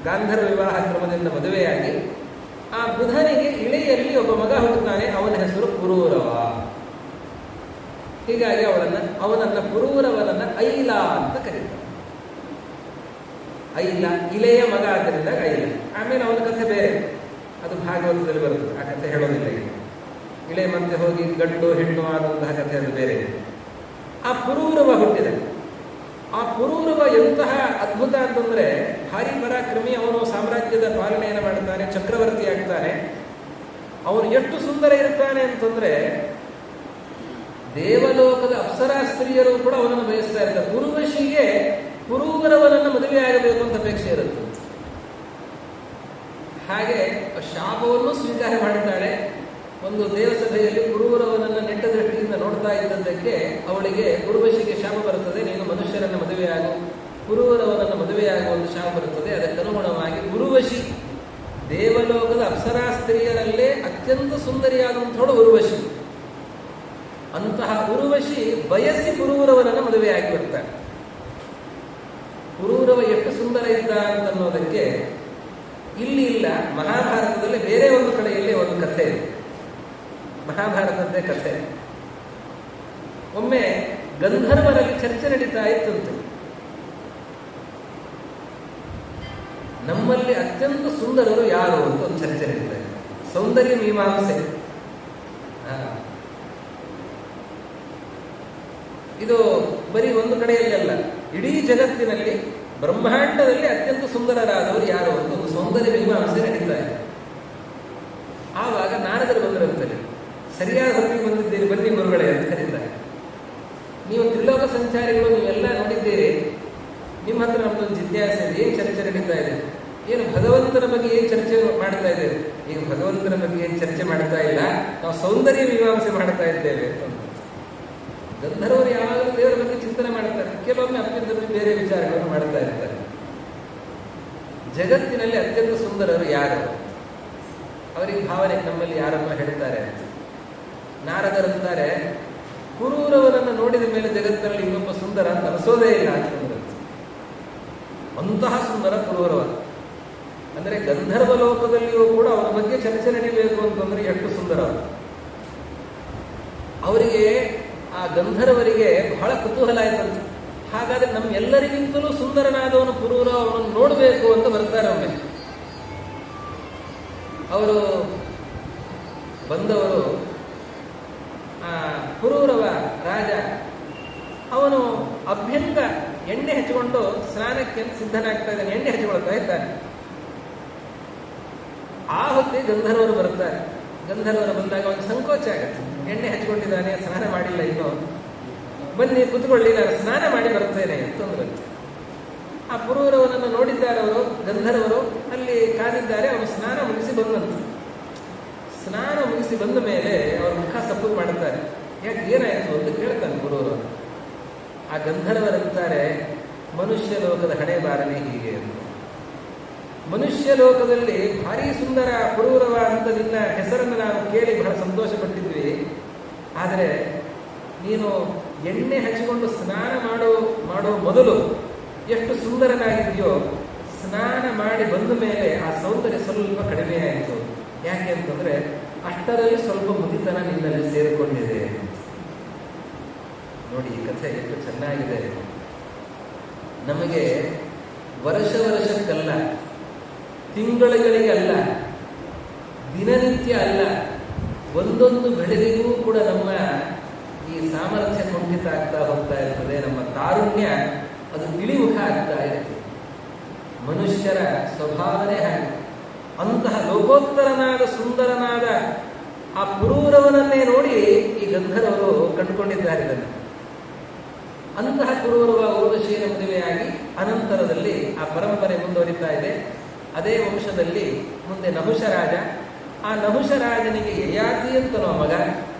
ಗಾಂಧರ್ವ ವಿವಾಹ ಕ್ರಮದಿಂದ ಮದುವೆಯಾಗಿ ಆ ಬುಧನಿಗೆ ಇಳೆಯಲ್ಲಿ ಒಬ್ಬ ಮಗ ಹುಟ್ಟುತ್ತಾನೆ. ಅವನ ಹೆಸರು ಪುರೂರವ. ಹೀಗಾಗಿ ಅವನನ್ನ ಪುರೂರವನನ್ನ ಐಲ ಅಂತ ಕರೀತಾರೆ. ಐಲ, ಇಳೆಯ ಮಗ ಆದ್ದರಿಂದ ಐಲ. ಆಮೇಲೆ ಅವನ ಕಥೆ ಬೇರೆ, ಅದು ಭಾಗವತದಲ್ಲಿ ಬರುತ್ತದೆ. ಆ ಕಥೆ ಹೇಳೋದಿಲ್ಲ ಈಗ. ಇಳೆ ಮತ್ತೆ ಹೋಗಿ ಗಂಡು ಹೆಣ್ಣು ಆದಂತಹ ಕಥೆ ಅದು ಬೇರೆ. ಆ ಪುರೂರವ ಹುಟ್ಟಿದ. ಆ ಪುರೂರವ ಎಂತಹ ಅದ್ಭುತ ಅಂತಂದ್ರೆ, ಭಾರಿ ಪರಾಕ್ರಮಿ. ಅವನು ಸಾಮ್ರಾಜ್ಯದ ಪಾಲನೆಯನ್ನು ಮಾಡ್ತಾನೆ, ಚಕ್ರವರ್ತಿ ಆಗ್ತಾನೆ. ಅವನು ಎಷ್ಟು ಸುಂದರ ಇರ್ತಾನೆ ಅಂತಂದ್ರೆ, ದೇವಲೋಕದ ಅಪ್ಸರಾ ಸ್ತ್ರೀಯರು ಕೂಡ ಅವನನ್ನು ಬಯಸ್ತಾ ಇರ್ತಾರೆ. ಪುರುವಶಿಗೆ ಪುರೂರವನನ್ನು ಮದುವೆ ಆಗಬೇಕು ಅಂತ ಅಪೇಕ್ಷೆ ಇರುತ್ತೆ. ಹಾಗೆ ಶಾಪವನ್ನು ಸ್ವೀಕಾರ ಮಾಡುತ್ತಾಳೆ. ಒಂದು ದೇವಸಭೆಯಲ್ಲಿ ಪುರೂರವನನ್ನು ನೆಟ್ಟ ದೃಷ್ಟಿಯಿಂದ ನೋಡ್ತಾ ಇದ್ದದ್ದಕ್ಕೆ ಅವಳಿಗೆ ಪುರುವಶಿಗೆ ಶಾಪ ಬರುತ್ತದೆ, ನೀನು ಮನುಷ್ಯರನ್ನು ಮದುವೆಯಾಗು, ಪುರೂರವನನ್ನು ಮದುವೆಯಾಗುವ ಒಂದು ಶಾಪ ಬರುತ್ತದೆ. ಅದಕ್ಕನುಗುಣವಾಗಿ ಪುರುವಶಿ ದೇವಲೋಕದ ಅಪ್ಸರಾ ಸ್ತ್ರೀಯರಲ್ಲೇ ಅತ್ಯಂತ ಸುಂದರಿಯಾದಂಥವಳು ಉರ್ವಶಿ. ಅಂತಹ ಉರ್ವಶಿ ಬಯಸಿ ಪುರೂರವನನ್ನು ಮದುವೆಯಾಗಿ ಬರ್ತಾಳೆ. ಪುರೂರವ ಎಷ್ಟು ಸುಂದರ ಇದ್ದ ಅಂತನ್ನೋದಕ್ಕೆ ಇಲ್ಲಿ ಇಲ್ಲ, ಮಹಾಭಾರತದಲ್ಲಿ ಬೇರೆ ಒಂದು ಕಡೆಯಲ್ಲಿ ಒಂದು ಕಥೆ ಇದೆ. ಮಹಾಭಾರತದ್ದೇ ಕಥೆ. ಒಮ್ಮೆ ಗಂಧರ್ವರಲ್ಲಿ ಚರ್ಚೆ ನಡೀತಾ ಇತ್ತಂತೆ. ನಮ್ಮಲ್ಲಿ ಅತ್ಯಂತ ಸುಂದರರು ಯಾರು ಅಂತ ಒಂದು ಚರ್ಚೆ ನಡೀತಾ ಇದೆ. ಸೌಂದರ್ಯ ಮೀಮಾಂಸೆ. ಇದು ಬರೀ ಒಂದು ಕಡೆಯಲ್ಲಿ ಅಲ್ಲ, ಇಡೀ ಜಗತ್ತಿನಲ್ಲಿ ಬ್ರಹ್ಮಾಂಡದಲ್ಲಿ ಅತ್ಯಂತ ಸುಂದರರಾದವರು ಯಾರು ಅಂತ ಒಂದು ಸೌಂದರ್ಯ ಮೀಮಾಂಸೆ ನಡೀತಾ ಇದೆ. ಆವಾಗ ನಾರದರು ಬಂದರಂತಲ್ಲಿ, ಸರಿಯಾದ ಹೊತ್ತಿಗೆ ಬಂದಿದ್ದೀರಿ, ಬನ್ನಿ ಗುರುಗಳೇ ಅಂತ ಕರೀತಾರೆ. ನೀವು ತ್ರಿಲೋಕ ಸಂಚಾರಿಗಳು, ನೀವೆಲ್ಲ ನೋಡಿದ್ದೀರಿ, ನಿಮ್ಮ ಹತ್ರ ನಮ್ದೊಂದು ಜಿಜ್ಞಾಸೆ ಇದೆ. ಏನು ಚರ್ಚೆ ನಡೀತಾ ಇದೆ? ಏನು ಭಗವಂತನ ಬಗ್ಗೆ ಏನು ಚರ್ಚೆ ಮಾಡ್ತಾ ಇದ್ದೇವೆ? ಈಗ ಭಗವಂತನ ಬಗ್ಗೆ ಏನು ಚರ್ಚೆ ಮಾಡ್ತಾ ಇಲ್ಲ, ನಾವು ಸೌಂದರ್ಯ ಮೀಮಾಂಸೆ ಮಾಡ್ತಾ ಇದ್ದೇವೆ ಅಂತ. ಗಂಧರ್ವರು ಯಾವಾಗಲೂ ದೇವರ ಬಗ್ಗೆ ಚಿಂತನೆ ಮಾಡ್ತಾರೆ, ಕೆಲವೊಮ್ಮೆ ಅಪ್ಪಿತಪ್ಪಿ ಬೇರೆ ವಿಚಾರಗಳನ್ನು ಮಾಡ್ತಾ ಇರ್ತಾರೆ. ಜಗತ್ತಿನಲ್ಲಿ ಅತ್ಯಂತ ಸುಂದರರು ಯಾರು? ಅವರಿಗೆ ಭಾವನೆ ನಮ್ಮಲ್ಲಿ ಯಾರನ್ನ ಹೇಳ್ತಾರೆ ಅಂತ. ನಾರದರಂತಾರೆ, ಕುರೂರವನನ್ನು ನೋಡಿದ ಮೇಲೆ ಜಗತ್ತಿನಲ್ಲಿ ಇನ್ನೊಬ್ಬ ಸುಂದರ ಅಂತ ಅನಿಸೋದೇ ಇಲ್ಲ ಅಂತಂದ್ರೆ, ಅಂತಹ ಸುಂದರ ಕುರೂರವ. ಅಂದರೆ ಗಂಧರ್ವ ಲೋಕದಲ್ಲಿಯೂ ಕೂಡ ಅವರ ಬಗ್ಗೆ ಚರ್ಚೆ ನಡೀಬೇಕು ಅಂತಂದ್ರೆ ಎಷ್ಟು ಸುಂದರ. ಅವರಿಗೆ, ಆ ಗಂಧರ್ವರಿಗೆ ಬಹಳ ಕುತೂಹಲ ಆಯ್ತಂತೆ. ಹಾಗಾದ್ರೆ ನಮ್ಮೆಲ್ಲರಿಗಿಂತಲೂ ಸುಂದರನಾದವನು ಕುರೂರ, ಅವನನ್ನು ನೋಡಬೇಕು ಅಂತ ಬರ್ತಾರೆ. ಒಮ್ಮೆ ಅವರು ಬಂದವರು, ಆ ಕುರೂರವ ರಾಜ, ಅವನು ಅಭ್ಯಂಗ ಎಣ್ಣೆ ಹಚ್ಚಿಕೊಂಡು ಸ್ನಾನಕ್ಕೆ ಸಿದ್ಧನಾಗ್ತಾ ಇದ್ದಾನೆ, ಎಣ್ಣೆ ಹಚ್ಚಿಕೊಳ್ತಾ ಇದ್ದಾನೆ. ಆ ಹೊತ್ತಿಗೆ ಗಂಧರ್ವರು ಬರುತ್ತಾರೆ. ಗಂಧರ್ವರು ಬಂದಾಗ ಅವನಿಗೆ ಸಂಕೋಚ ಆಗುತ್ತೆ, ಎಣ್ಣೆ ಹಚ್ಚಿಕೊಂಡಿದ್ದಾನೆ, ಸ್ನಾನ ಮಾಡಿಲ್ಲ ಇನ್ನೂ, ಬನ್ನಿ ಕುತ್ಕೊಳ್ಳಿ, ನಾನು ಸ್ನಾನ ಮಾಡಿ ಬರ್ತೇನೆ ಅಂತಂದ್ರೆ. ಆ ಪುರೂರವನನ್ನು ನೋಡಿದ್ದಾರೆ ಅವರು, ಗಂಧರ್ವರು ಅಲ್ಲಿ ಕಾದಿದ್ದಾರೆ. ಅವನು ಸ್ನಾನ ಮುಗಿಸಿ ಬಂದಂತೆ. ಸ್ನಾನ ಮುಗಿಸಿ ಬಂದ ಮೇಲೆ ಅವ್ರ ಮುಖ ಸಪ್ಪು ಮಾಡುತ್ತಾರೆ. ಯಾಕೆ, ಏನಾಯಿತು ಅಂತ ಕೇಳ್ತಾನೆ ಪುರೂರವರು. ಆ ಗಂಧರ್ವರಂತಾರೆ, ಮನುಷ್ಯ ಲೋಕದ ಹಣೆ ಬಾರನೆ ಹೀಗೆ ಅಂತ. ಮನುಷ್ಯ ಲೋಕದಲ್ಲಿ ಭಾರಿ ಸುಂದರ ಪುರೂರವ ಅಂತ ನಿನ್ನ ಹೆಸರನ್ನು ನಾವು ಕೇಳಿ ಬಹಳ ಸಂತೋಷ ಪಟ್ಟಿದ್ವಿ. ಆದರೆ ನೀನು ಎಣ್ಣೆ ಹಚ್ಚಿಕೊಂಡು ಸ್ನಾನ ಮಾಡೋ ಮೊದಲು ಎಷ್ಟು ಸುಂದರನಾಗಿದೆಯೋ, ಸ್ನಾನ ಮಾಡಿ ಬಂದ ಮೇಲೆ ಆ ಸೌಂದರ್ಯ ಸ್ವಲ್ಪ ಕಡಿಮೆ ಆಯಿತು. ಯಾಕೆ ಅಂತಂದ್ರೆ ಅಷ್ಟರಲ್ಲಿ ಸ್ವಲ್ಪ ಮುದಿತನ ನಿನ್ನಲ್ಲಿ ಸೇರಿಕೊಂಡಿದೆ. ನೋಡಿ, ಈ ಕಥೆ ಎಷ್ಟು ಚೆನ್ನಾಗಿದೆ. ನಮಗೆ ವರ್ಷಕ್ಕಲ್ಲ, ತಿಂಗಳಿಗೆ ಅಲ್ಲ, ದಿನನಿತ್ಯ ಅಲ್ಲ, ಒಂದೊಂದು ಬೆಳಗಿಗೂ ಕೂಡ ನಮ್ಮ ಈ ಸಾಮರ್ಥ್ಯ ಕುಂಠಿತ ಆಗ್ತಾ ಹೋಗ್ತಾ ಇರ್ತದೆ. ನಮ್ಮ ತಾರುಣ್ಯ ಅದು ಇಳಿಮುಖ ಆಗ್ತಾ ಇರ್ತದೆ. ಮನುಷ್ಯರ ಸ್ವಭಾವನೆ ಹಾಗೆ. ಅಂತಹ ಲೋಕೋತ್ತರನಾದ ಸುಂದರನಾದ ಆ ಪುರೂರವನನ್ನೇ ನೋಡಿ ಈ ಗಂಧರ್ವರು ಕಂಡುಕೊಂಡಿದ್ದಾರೆ ಇದನ್ನು. ಅಂತಹ ಪುರೂರವ ಊರ್ವಶಿಯ ಮದುವೆಯಾಗಿ ಅನಂತರದಲ್ಲಿ ಆ ಪರಂಪರೆ ಮುಂದುವರಿತಾ ಇದೆ. ಅದೇ ವಂಶದಲ್ಲಿ ಮುಂದೆ ನಹುಷರಾಜ. ಆ ನಹುಷರಾಜನಿಗೆ ಯಯಾತಿ ಅಂತನೋ ಮಗ.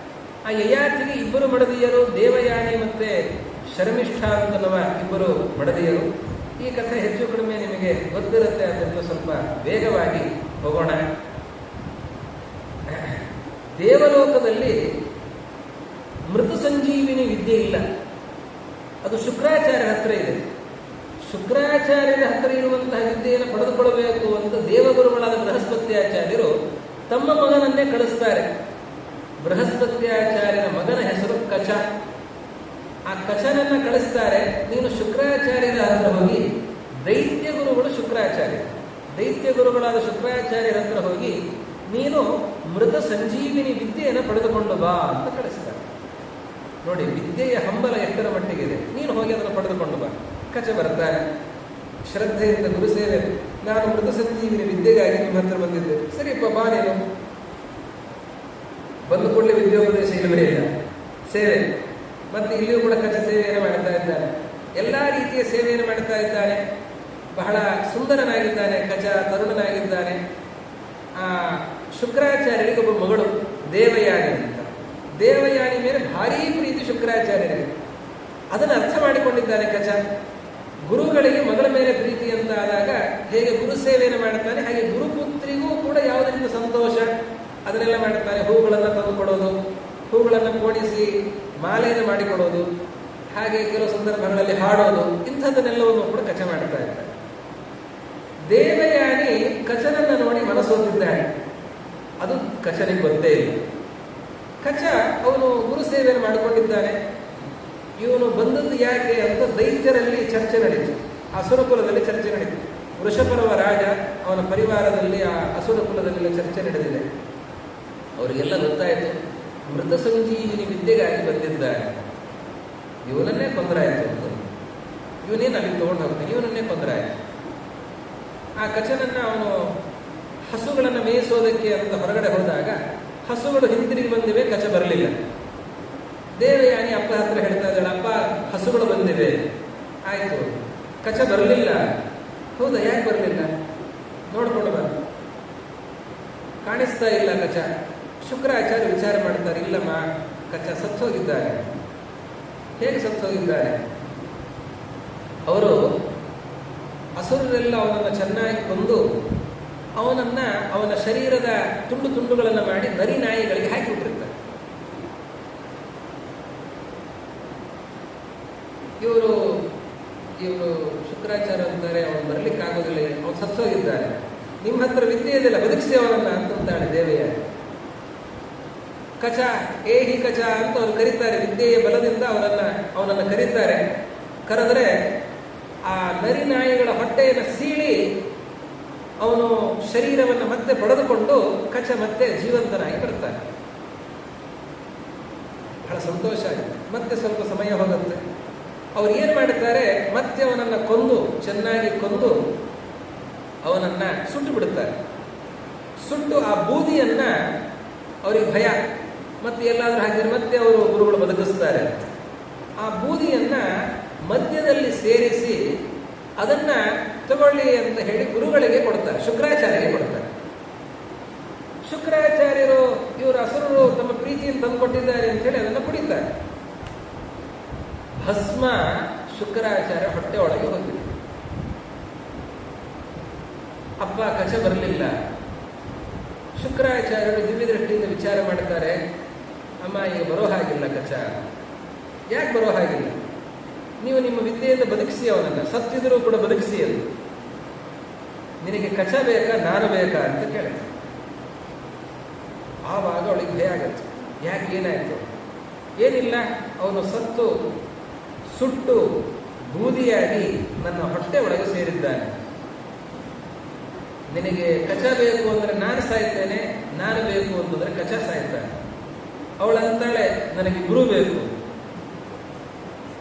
ಆ ಯಯಾತಿಗೆ ಇಬ್ಬರು ಮಡದಿಯರು, ದೇವಯಾನಿ ಮತ್ತೆ ಶರ್ಮಿಷ್ಠ ಅಂತನವ ಇಬ್ಬರು ಮಡದಿಯರು. ಈ ಕಥೆ ಹೆಚ್ಚು ಕಡಿಮೆ ನಿಮಗೆ ಗೊತ್ತಿರುತ್ತೆ, ಅದರಿಂದ ಸ್ವಲ್ಪ ವೇಗವಾಗಿ ಹೋಗೋಣ. ದೇವಲೋಕದಲ್ಲಿ ಮೃತ ಸಂಜೀವಿನಿ ವಿದ್ಯೆ ಇಲ್ಲ, ಅದು ಶುಕ್ರಾಚಾರ್ಯರ ಹತ್ರ ಇದೆ. ಶುಕ್ರಾಚಾರ್ಯರ ಹತ್ರ ಇರುವಂತಹ ವಿದ್ಯೆಯನ್ನು ಪಡೆದುಕೊಳ್ಳಬೇಕು ಅಂತ ದೇವಗುರುಗಳಾದ ಬೃಹಸ್ಪತ್ಯಾಚಾರ್ಯರು ತಮ್ಮ ಮಗನನ್ನೇ ಕಳಿಸ್ತಾರೆ. ಬೃಹಸ್ಪತ್ಯಾಚಾರ್ಯನ ಮಗನ ಹೆಸರು ಕಚ. ಆ ಕಚನನ್ನ ಕಳಿಸ್ತಾರೆ, ನೀನು ಶುಕ್ರಾಚಾರ್ಯರ ಹತ್ರ ಹೋಗಿ, ದೈತ್ಯ ಗುರುಗಳು ಶುಕ್ರಾಚಾರ್ಯ, ದೈತ್ಯ ಗುರುಗಳಾದ ಶುಕ್ರಾಚಾರ್ಯರ ಹತ್ರ ಹೋಗಿ ನೀನು ಮೃತ ಸಂಜೀವಿನಿ ವಿದ್ಯೆಯನ್ನು ಪಡೆದುಕೊಂಡು ಬಾ ಅಂತ ಕಳಿಸ್ತಾರೆ. ನೋಡಿ, ವಿದ್ಯೆಯ ಹಂಬಲ ಎಷ್ಟರ ಮಟ್ಟಿಗಿದೆ. ನೀನು ಹೋಗಿ ಅದನ್ನು ಪಡೆದುಕೊಂಡು ಬಾ. ಕಚ ಬರ್ತಾನೆ, ಶ್ರದ್ಧೆಯಿಂದ ಗುರುಸೇವೆ, ನಾನು ಮೃತ ಸಂಜೀವಿನಿ ವಿದ್ಯೆಗಾಗಿ ನಿಮ್ಮ ಹತ್ರ ಬಂದಿದ್ದೆ. ಸರಿಯಪ್ಪ ಬಾ. ನೀನು ಬಂದು ಕೂಡಲೇ ವಿದ್ಯೋಪದೇಶ ಇಲ್ಲವೇ ಇಲ್ಲ, ಸೇವೆ. ಮತ್ತೆ ಇಲ್ಲಿಯೂ ಕೂಡ ಕಚ ಸೇವೆಯನ್ನು ಮಾಡ್ತಾ ಇದ್ದಾನೆ, ಎಲ್ಲ ರೀತಿಯ ಸೇವೆಯನ್ನು ಮಾಡ್ತಾ ಇದ್ದಾನೆ. ಬಹಳ ಸುಂದರನಾಗಿದ್ದಾನೆ ಕಚ, ತರುಣನಾಗಿದ್ದಾನೆ. ಆ ಶುಕ್ರಾಚಾರ್ಯರಿಗೆ ಒಬ್ಬ ಮಗಳು ದೇವಯಾನಿ ಅಂತ. ದೇವಯಾನಿ ಮೇಲೆ ಭಾರೀ ಪ್ರೀತಿ ಶುಕ್ರಾಚಾರ್ಯರಿಗೆ. ಅದನ್ನು ಅರ್ಥ ಮಾಡಿಕೊಂಡಿದ್ದಾನೆ ಕಚ. ಗುರುಗಳಿಗೆ ಮಗಳ ಮೇಲೆ ಪ್ರೀತಿ ಅಂತ ಆದಾಗ ಹೇಗೆ ಗುರು ಸೇವೆಯನ್ನು ಮಾಡ್ತಾನೆ, ಹಾಗೆ ಗುರುಪುತ್ರಿಗೂ ಕೂಡ ಯಾವುದರಿಂದ ಸಂತೋಷ ಅದನ್ನೆಲ್ಲ ಮಾಡ್ತಾನೆ. ಹೂಗಳನ್ನು ತಂದು ಕೊಡೋದು, ಹೂಗಳನ್ನು ಕೂಡಿಸಿ ಮಾಲೆಯನ್ನು ಮಾಡಿಕೊಡೋದು, ಹಾಗೆ ಕೆಲವು ಸಂದರ್ಭಗಳಲ್ಲಿ ಹಾಡೋದು, ಇಂಥದ್ದನ್ನೆಲ್ಲವನ್ನು ಕೂಡ ಕಚ ಮಾಡ್ತಾ ಇರ್ತಾರೆ. ದೇವಯಾನಿ ಕಚನನ್ನು ನೋಡಿ ಮನಸೋತಿದ್ದಾನೆ. ಅದು ಕಚನಿಗೆ ಗೊತ್ತೇ ಇಲ್ಲ. ಕಚ ಅವನು ಗುರು ಸೇವೆಯನ್ನು ಮಾಡಿಕೊಂಡಿದ್ದಾನೆ. ಇವನು ಬಂದದ್ದು ಯಾಕೆ ಅಂತ ದೈತ್ಯರಲ್ಲಿ ಚರ್ಚೆ ನಡೀತು, ಅಸುರ ಕುಲದಲ್ಲಿ ಚರ್ಚೆ ನಡೀತು. ವೃಷಪರ್ವ ರಾಜ, ಅವನ ಪರಿವಾರದಲ್ಲಿ ಆ ಅಸುರ ಕುಲದಲ್ಲೆಲ್ಲ ಚರ್ಚೆ ನಡೆದಿದೆ. ಅವರಿಗೆಲ್ಲ ಗೊತ್ತಾಯಿತು, ಮೃತ ಸಂಜೀವಿನಿ ವಿದ್ಯೆಗಾಗಿ ಬಂದಿದ್ದಾರೆ, ಇವನನ್ನೇ ಕೊಂದರಾಯಿತು ಅಂತ. ಇವನೇನು ಅಲ್ಲಿ ತಗೊಂಡು ಹೋಗ್ತಾನೆ, ಇವನನ್ನೇ ಕೊಂದರಾಯಿತು. ಆ ಕಚನನ್ನು ಅವನು ಹಸುಗಳನ್ನು ಮೇಯಿಸೋದಕ್ಕೆ ಅಂತ ಹೊರಗಡೆ ಹೋದಾಗ ಹಸುಗಳು ಹಿಂತಿರುಗಿ ಬಂದಿವೆ, ಕಚ ಬರಲಿಲ್ಲ. ದೇವಯಾನಿ ಅಪ್ಪ ಹತ್ರ ಹೇಳ್ತಾ ಇದ್ದಾಳೆ, ಅಪ್ಪ ಹಸುಗಳು ಬಂದಿವೆ. ಆಯಿತು, ಕಚ ಬರಲಿಲ್ಲ. ಹೌದಾ, ಯಾಕೆ ಬರಲಿಲ್ಲ? ನೋಡ್ಕೊಂಡು ಬರ, ಕಾಣಿಸ್ತಾ ಇಲ್ಲ ಕಚ. ಶುಕ್ರಾಚಾರ್ಯ ವಿಚಾರ ಮಾಡ್ತಾರೆ, ಇಲ್ಲಮ್ಮ ಕಚ ಸತ್ತೋಗಿದ್ದಾರೆ. ಹೇಗೆ ಸತ್ತೋಗಿದ್ದಾರೆ? ಅವರು ಅಸುರರೆಲ್ಲ ಅವನನ್ನು ಚೆನ್ನಾಗಿ ಕೊಂದು ಅವನ ಶರೀರದ ತುಂಡು ತುಂಡುಗಳನ್ನು ಮಾಡಿ ನರಿ ನಾಯಿಗಳಿಗೆ ಹಾಕಿಬಿಟ್ಟಿರ್ತಾರೆ. ಇವರು ಶುಕ್ರಾಚಾರ್ಯ ಅಂತಾರೆ, ಅವನು ಬರಲಿಕ್ಕಾಗೋದಿಲ್ಲ, ಅವನು ಸತ್ತೋಗಿದ್ದಾನೆ, ನಿಮ್ಮ ಹತ್ರ ವಿದ್ಯೆ ಇದೆಯಲ್ಲ, ಬದುಕಿಸಿ ಅವನನ್ನ ಅಂತಂತಾಳೆ ದೇವಯ್ಯ. ಕಚ, ಏಹಿ ಕಚ ಅಂತ ಅವ್ರು ಕರೀತಾರೆ. ವಿದ್ಯೆಯ ಬಲದಿಂದ ಅವನನ್ನು ಕರೀತಾರೆ. ಕರೆದ್ರೆ ಆ ನರಿ ನಾಯಿಗಳ ಹೊಟ್ಟೆಯನ್ನು ಸೀಳಿ ಅವನು ಶರೀರವನ್ನು ಮತ್ತೆ ಪಡೆದುಕೊಂಡು ಕಚ ಮತ್ತೆ ಜೀವಂತನಾಗಿ ಬರ್ತಾನೆ. ಬಹಳ ಸಂತೋಷ ಆಗುತ್ತೆ. ಮತ್ತೆ ಸ್ವಲ್ಪ ಸಮಯ ಹೋಗುತ್ತೆ. ಅವ್ರು ಏನು ಮಾಡ್ತಾರೆ, ಮತ್ತೆ ಅವನನ್ನು ಚೆನ್ನಾಗಿ ಕೊಂದು ಅವನನ್ನು ಸುಟ್ಟು ಬಿಡುತ್ತಾರೆ. ಸುಟ್ಟು ಆ ಬೂದಿಯನ್ನ, ಅವರಿಗೆ ಭಯ, ಮತ್ತೆ ಎಲ್ಲಾದರೂ ಹಾಕಿದ್ರೆ ಮತ್ತೆ ಅವರು ಗುರುಗಳು ಬದುಕಿಸ್ತಾರೆ. ಆ ಬೂದಿಯನ್ನ ಮಧ್ಯದಲ್ಲಿ ಸೇರಿಸಿ ಅದನ್ನ ತಗೊಳ್ಳಿ ಅಂತ ಹೇಳಿ ಗುರುಗಳಿಗೆ ಕೊಡ್ತಾರೆ, ಶುಕ್ರಾಚಾರ್ಯರಿಗೆ ಕೊಡ್ತಾರೆ. ಶುಕ್ರಾಚಾರ್ಯರು ಇವರು ಅಸುರರು ತಮ್ಮ ಪ್ರೀತಿಯನ್ನು ತಂದುಕೊಟ್ಟಿದ್ದಾರೆ ಅಂತ ಹೇಳಿ ಅದನ್ನು ಕುಡಿತಾರೆ. ಭಸ್ಮ ಶುಕ್ರಾಚಾರ್ಯ ಹೊಟ್ಟೆ ಒಳಗೆ ಹೋಗಿದೆ. ಅಪ್ಪ ಕಚ ಬರಲಿಲ್ಲ. ಶುಕ್ರಾಚಾರ್ಯರು ದಿವ್ಯ ದೃಷ್ಟಿಯಿಂದ ವಿಚಾರ ಮಾಡ್ತಾರೆ, ಅಮ್ಮ ಈಗ ಬರೋ ಹಾಗಿಲ್ಲ ಕಚ. ಯಾಕೆ ಬರೋ ಹಾಗಿಲ್ಲ? ನೀವು ನಿಮ್ಮ ವಿದ್ಯೆಯಿಂದ ಬದುಕಿಸಿ ಅವನನ್ನು, ಸತ್ತಿದ್ರೂ ಕೂಡ ಬದುಕಿಸಿ ಅಂತ. ನಿನಗೆ ಕಚ ಬೇಕಾ, ನಾನು ಬೇಕಾ ಅಂತ ಕೇಳ್ತಾರೆ. ಆವಾಗ ಅವಳಿಗೆ ಭಯ ಆಗತ್ತೆ. ಯಾಕೆ, ಏನಾಯಿತು? ಏನಿಲ್ಲ, ಅವನು ಸತ್ತು ಸುಟ್ಟು ಬೂದಿಯಾಗಿ ನನ್ನ ಹೊಟ್ಟೆ ಒಳಗೆ ಸೇರಿದ್ದಾನೆ. ನಿನಗೆ ಕಚ ಬೇಕು ಅಂದರೆ ನಾನು ಸಾಯ್ತೇನೆ, ನಾನು ಬೇಕು ಅಂತಂದರೆ ಕಚ ಸಾಯ್ತಾನೆ. ಅವಳಂತಾಳೆ, ನನಗೆ ಗುರು ಬೇಕು,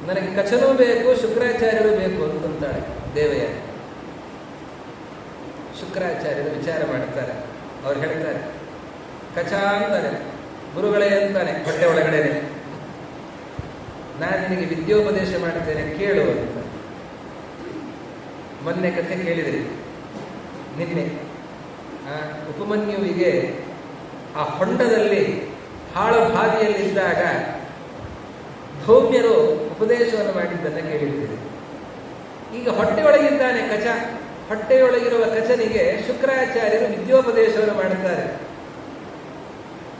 ನನಗೆ ಕಚನೂ ಬೇಕು, ಶುಕ್ರಾಚಾರ್ಯರು ಬೇಕು ಅಂತಂತಾಳೆ ದೇವಯ್ಯ. ಶುಕ್ರಾಚಾರ್ಯರು ವಿಚಾರ ಮಾಡ್ತಾರೆ. ಅವ್ರು ಹೇಳ್ತಾರೆ, ಕಚ ಅಂತಾನೆ, ಗುರುಗಳೇ ಅಂತಾನೆ ಹೊಟ್ಟೆ ಒಳಗಡೆನೆ, ನಾನು ನಿನಗೆ ವಿದ್ಯೋಪದೇಶ ಮಾಡ್ತೇನೆ ಕೇಳು ಅಂತ. ಮೊನ್ನೆ ಕಥೆ ಕೇಳಿದ್ರಿ, ನಿನ್ನೆ ಉಪಮನ್ಯುವಿಗೆ ಆ ಹೊಂಡದಲ್ಲಿ ಹಾಳು ಬಾವಿಯಲ್ಲಿದ್ದಾಗ ಧೌಮ್ಯರು ಉಪದೇಶವನ್ನು ಮಾಡಿದ್ದನ್ನು ಕೇಳಿದ್ದೀರಿ. ಈಗ ಹೊಟ್ಟೆಯೊಳಗಿದ್ದಾನೆ ಕಚ. ಹೊಟ್ಟೆಯೊಳಗಿರುವ ಕಚನಿಗೆ ಶುಕ್ರಾಚಾರ್ಯರು ವಿದ್ಯೋಪದೇಶವನ್ನು ಮಾಡುತ್ತಾರೆ.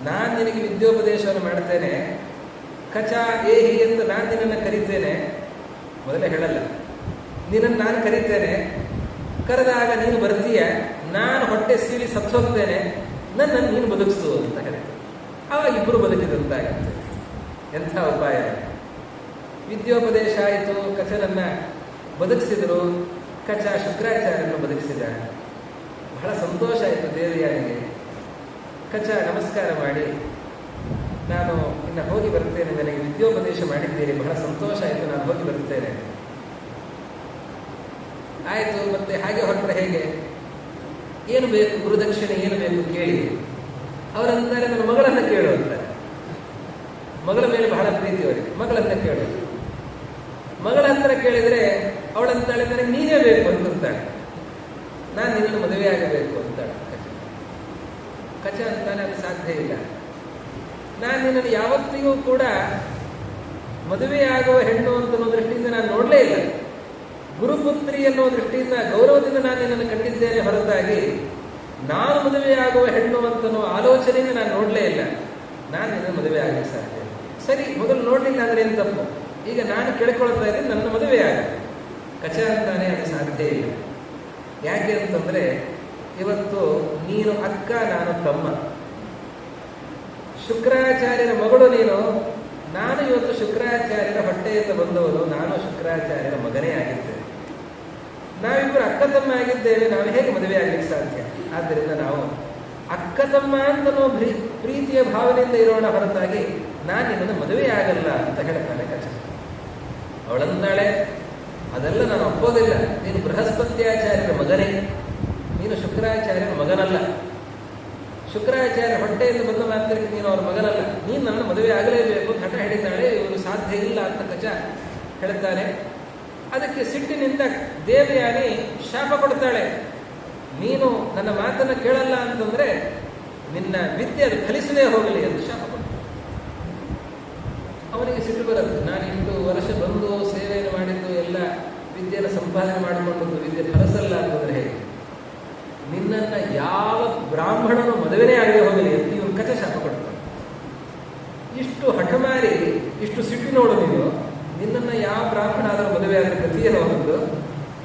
ನಾನು ನಿನಗೆ ವಿದ್ಯೋಪದೇಶವನ್ನು ಮಾಡ್ತೇನೆ, ಕಚ ಏಹಿ ಎಂದು ನಾನು ನಿನ್ನನ್ನು ಕರೀತೇನೆ. ಮೊದಲೇ ಹೇಳಲ್ಲ, ನಿನ್ನನ್ನು ನಾನು ಕರೀತೇನೆ, ಕರೆದಾಗ ನೀನು ಬರ್ತೀಯ, ನಾನು ಹೊಟ್ಟೆ ಸೀಳಿ ಸತ್ತು ಹೋಗ್ತೇನೆ, ನನ್ನನ್ನು ನೀನು ಬದುಕಿಸು ಅಂತ ಹೇಳ್ತೇನೆ. ಆವಾಗ ಇಬ್ಬರು ಬದುಕಿದಂತಾಗತ್ತೆ. ಎಂಥ ಉಪಾಯ! ವಿದ್ಯೋಪದೇಶ ಆಯಿತು, ಕಚನನ್ನು ಬದುಕಿಸಿದರು. ಕಚ ಶುಕ್ರಾಚಾರ್ಯರನ್ನು ಬದುಕಿಸಿದ. ಬಹಳ ಸಂತೋಷ ಆಯಿತು ದೇವಯಾನಿಗೆ. ಕಚ ನಮಸ್ಕಾರ ಮಾಡಿ, ನಾನು ಇನ್ನು ಹೋಗಿ ಬರ್ತೇನೆ, ನನಗೆ ವಿದ್ಯೋಪದೇಶ ಮಾಡಿದ್ದೀರಿ, ಬಹಳ ಸಂತೋಷ ಆಯಿತು, ನಾನು ಹೋಗಿ ಬರ್ತೇನೆ. ಆಯಿತು, ಮತ್ತೆ ಹಾಗೆ ಹೊರಟ್ರೆ ಹೇಗೆ? ಏನು ಬೇಕು ಗುರುದಕ್ಷಿಣೆ, ಏನು ಬೇಕು ಕೇಳಿ. ಅವರಂತಾರೆ, ನನ್ನ ಮಗಳನ್ನು ಕೇಳು ಅಂತಾರೆ. ಮಗಳ ಮೇಲೆ ಬಹಳ ಪ್ರೀತಿ ಅವರಿಗೆ, ಮಗಳನ್ನ ಕೇಳು. ಮಗಳ ಹತ್ರ ಕೇಳಿದರೆ ಅವಳಂತಾಳೆ, ನನಗೆ ನೀನೇ ಬೇಕು ಅಂತಂತಾಳೆ, ನಾನು ನಿನ್ನನ್ನು ಮದುವೆ ಆಗಬೇಕು ಅಂತಾಳೆ. ಕಚ ಅಂತಾನೆ, ಅದು ಸಾಧ್ಯ ಇಲ್ಲ, ನಾನು ನಿನ್ನನ್ನು ಯಾವತ್ತಿಗೂ ಕೂಡ ಮದುವೆಯಾಗುವ ಹೆಣ್ಣು ಅಂತನ್ನೋ ದೃಷ್ಟಿಯಿಂದ ನಾನು ನೋಡಲೇ ಇಲ್ಲ. ಗುರುಪುತ್ರಿ ಅನ್ನೋ ದೃಷ್ಟಿಯಿಂದ ಗೌರವದಿಂದ ನಾನು ನಿನ್ನನ್ನು ಕಂಡಿದ್ದೇನೆ ಹೊರತಾಗಿ ನಾನು ಮದುವೆಯಾಗುವ ಹೆಣ್ಣು ಅಂತನೋ ಆಲೋಚನೆಯಿಂದ ನಾನು ನೋಡಲೇ ಇಲ್ಲ. ನಾನು ನಿನ್ನನ್ನು ಮದುವೆ ಆಗಲಿಕ್ಕೆ ಸಾಧ್ಯ. ಸರಿ, ಮೊದಲು ನೋಡಲಿಲ್ಲ ಅಂದರೆ ಏನು ತಪ್ಪು? ಈಗ ನಾನು ಕೇಳ್ಕೊಳ್ತಾ ಇದ್ದೀನಿ, ನನ್ನನ್ನು ಮದುವೆಯಾಗ. ಕಚ ಅಂತಾನೆ, ಅದು ಸಾಧ್ಯ ಇಲ್ಲ. ಯಾಕೆ ಅಂತಂದರೆ, ಇವತ್ತು ನೀನು ಅಕ್ಕ, ನಾನು ತಮ್ಮ. ಶುಕ್ರಾಚಾರ್ಯರ ಮಗಳು ನೀನು, ನಾನು ಇವತ್ತು ಶುಕ್ರಾಚಾರ್ಯರ ಹೊಟ್ಟೆಯಿಂದ ಬಂದವನು, ನಾನು ಶುಕ್ರಾಚಾರ್ಯರ ಮಗನೇ ಆಗಿದ್ದೇನೆ. ನಾವಿಬ್ಬರು ಅಕ್ಕ ತಮ್ಮ ಆಗಿದ್ದೇವೆ, ನಾವು ಹೇಗೆ ಮದುವೆ ಆಗಲಿಕ್ಕೆ ಸಾಧ್ಯ? ಆದ್ದರಿಂದ ನಾವು ಅಕ್ಕ ತಮ್ಮ ಅಂತನೋ ಪ್ರೀತಿಯ ಭಾವನೆಯಿಂದ ಇರೋಣ ಹೊರತಾಗಿ ನಾನು ನಿನ್ನನ್ನು ಮದುವೆ ಆಗಲ್ಲ ಅಂತ ಹೇಳ್ತಾನೆ ಕಚ. ಅವಳಂದಾಳೆ, ಅದೆಲ್ಲ ನಾನು ಒಪ್ಪೋದಿಲ್ಲ, ನೀನು ಬೃಹಸ್ಪತ್ಯಾಚಾರ್ಯರ ಮಗನೇ, ನೀನು ಶುಕ್ರಾಚಾರ್ಯರ ಮಗನಲ್ಲ. ಶುಕ್ರಾಚಾರ್ಯ ಹೊಟ್ಟೆಯಿಂದ ಬಂದ ಮಾತ್ರಕ್ಕೆ ನೀನು ಅವರ ಮಗನಲ್ಲ, ನೀನು ನನ್ನ ಮದುವೆ ಆಗಲೇಬೇಕು ಅಂತ ಹಠ ಹಿಡಿತಾಳೆ. ಇವರು ಸಾಧ್ಯ ಇಲ್ಲ ಅಂತ ಕಚ ಹೇಳ್ತಾನೆ. ಅದಕ್ಕೆ ಸಿಟ್ಟಿನಿಂದ ದೇವಯಾನಿ ಶಾಪ ಕೊಡ್ತಾಳೆ, ನೀನು ನನ್ನ ಮಾತನ್ನು ಕೇಳಲ್ಲ ಅಂತಂದ್ರೆ ನಿನ್ನ ವಿದ್ಯೆ ಅದು ಫಲಿಸದೇ ಹೋಗಲಿ ಎಂದು ಶಾಪ ಕೊಡ್ತಾಳೆ. ಅವನಿಗೆ ಸಿಟ್ಟು ಬರುತ್ತೆ, ನಾನು ಇಷ್ಟು ವರ್ಷ ಬಂದು ಸೇವೆಯನ್ನು ಮಾಡಿದ್ದು, ಎಲ್ಲ ವಿದ್ಯೆಯನ್ನು ಸಂಪಾದನೆ ಮಾಡಿಕೊಂಡದ್ದು, ವಿದ್ಯೆ ಫಲಿಸಲ್ಲ ಅಂತಂದ್ರೆ ಹೇಗೆ? ನಿನ್ನನ್ನು ಯಾವ ಬ್ರಾಹ್ಮಣನು ಮದುವೆನೇ ಆಗದೆ ಹೋಗಲಿ ಅಂತ ಇವನು ಕಚ ಶಾಪ ಕೊಡ್ತಾನೆ. ಇಷ್ಟು ಹಠಮಾರಿ, ಇಷ್ಟು ಸಿಟ್ಟು ನೋಡು ನೀನು, ನಿನ್ನನ್ನು ಯಾವ ಬ್ರಾಹ್ಮಣ ಆದರೂ ಮದುವೆ ಆದ್ರೆ ಗತಿಯನ್ನು ಹೋಗುದು,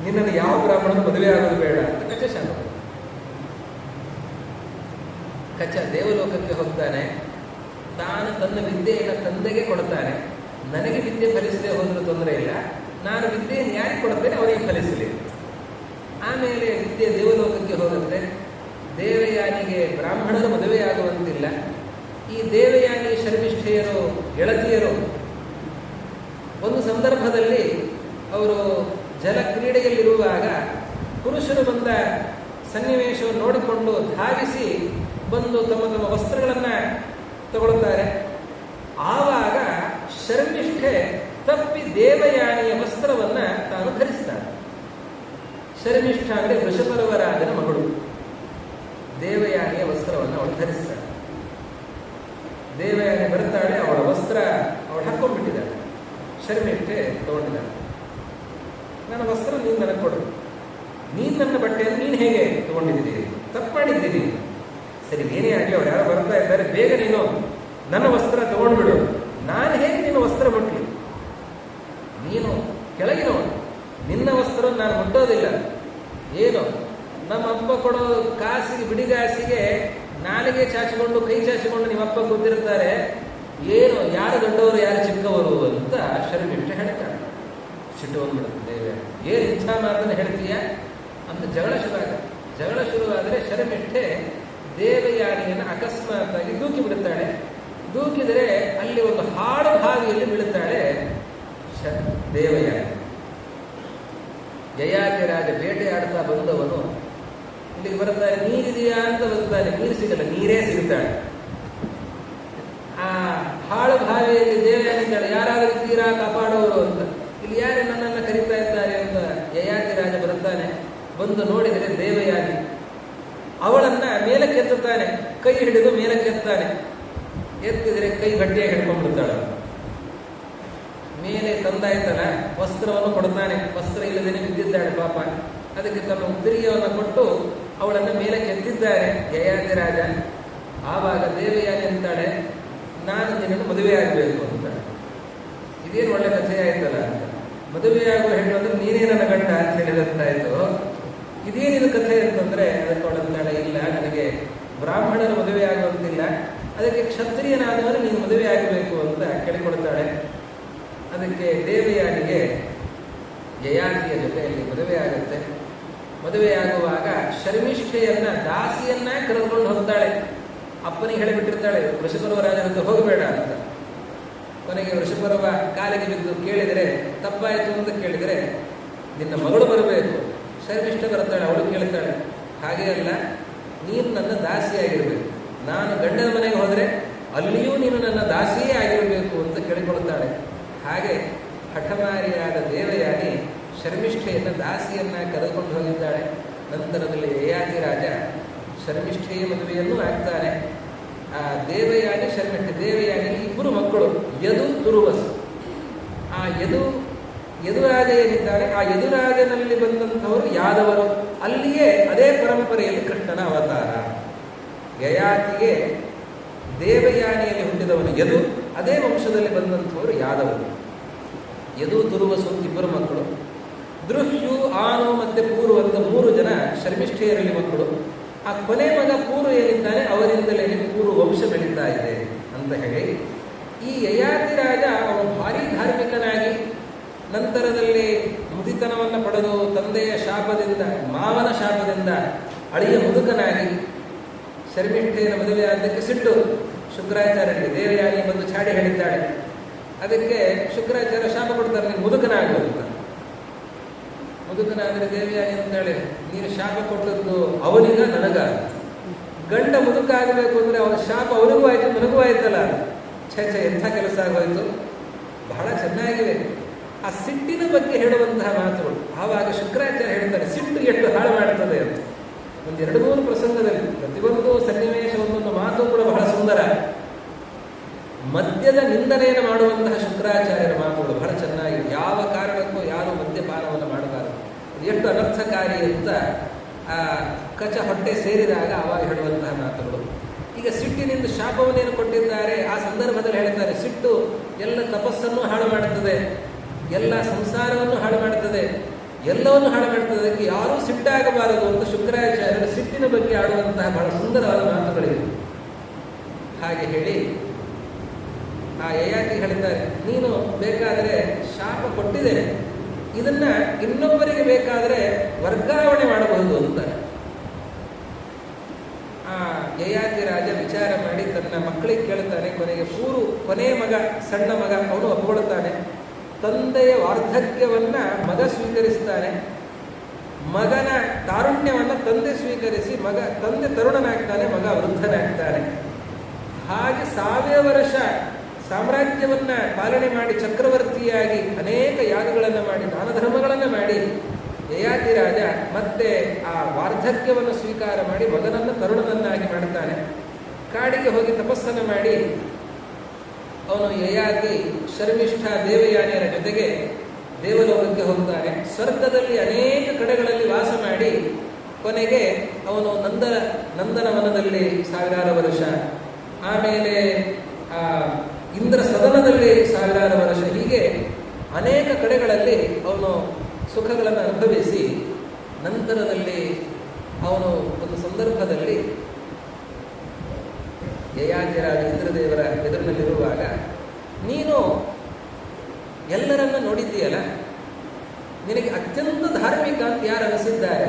ನಿನ್ನನ್ನು ಯಾವ ಬ್ರಾಹ್ಮಣನು ಮದುವೆ ಆಗೋದು ಬೇಡ ಅಂತ ಕಚ ಶಾಪ ಕೊಡ್ತಾನೆ. ಕಚ ದೇವಲೋಕಕ್ಕೆ ಹೋಗ್ತಾನೆ. ತಾನು ತನ್ನ ವಿದ್ಯೆಯನ್ನು ತಂದೆಗೆ ಕೊಡ್ತಾನೆ. ನನಗೆ ವಿದ್ಯೆ ಫಲಿಸದೆ ಹೋದರೂ ತೊಂದರೆ ಇಲ್ಲ, ನಾನು ವಿದ್ಯೆಯನ್ನು ಯಾರಿಗೆ ಕೊಡ್ತೇನೆ ಅವರಿಗೆ ಫಲಿಸಲಿ. ಆಮೇಲೆ ವಿದ್ಯೆ ದೇವಲೋಕಕ್ಕೆ ಹೋಗುತ್ತೆ. ದೇವಯಾನಿಗೆ ಬ್ರಾಹ್ಮಣರು ಮದುವೆಯಾಗುವಂತಿಲ್ಲ. ಈ ದೇವಯಾನಿ ಶರ್ಮಿಷ್ಠೆಯರು ಗೆಳತಿಯರು ಒಂದು ಸಂದರ್ಭದಲ್ಲಿ ಅವರು ಜಲ ಕ್ರೀಡೆಯಲ್ಲಿರುವಾಗ ಪುರುಷರು ಬಂದ ಸನ್ನಿವೇಶವನ್ನು ನೋಡಿಕೊಂಡು ಧಾವಿಸಿ ಬಂದು ತಮ್ಮ ತಮ್ಮ ವಸ್ತ್ರಗಳನ್ನು ತಗೊಳ್ತಾರೆ. ಆವಾಗ ಶರ್ಮಿಷ್ಠೆ ತಪ್ಪಿ ದೇವಯಾನಿಯ ವಸ್ತ್ರವನ್ನ ತಾನು ಧರಿಸ್ತಾಳೆ. ಶರ್ಮಿಷ್ಠ ಅಂದರೆ ವೃಷಪರ್ವರಾಜನ ಮಗಳು. ದೇವಯಾನಿಯ ವಸ್ತ್ರವನ್ನು ಅವಳು ಧರಿಸ್ತಾಳೆ. ದೇವಯಾನಿ ಬರ್ತಾಳೆ, ಅವಳ ವಸ್ತ್ರ ಅವಳು ಹಾಕೊಂಡ್ಬಿಟ್ಟಿದ್ದಾಳೆ. ಶರ್ಮಿಷ್ಠೆ ತಗೊಂಡಿದ್ದಾಳೆ. ನನ್ನ ವಸ್ತ್ರ ನೀನು ನನಗೆ ಕೊಡು, ನೀನು ನನ್ನ ಬಟ್ಟೆಯನ್ನು ನೀನು ಹೇಗೆ ತಗೊಂಡಿದ್ದೀರಿ? ತಪ್ಪು ಮಾಡಿದ್ದೀನಿ. ಸರಿ, ಏನೇ ಆಗಲಿ, ಅವ್ರು ಯಾರೋ ಬರ್ತಾ ಇದ್ದಾರೆ, ಬೇಗ ನೀನು ನನ್ನ ವಸ್ತ್ರ ತಗೊಂಡ್ಬಿಡು. ನಾನು ಹೇಗೆ ನಿನ್ನ ವಸ್ತ್ರ ಮುಟ್ಲಿ? ನೀನು ಕೆಳಗಿನವನು, ನಿನ್ನ ವಸ್ತ್ರ ನಾನು ಮುಟ್ಟೋದಿಲ್ಲ. ಏನು ನಮ್ಮ ಅಪ್ಪ ಕೊಡೋ ಕಾಸಿಗೆ, ಬಿಡಿಗಾಸಿಗೆ ನಾಲಿಗೆ ಚಾಚಿಕೊಂಡು ಕೈ ಚಾಚಿಕೊಂಡು ನಿಮ್ಮಪ್ಪ ಕೂತಿರ್ತಾರೆ. ಏನು ಯಾರು ದೊಡ್ಡವರು ಯಾರು ಚಿಕ್ಕವರು ಅಂತ ಶರ್ಮಿಷ್ಠೆ ಹೇಳ್ತಾಳೆ. ಸಿಟ್ಟು ಬಂದ್ಬಿಡುತ್ತೆ ದೇವಯಾನಿ. ಏನು ಇಂಥ ಮಾತನ್ನು ಹೇಳ್ತೀಯ ಅಂತ ಜಗಳ ಶುರುವಾದರೆ ಶರ್ಮಿಷ್ಠೆ ದೇವಯಾನಿಯನ್ನು ಅಕಸ್ಮಾತ್ತಾಗಿ ದೂಕಿ ಬಿಡುತ್ತಾಳೆ. ದೂಕಿದರೆ ಅಲ್ಲಿ ಒಂದು ಹಾಡು ಬಾವಿಯಲ್ಲಿ ಬೀಳುತ್ತಾಳೆ ದೇವಯಾನಿ. ಯಯಾತಿರಾಜ ಬೇಟೆಯಾಡ್ತಾ ಬಂದವನು ಇಲ್ಲಿಗೆ ಬರ್ತಾನೆ. ನೀರಿದೆಯಾ ಅಂತ ಬರ್ತಾನೆ, ನೀರು ಸಿಗಲ್ಲ, ನೀರೇ ಸಿಗುತ್ತಾಳೆ. ಆ ಹಾಳು ಬಾವಿಯಲ್ಲಿ ದೇವಯಾನಿದ್ದಾಳೆ, ಯಾರಾದರೂ ತೀರಾ ಕಾಪಾಡುವರು ಅಂತ. ಇಲ್ಲಿ ಯಾರು ನನ್ನನ್ನು ಕರೀತಾ ಇದ್ದಾರೆ ಅಂತ ಯಯಾತಿರಾಜ ಬರುತ್ತಾನೆ. ಬಂದು ನೋಡಿದರೆ ದೇವಯಾನಿ. ಅವಳನ್ನ ಮೇಲಕ್ಕೆತ್ತುತ್ತಾನೆ, ಕೈ ಹಿಡಿದು ಮೇಲಕ್ಕೆತ್ತಾನೆ. ಎತ್ತಿದರೆ ಕೈ ಗಟ್ಟಿಯಾಗಿ ಹಿಡ್ಕೊಂಡ್ಬಿಡ್ತಾಳೆ. ಮೇಲೆ ತಂದಾಯ್ತಲ್ಲ, ವಸ್ತ್ರವನ್ನು ಕೊಡ್ತಾನೆ. ವಸ್ತ್ರ ಇಲ್ಲದೇನೆ ಬಿದ್ದಿದ್ದಾಳೆ ಪಾಪ. ಅದಕ್ಕೆ ತಮ್ಮ ಉತ್ತರಿಗೆಯನ್ನು ಕೊಟ್ಟು ಅವಳನ್ನು ಮೇಲಕ್ಕೆ ಎತ್ತಿದ್ದಾರೆ ಯಯಾತಿರಾಜ. ಆವಾಗ ದೇವಯಾನಿ ಅಂತಾಳೆ, ನಾನು ನಿನ್ನನ್ನು ಮದುವೆ ಆಗಬೇಕು ಅಂತಾಳೆ. ಇದೇನು ಒಳ್ಳೆ ಕಥೆ ಆಯ್ತಲ್ಲ, ಮದುವೆಯಾಗುವ ಹೆಣ್ಣು ಅಂದ್ರೆ ನೀನೇ ನನ್ನ ಗಂಡ ಅಂತ ಹೇಳಿದಂತಾಯ್ತು. ಇದೇನಿದು ಕಥೆ ಅಂತಂದ್ರೆ ಅದಕ್ಕೆ ಅವಳಂತಾಳೆ, ಇಲ್ಲ, ನನಗೆ ಬ್ರಾಹ್ಮಣರು ಮದುವೆ ಆಗುವಂತಿಲ್ಲ, ಅದಕ್ಕೆ ಕ್ಷತ್ರಿಯನಾದವರು ನೀನು ಮದುವೆ ಆಗಬೇಕು ಅಂತ ಕೇಳಿಕೊಡ್ತಾಳೆ. ಅದಕ್ಕೆ ದೇವಯಾನಿಗೆ ಯಯಾತಿಯ ಜೊತೆಯಲ್ಲಿ ಮದುವೆ ಆಗುತ್ತೆ. ಮದುವೆಯಾಗುವಾಗ ಶರ್ಮಿಷ್ಠೆಯನ್ನ, ದಾಸಿಯನ್ನ ಕರೆದುಕೊಂಡು ಹೋಗ್ತಾಳೆ. ಅಪ್ಪನಿಗೆ ಹೇಳಿಬಿಟ್ಟಿರ್ತಾಳೆ, ವೃಷಪರ್ವ ರಾಜನಂತ ಹೋಗಬೇಡ ಅಂತ. ಕೊನೆಗೆ ವೃಷಪರ್ವ ಕಾಲಿಗೆ ಬಿದ್ದು ಕೇಳಿದರೆ, ತಪ್ಪಾಯಿತು ಅಂತ ಕೇಳಿದರೆ, ನಿನ್ನ ಮಗಳು ಬರಬೇಕು. ಶರ್ಮಿಷ್ಠ ಬರ್ತಾಳೆ, ಅವಳು ಕೇಳ್ತಾಳೆ, ಹಾಗೆ ಅಲ್ಲ, ನೀನು ನನ್ನ ದಾಸಿಯಾಗಿರಬೇಕು. ನಾನು ಗಂಡನ ಮನೆಗೆ ಹೋದರೆ ಅಲ್ಲಿಯೂ ನೀನು ನನ್ನ ದಾಸಿಯೇ ಆಗಿರಬೇಕು ಅಂತ ಕೇಳಿಕೊಳ್ತಾಳೆ. ಹಾಗೆ ಹಠಮಾರಿಯಾದ ದೇವಯಾನಿ ಶರ್ಮಿಷ್ಠೆಯನ್ನು, ದಾಸಿಯನ್ನ ಕರೆದುಕೊಂಡು ಹೋಗಿದ್ದಾಳೆ. ನಂತರದಲ್ಲಿ ಯಯಾತಿರಾಜ ಶರ್ಮಿಷ್ಠೆಯ ಮದುವೆಯನ್ನು ಆಗ್ತಾನೆ. ಆ ದೇವಯಾನಿ ಶರ್ಮಿಷ್ಠೆ, ದೇವಯಾನಿಗೆ ಇಬ್ಬರು ಮಕ್ಕಳು, ಯದು ತುರುವಸು. ಆ ಯದುರಾಜ ಏನಿದ್ದಾರೆ, ಆ ಯದುರಾಜನಲ್ಲಿ ಬಂದಂಥವರು ಯಾದವರು. ಅಲ್ಲಿಯೇ ಅದೇ ಪರಂಪರೆಯಲ್ಲಿ ಕೃಷ್ಣನ ಅವತಾರ. ಯಯಾತಿಗೆ ದೇವಯಾನಿಯಲ್ಲಿ ಹುಟ್ಟಿದವನು ಯದು, ಅದೇ ವಂಶದಲ್ಲಿ ಬಂದಂಥವರು ಯಾದವರು. ಯದು ತುರುವಸು ಇಬ್ಬರು ಮಕ್ಕಳು. ದೃಹ್ಯು, ಆನು ಮತ್ತು ಪೂರು ಅಂತ 3 ಜನ ಶರ್ಮಿಷ್ಠೆಯರಲ್ಲಿ ಮಕ್ಕಳು. ಆ ಕೊನೆ ಮಗ ಪೂರು ಏನಿದ್ದಾನೆ, ಅವರಿಂದಲೇ ಪೂರು ವಂಶ ಬೆಳೀತಾ ಇದೆ ಅಂತ ಹೇಳಿ ಈ ಯಯಾತಿ ರಾಜ ಅವನು ಭಾರೀ ಧಾರ್ಮಿಕನಾಗಿ ನಂತರದಲ್ಲಿ ಮುದಿತನವನ್ನು ಪಡೆದು ತಂದೆಯ ಶಾಪದಿಂದ, ಮಾವನ ಶಾಪದಿಂದ ಅಳಿಯ ಮುದುಕನಾಗಿ ಶರ್ಮಿಷ್ಠೆಯನ್ನು ಮದುವೆಯಾದ್ದಕ್ಕೆ ಸಿಟ್ಟು ಶುಕ್ರಾಚಾರ್ಯರಿಗೆ. ದೇವಯಾನಿ ಬಂದು ಚಾಡಿ ಹೇಳಿದ್ದಾಳೆ. ಅದಕ್ಕೆ ಶುಕ್ರಾಚಾರ್ಯ ಶಾಪ ಕೊಡ್ತಾರೆ, ನೀನು ಮುದುಕನಾಗೋದು. ಮುದುಕನಾದರೆ ದೇವಯಾನಿ ಅಂತಾಳೆ, ನೀನು ಶಾಪ ಕೊಟ್ಟದ್ದು ಅವನಿಗ ನನಗ? ಗಂಡ ಮುದುಕ ಆಗಬೇಕು ಅಂದರೆ ಅವನ ಶಾಪ ಅವನಿಗೂ ಆಯಿತು ನನಗೂ ಆಯ್ತಲ್ಲ. ಛೆ ಎಂಥ ಕೆಲಸ ಆಗೋಯ್ತು. ಬಹಳ ಚೆನ್ನಾಗಿವೆ ಆ ಸಿಟ್ಟಿನ ಬಗ್ಗೆ ಹೇಳುವಂತಹ ಮಾತುಗಳು. ಆವಾಗ ಶುಕ್ರಾಚಾರ್ಯ ಹೇಳ್ತಾರೆ, ಸಿಟ್ಟು ಎಷ್ಟು ಹಾಳು ಮಾಡ್ತದೆ ಅಂತ. ಒಂದು 2-3 ಪ್ರಸಂಗದಲ್ಲಿ ಪ್ರತಿಯೊಂದು ಸನ್ನಿವೇಶ ಒಂದೊಂದು ಮಾತು ಕೂಡ ಬಹಳ ಸುಂದರ. ಮದ್ಯದ ನಿಂದನೆಯನ್ನು ಮಾಡುವಂತಹ ಶುಕ್ರಾಚಾರ್ಯರ ಮಾತುಗಳು ಬಹಳ ಚೆನ್ನಾಗಿ. ಯಾವ ಕಾರಣಕ್ಕೂ ಯಾರು ಮದ್ಯಪಾನವನ್ನು ಮಾಡಬಾರದು, ಅದು ಎಷ್ಟು ಅನರ್ಥಕಾರಿ ಅಂತ ಆ ಕಚ ಹೊಟ್ಟೆ ಸೇರಿದಾಗ ಆವಾಗ ಹೇಳುವಂತಹ ಮಾತುಗಳು. ಈಗ ಸಿಟ್ಟಿನಿಂದ ಶಾಪವನ್ನೇನು ಕೊಟ್ಟಿದ್ದಾರೆ, ಆ ಸಂದರ್ಭದಲ್ಲಿ ಹೇಳ್ತಾರೆ, ಸಿಟ್ಟು ಎಲ್ಲ ತಪಸ್ಸನ್ನು ಹಾಳು ಮಾಡುತ್ತದೆ, ಎಲ್ಲ ಸಂಸಾರವನ್ನು ಹಾಳು ಮಾಡುತ್ತದೆ, ಎಲ್ಲವನ್ನು ಹಾಳು ಮಾಡ್ತದೆ. ಅದಕ್ಕೆ ಯಾರೂ ಸಿಟ್ಟಾಗಬಾರದು ಅಂತ ಶುಕ್ರಾಚಾರ್ಯರು ಸಿಟ್ಟಿನ ಬಗ್ಗೆ ಆಡುವಂತಹ ಬಹಳ ಸುಂದರವಾದ ಮಾತುಗಳಿವೆ. ಹಾಗೆ ಹೇಳಿ ಆ ಯಯಾತಿ ಹೇಳ್ತಾರೆ, ನೀನು ಬೇಕಾದರೆ ಶಾಪ ಕೊಟ್ಟಿದ್ದೇನೆ, ಇದನ್ನ ಇನ್ನೊಬ್ಬರಿಗೆ ಬೇಕಾದರೆ ವರ್ಗಾವಣೆ ಮಾಡಬಹುದು ಅಂತ. ಆ ಯಯಾತಿ ರಾಜ ವಿಚಾರ ಮಾಡಿ ತನ್ನ ಮಕ್ಕಳಿಗೆ ಕೇಳ್ತಾನೆ. ಕೊನೆ ಮಗ, ಸಣ್ಣ ಮಗ, ಅವನು ಒಪ್ಪಿಕೊಳ್ಳುತ್ತಾನೆ. ತಂದೆಯ ವಾರ್ಧಕ್ಯವನ್ನ ಮಗ ಸ್ವೀಕರಿಸ್ತಾನೆ, ಮಗನ ತಾರುಣ್ಯವನ್ನ ತಂದೆ ಸ್ವೀಕರಿಸಿ ತಂದೆ ತರುಣನಾಗ್ತಾನೆ, ಮಗ ವೃದ್ಧನಾಗ್ತಾನೆ. ಹಾಗೆ 1000 ವರ್ಷ ಸಾಮ್ರಾಜ್ಯವನ್ನ ಪಾಲನೆ ಮಾಡಿ ಚಕ್ರವರ್ತಿಯಾಗಿ ಅನೇಕ ಯಾಗಗಳನ್ನು ಮಾಡಿ ದಾನ ಧರ್ಮಗಳನ್ನು ಮಾಡಿ ಯಯಾತಿ ರಾಜ ಮತ್ತೆ ಆ ವಾರ್ಧಕ್ಯವನ್ನು ಸ್ವೀಕಾರ ಮಾಡಿ ಮಗನನ್ನು ತರುಣನನ್ನಾಗಿ ಮಾಡ್ತಾನೆ. ಕಾಡಿಗೆ ಹೋಗಿ ತಪಸ್ಸನ್ನು ಮಾಡಿ ಅವನು ಯಯಾತಿ ಶರ್ಮಿಷ್ಠ ದೇವಯಾನಿಯರ ಜೊತೆಗೆ ದೇವಲೋಕಕ್ಕೆ ಹೋಗ್ತಾನೆ. ಸ್ವರ್ಗದಲ್ಲಿ ಅನೇಕ ಕಡೆಗಳಲ್ಲಿ ವಾಸ ಮಾಡಿ ಕೊನೆಗೆ ಅವನು ನಂದನವನದಲ್ಲಿ 1000 ವರ್ಷ, ಆಮೇಲೆ ಇಂದ್ರ ಸದನದಲ್ಲಿ 1000 ವರ್ಷ, ಹೀಗೆ ಅನೇಕ ಕಡೆಗಳಲ್ಲಿ ಅವನು ಸುಖಗಳನ್ನು ಅನುಭವಿಸಿ ನಂತರದಲ್ಲಿ ಅವನು ಒಂದು ಸಂದರ್ಭದಲ್ಲಿ ಯಯಾತಿರಾಜ ಇಂದ್ರದೇವರ ಎದುರಿನಲ್ಲಿರುವಾಗ, ನೀನು ಎಲ್ಲರನ್ನ ನೋಡಿದ್ದೀಯಲ್ಲ, ನಿನಗೆ ಅತ್ಯಂತ ಧಾರ್ಮಿಕ ಅಂತ ಯಾರು ಅನಿಸಿದ್ದಾರೆ?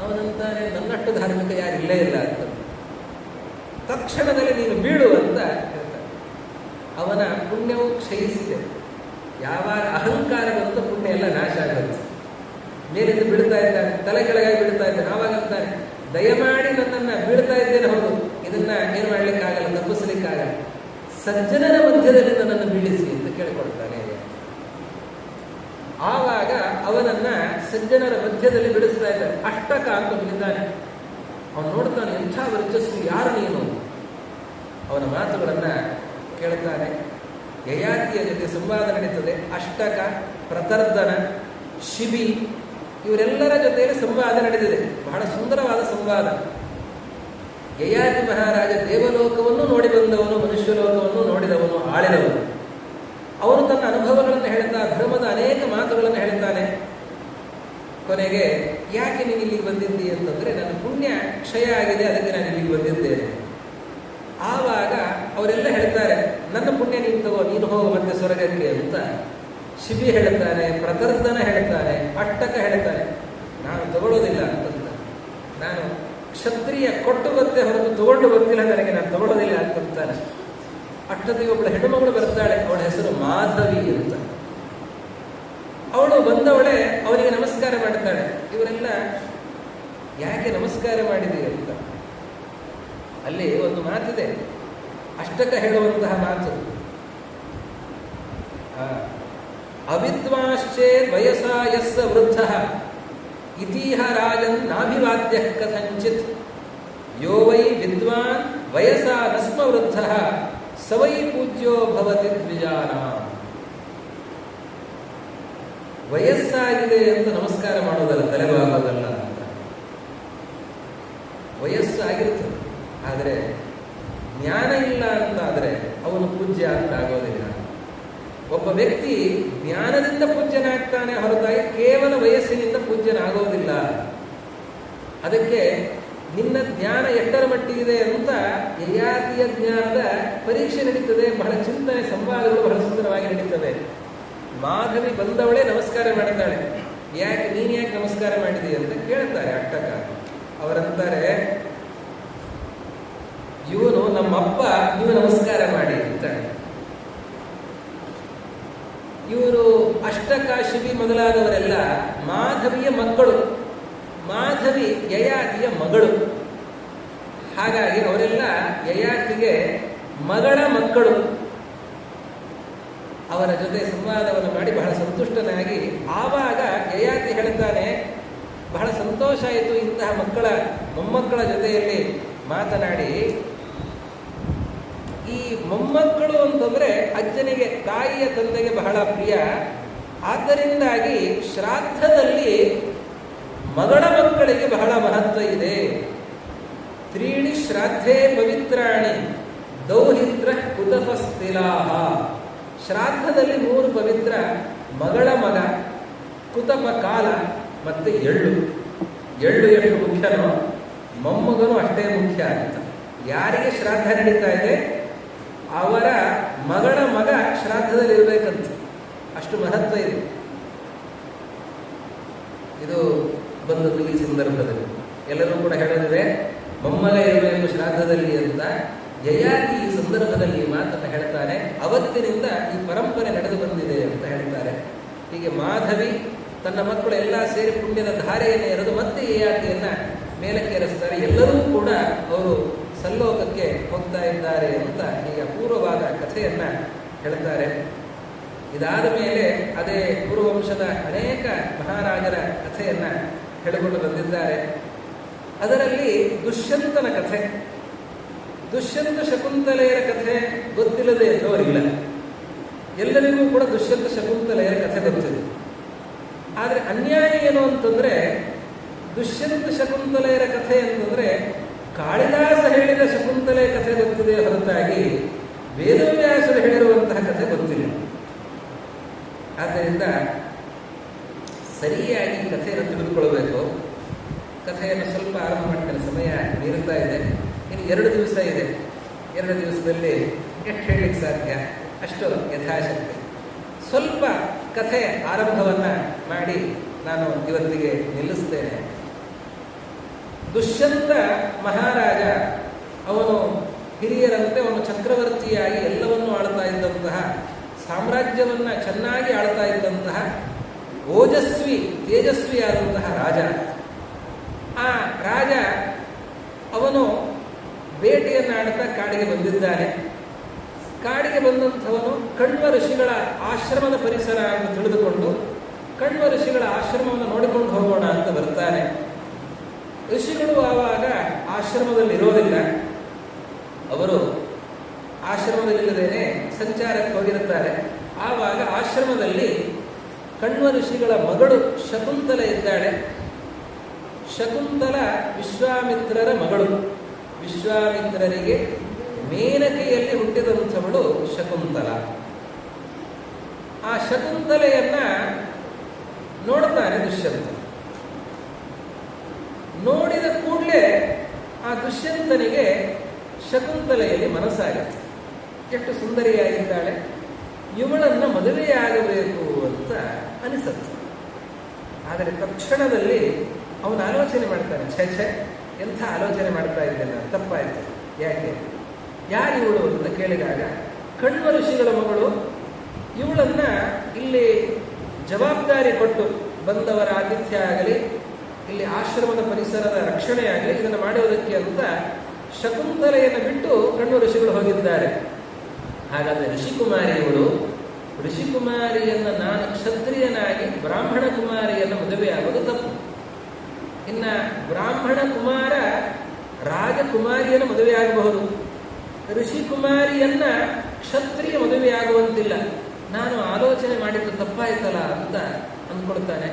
ಅವನಂತಾನೆ, ನನ್ನಷ್ಟು ಧಾರ್ಮಿಕ ಯಾರಿಲ್ಲೇ ಇಲ್ಲ ಅಂತ. ತಕ್ಷಣದಲ್ಲಿ ನೀನು ಬೀಳು ಅಂತ ಹೇಳ್ತಾನೆ. ಅವನ ಪುಣ್ಯವು ಕ್ಷಯಿಸಿದೆ. ಯಾವಾಗ ಅಹಂಕಾರ ಬಂತು ಪುಣ್ಯ ಎಲ್ಲ ನಾಶ ಆಗುತ್ತೆ. ಮೇಲಿಂದ ಬೀಳ್ತಾ ಇದ್ದಾನೆ, ತಲೆ ಕೆಳಗಾಗಿ ಬೀಳ್ತಾ ಇದ್ದಾನೆ. ಆವಾಗಂತಾನೆ, ದಯಮಾಡಿ ನನ್ನನ್ನು ಬೀಳ್ತಾ ಇದ್ದೇನೆ, ಹೌದು, ಇದನ್ನ ಏನು ಮಾಡ್ಲಿಕ್ಕಾಗಲ್ಲ, ತಪ್ಪಿಸ್ಲಿಕ್ಕಾಗಲ್ಲ, ಸಜ್ಜನರ ಮಧ್ಯದಲ್ಲಿ ನನ್ನನ್ನು ಬೀಳಿಸಿ ಅಂತ ಕೇಳಿಕೊಳ್ತಾನೆ. ಆವಾಗ ಅವನನ್ನ ಸಜ್ಜನರ ಮಧ್ಯದಲ್ಲಿ ಬಿಡಿಸ್ತಾ ಇದ್ದಾನೆ. ಅಷ್ಟಕ ಅಂತ ಬಂದಿದ್ದಾನೆ. ಅವನು ನೋಡ್ತಾನೆ, ಎಂಥ ವರ್ಚಸ್ಸು, ಯಾರು ನೀನು? ಅವನ ಮಾತುಗಳನ್ನ ಕೇಳ್ತಾನೆ. ಯಯಾತಿಯ ಜೊತೆ ಸಂವಾದ ನಡೀತದೆ. ಅಷ್ಟಕ, ಪ್ರತರ್ಧನ, ಶಿಬಿ ಇವರೆಲ್ಲರ ಜೊತೆಯಲ್ಲಿ ಸಂವಾದ ನಡೆದಿದೆ. ಬಹಳ ಸುಂದರವಾದ ಸಂವಾದ. ಯಯಾತಿ ಮಹಾರಾಜ ದೇವಲೋಕವನ್ನು ನೋಡಿ ಬಂದವನು, ಮನುಷ್ಯ ಲೋಕವನ್ನು ನೋಡಿದವನು, ಆಳಿದವನು. ಅವನು ತನ್ನ ಅನುಭವಗಳನ್ನು ಹೇಳ್ತಾ ಧರ್ಮದ ಅನೇಕ ಮಾತುಗಳನ್ನು ಹೇಳ್ತಾನೆ. ಕೊನೆಗೆ, ಯಾಕೆ ನೀನು ಇಲ್ಲಿಗೆ ಬಂದಿದ್ದಿ ಅಂತಂದ್ರೆ, ನನ್ನ ಪುಣ್ಯ ಕ್ಷಯ ಆಗಿದೆ, ಅದಕ್ಕೆ ನಾನು ಇಲ್ಲಿಗೆ ಬಂದಿದ್ದೇನೆ. ಆವಾಗ ಅವರೆಲ್ಲ ಹೇಳ್ತಾರೆ, ನನ್ನ ಪುಣ್ಯ ನೀನು ತಗೋ, ನೀನು ಹೋಗು ಮತ್ತೆ ಸ್ವರ್ಗಕ್ಕೆ ಅಂತ. ಶಿಬಿ ಹೇಳ್ತಾನೆ, ಪ್ರತರ್ಧನ ಹೇಳ್ತಾನೆ, ಅಷ್ಟಕ ಹೇಳ್ತಾನೆ, ನಾನು ತಗೊಳ್ಳೋದಿಲ್ಲ ಅಂತಂತ. ನಾನು ಕ್ಷತ್ರಿಯ, ಕೊಟ್ಟು ಬರ್ತೇ ಹೊರತು ತಗೊಂಡು ಬರ್ತಿಲ್ಲ, ನನಗೆ ನಾನು ತಗೊಳ್ಳೋದಿಲ್ಲ ಅಂತಂತಾನೆ. ಅಷ್ಟೊತ್ತಿಗೆ ಒಬ್ಬಳು ಹೆಣ್ಣುಮಗಳು ಬರ್ತಾಳೆ. ಅವಳ ಹೆಸರು ಮಾಧವಿ ಅಂತ. ಅವಳು ಬಂದವಳೆ ಅವನಿಗೆ ನಮಸ್ಕಾರ ಮಾಡ್ತಾಳೆ. ಇವರೆಲ್ಲ ಯಾಕೆ ನಮಸ್ಕಾರ ಮಾಡಿದೀವಿ ಅಂತ. ಅಲ್ಲಿ ಒಂದು ಮಾತಿದೆ, ಅಷ್ಟಕ ಹೇಳುವಂತಹ ಮಾತು, ಅವಿದ್ವಾಶ್ಚೇ ವಯಸ ಯಸ್ಸ ವೃದ್ಧ ಇತೀಹ ರಾಜನ್ ನಾಭಿವಾದ್ಯ ಕಥಂಚಿತ್ ಯೋ ವೈ ವಿದ್ವಾನ್ ವಯಸ ನಸ್ಮ ವೃದ್ಧ ಸವೈ ಪೂಜ್ಯೋ ಭವತಿ ದ್ವಿಜಾನ. ವಯಸ್ಸಾಗಿದೆ ಅಂತ ನಮಸ್ಕಾರ ಮಾಡೋದಲ್ಲ, ತಲೆಬಾಗೋದಲ್ಲ ಅಂತ. ವಯಸ್ಸಾಗಿರ್ತದೆ, ಆದರೆ ಜ್ಞಾನ ಇಲ್ಲ ಅಂತಾದರೆ ಅವನು ಪೂಜ್ಯ ಅಂತ ಆಗೋದಿಲ್ಲ. ಒಬ್ಬ ವ್ಯಕ್ತಿ ಜ್ಞಾನದಿಂದ ಪೂಜ್ಯನಾಗ್ತಾನೆ ಹೊರತಾಗಿ ಕೇವಲ ವಯಸ್ಸಿನಿಂದ ಪೂಜ್ಯನಾಗೋದಿಲ್ಲ. ಅದಕ್ಕೆ ನಿನ್ನ ಜ್ಞಾನ ಎಷ್ಟರ ಮಟ್ಟಿಗಿದೆ ಅಂತ ಯಯಾತಿಯ ಜ್ಞಾನದ ಪರೀಕ್ಷೆ ನಡೀತದೆ. ಬಹಳ ಚಿಂತನೆ ಸಂವಾದಗಳು ಬಹಳ ಸುಂದರವಾಗಿ ನಡೀತವೆ. ಮಾಧವಿ ಬಂದವಳೇ ನಮಸ್ಕಾರ ಮಾಡಿದ್ದಾಳೆ. ಯಾಕೆ ನೀನು ಯಾಕೆ ನಮಸ್ಕಾರ ಮಾಡಿದೀಯ ಅಂತ ಕೇಳ್ತಾರೆ ಅಟ್ಟಕ. ಅವರಂತಾರೆ, ಇವನು ನಮ್ಮಪ್ಪ, ನೀವು ನಮಸ್ಕಾರ ಮಾಡಿ ಅಂತ. ಇವರು ಅಷ್ಟಕಾಶಿವಿ ಮೊದಲಾದವರೆಲ್ಲ ಮಾಧವಿಯ ಮಕ್ಕಳು, ಮಾಧವಿ ಯಯಾತಿಯ ಮಗಳು. ಹಾಗಾಗಿ ಅವರೆಲ್ಲ ಯಯಾತಿಗೆ ಮಗಳ ಮಕ್ಕಳು. ಅವರ ಜೊತೆ ಸಂವಾದವನ್ನು ಮಾಡಿ ಬಹಳ ಸಂತುಷ್ಟನಾಗಿ ಆವಾಗ ಯಯಾತಿ ಹೇಳ್ತಾನೆ, ಬಹಳ ಸಂತೋಷ ಆಯಿತು ಇಂತಹ ಮೊಮ್ಮಕ್ಕಳ ಜೊತೆಯಲ್ಲಿ ಮಾತನಾಡಿ. ಈ ಮೊಮ್ಮಕ್ಕಳು ಅಂತಂದ್ರೆ ಅಜ್ಜನಿಗೆ, ತಾಯಿಯ ತಂದೆಗೆ ಬಹಳ ಪ್ರಿಯ. ಆದ್ದರಿಂದಾಗಿ ಶ್ರಾದ್ದದಲ್ಲಿ ಮಗಳ ಮಕ್ಕಳಿಗೆ ಬಹಳ ಮಹತ್ವ ಇದೆ. ತ್ರೀಣಿ ಶ್ರಾದ್ಧೇ ಪವಿತ್ರಾಣಿ ದೌಹಿತ್ರ ಕುತಪಸ್ಥಿಲಾಹ. ಶ್ರಾದ್ದದಲ್ಲಿ 3 ಪವಿತ್ರ: ಮಗಳ ಮಗ, ಕುತಪ ಕಾಲ ಮತ್ತೆ ಎಳ್ಳು. ಎಳ್ಳು ಎಷ್ಟು ಮುಖ್ಯನೋ ಮೊಮ್ಮಗನು ಅಷ್ಟೇ ಮುಖ್ಯ ಅಂತ. ಯಾರಿಗೆ ಶ್ರಾದ್ದ ನಡೀತಾ ಇದೆ ಅವರ ಮಗಳ ಮಗ ಶ್ರಾದ್ದದಲ್ಲಿ ಇರಬೇಕಂತ, ಅಷ್ಟು ಮಹತ್ವ ಇದೆ. ಇದು ಬಂದದ್ದು ಈ ಸಂದರ್ಭದಲ್ಲಿ. ಎಲ್ಲರೂ ಕೂಡ ಹೇಳೋದಿದೆ ಮೊಮ್ಮಗ ಇರಬೇಕು ಶ್ರಾದ್ದದಲ್ಲಿ ಅಂತ. ಯಯಾತಿ ಈ ಸಂದರ್ಭದಲ್ಲಿ ಮಾತನ್ನು ಹೇಳ್ತಾರೆ. ಅವತ್ತಿನಿಂದ ಈ ಪರಂಪರೆ ನಡೆದು ಬಂದಿದೆ ಅಂತ ಹೇಳ್ತಾರೆ. ಹೀಗೆ ಮಾಧವಿ ತನ್ನ ಮಕ್ಕಳು ಎಲ್ಲ ಸೇರಿ ಪುಣ್ಯದ ಧಾರೆಯನ್ನು ಎರೆದು ಮತ್ತೆ ಯಯಾತಿಯನ್ನ ಮೇಲಕ್ಕೇರಿಸ್ತಾರೆ. ಎಲ್ಲರೂ ಕೂಡ ಅವರು ಸಲ್ಲೋಕಕ್ಕೆ ಹೋಗ್ತಾ ಇದ್ದಾರೆ ಅಂತ ಈ ಅಪೂರ್ವವಾದ ಕಥೆಯನ್ನ ಹೇಳ್ತಾರೆ. ಇದಾದ ಮೇಲೆ ಅದೇ ಪೂರ್ವವಂಶದ ಅನೇಕ ಮಹಾರಾಜರ ಕಥೆಯನ್ನ ಹೇಳಿಕೊಂಡು ಬಂದಿದ್ದಾರೆ. ಅದರಲ್ಲಿ ದುಷ್ಯಂತನ ಕಥೆ, ದುಷ್ಯಂತ ಶಕುಂತಲೆಯರ ಕಥೆ ಗೊತ್ತಿಲ್ಲದೆ ಇದ್ದವರಿಲ್ಲ. ಎಲ್ಲರಿಗೂ ಕೂಡ ದುಷ್ಯಂತ ಶಕುಂತಲೆಯರ ಕಥೆ ಗೊತ್ತಿದೆ. ಆದರೆ ಅನ್ಯಾಯ ಏನು ಅಂತಂದ್ರೆ, ದುಷ್ಯಂತ ಶಕುಂತಲೆಯರ ಕಥೆ ಅಂತಂದ್ರೆ ಕಾಳಿದಾಸ ಹೇಳಿದ ಶಕುಂತಲೆಯ ಕಥೆ ಗೊತ್ತಿದೆ ಹೊರತಾಗಿ ವೇದವ್ಯಾಸರು ಹೇಳಿರುವಂತಹ ಕಥೆ ಗೊತ್ತಿಲ್ಲ. ಆದ್ದರಿಂದ ಸರಿಯಾಗಿ ಕಥೆಯನ್ನು ತಿಳಿದುಕೊಳ್ಬೇಕು. ಕಥೆಯನ್ನು ಸ್ವಲ್ಪ ಆರಂಭ ಮಾಡ್ತೇನೆ, ಸಮಯ ಮೀರುತ್ತಾ ಇದೆ. ಇನ್ನು 2 ದಿವಸ ಇದೆ. 2 ದಿವಸದಲ್ಲಿ ಎಷ್ಟು ಹೇಳಲಿಕ್ಕೆ ಸಾಧ್ಯ ಅಷ್ಟು ಯಥಾಶಕ್ತಿ. ಸ್ವಲ್ಪ ಕಥೆ ಆರಂಭವನ್ನು ಮಾಡಿ ನಾನು ಇವತ್ತಿಗೆ ನಿಲ್ಲಿಸ್ತೇನೆ. ದುಷ್ಯಂತ ಮಹಾರಾಜ, ಅವನು ಹಿರಿಯರಂತೆ ಅವನು ಚಕ್ರವರ್ತಿಯಾಗಿ ಎಲ್ಲವನ್ನೂ ಆಳ್ತಾ ಇದ್ದಂತಹ, ಸಾಮ್ರಾಜ್ಯವನ್ನು ಚೆನ್ನಾಗಿ ಆಳ್ತಾ ಇದ್ದಂತಹ ಓಜಸ್ವಿ ತೇಜಸ್ವಿಯಾದಂತಹ ರಾಜ. ಆ ರಾಜ ಅವನು ಬೇಟೆಯನ್ನು ಆಡ್ತಾ ಕಾಡಿಗೆ ಬಂದಿದ್ದಾನೆ. ಕಾಡಿಗೆ ಬಂದಂಥವನು ಕಣ್ವ ಋಷಿಗಳ ಆಶ್ರಮದ ಪರಿಸರ ಅಂತ ತಿಳಿದುಕೊಂಡು ಕಣ್ವ ಋಷಿಗಳ ಆಶ್ರಮವನ್ನು ನೋಡಿಕೊಂಡು ಹೋಗೋಣ ಅಂತ ಬರ್ತಾನೆ. ಋಷಿಗಳು ಆವಾಗ ಆಶ್ರಮದಲ್ಲಿ ಇರೋದಿಲ್ಲ. ಅವರು ಆಶ್ರಮದಲ್ಲಿಲ್ಲದೇನೆ ಸಂಚಾರಕ್ಕೆ ಹೋಗಿರುತ್ತಾರೆ. ಆವಾಗ ಆಶ್ರಮದಲ್ಲಿ ಕಣ್ವ ಋಷಿಗಳ ಮಗಳು ಶಕುಂತಲ ಇದ್ದಾಳೆ. ಶಕುಂತಲ ವಿಶ್ವಾಮಿತ್ರರ ಮಗಳು. ವಿಶ್ವಾಮಿತ್ರರಿಗೆ ಮೇನಕೆಯಲ್ಲಿ ಹುಟ್ಟಿದಂಥವಳು ಶಕುಂತಲ. ಆ ಶಕುಂತಲೆಯನ್ನ ನೋಡ್ತಾನೆ ದುಷ್ಯಂತ. ನೋಡಿದ ಕೂಡಲೇ ಆ ದುಷ್ಯಂತನಿಗೆ ಶಕುಂತಲೆಯಲ್ಲಿ ಮನಸ್ಸಾಗುತ್ತೆ. ಎಷ್ಟು ಸುಂದರಿಯಾಗಿದ್ದಾಳೆ, ಇವಳನ್ನ ಮದುವೆಯಾಗಬೇಕು ಅಂತ ಅನಿಸುತ್ತೆ. ಆದರೆ ತಕ್ಷಣದಲ್ಲಿ ಅವನು ಆಲೋಚನೆ ಮಾಡ್ತಾನೆ, ಛೆ ಎಂಥ ಆಲೋಚನೆ ಮಾಡ್ತಾ ಇದ್ದೇನೆ, ತಪ್ಪಾಯಿತು. ಯಾರು ಇವಳು ಅಂತ ಕೇಳಿದಾಗ, ಕಣ್ವ ಋಷಿಗಳ ಮಗಳು, ಇವಳನ್ನ ಇಲ್ಲಿ ಜವಾಬ್ದಾರಿ ಕೊಟ್ಟು ಬಂದವರ ಆತಿಥ್ಯ ಆಗಲಿ, ಇಲ್ಲಿ ಆಶ್ರಮದ ಪರಿಸರದ ರಕ್ಷಣೆ ಆಗಲಿ, ಇದನ್ನು ಮಾಡುವುದಕ್ಕೆ ಅಂತ ಶಕುಂತಲೆಯನ್ನು ಬಿಟ್ಟು ಕಣ್ವ ಋಷಿಗಳು ಹೋಗಿದ್ದಾರೆ. ಹಾಗಾದರೆ ಋಷಿಕುಮಾರಿ ಇವಳು. ಋಷಿಕುಮಾರಿಯನ್ನು ನಾನು ಕ್ಷತ್ರಿಯನಾಗಿ ಬ್ರಾಹ್ಮಣ ಕುಮಾರಿಯನ್ನು ಮದುವೆಯಾಗೋದು ತಪ್ಪು. ಇನ್ನು ಬ್ರಾಹ್ಮಣ ಕುಮಾರ ರಾಜಕುಮಾರಿಯನ್ನು ಮದುವೆಯಾಗಬಹುದು, ಋಷಿಕುಮಾರಿಯನ್ನ ಕ್ಷತ್ರಿಯ ಮದುವೆಯಾಗುವಂತಿಲ್ಲ. ನಾನು ಆಲೋಚನೆ ಮಾಡಿದ್ದು ತಪ್ಪಾಯ್ತಲ್ಲ ಅಂತ ಅಂದ್ಕೊಳ್ತಾನೆ.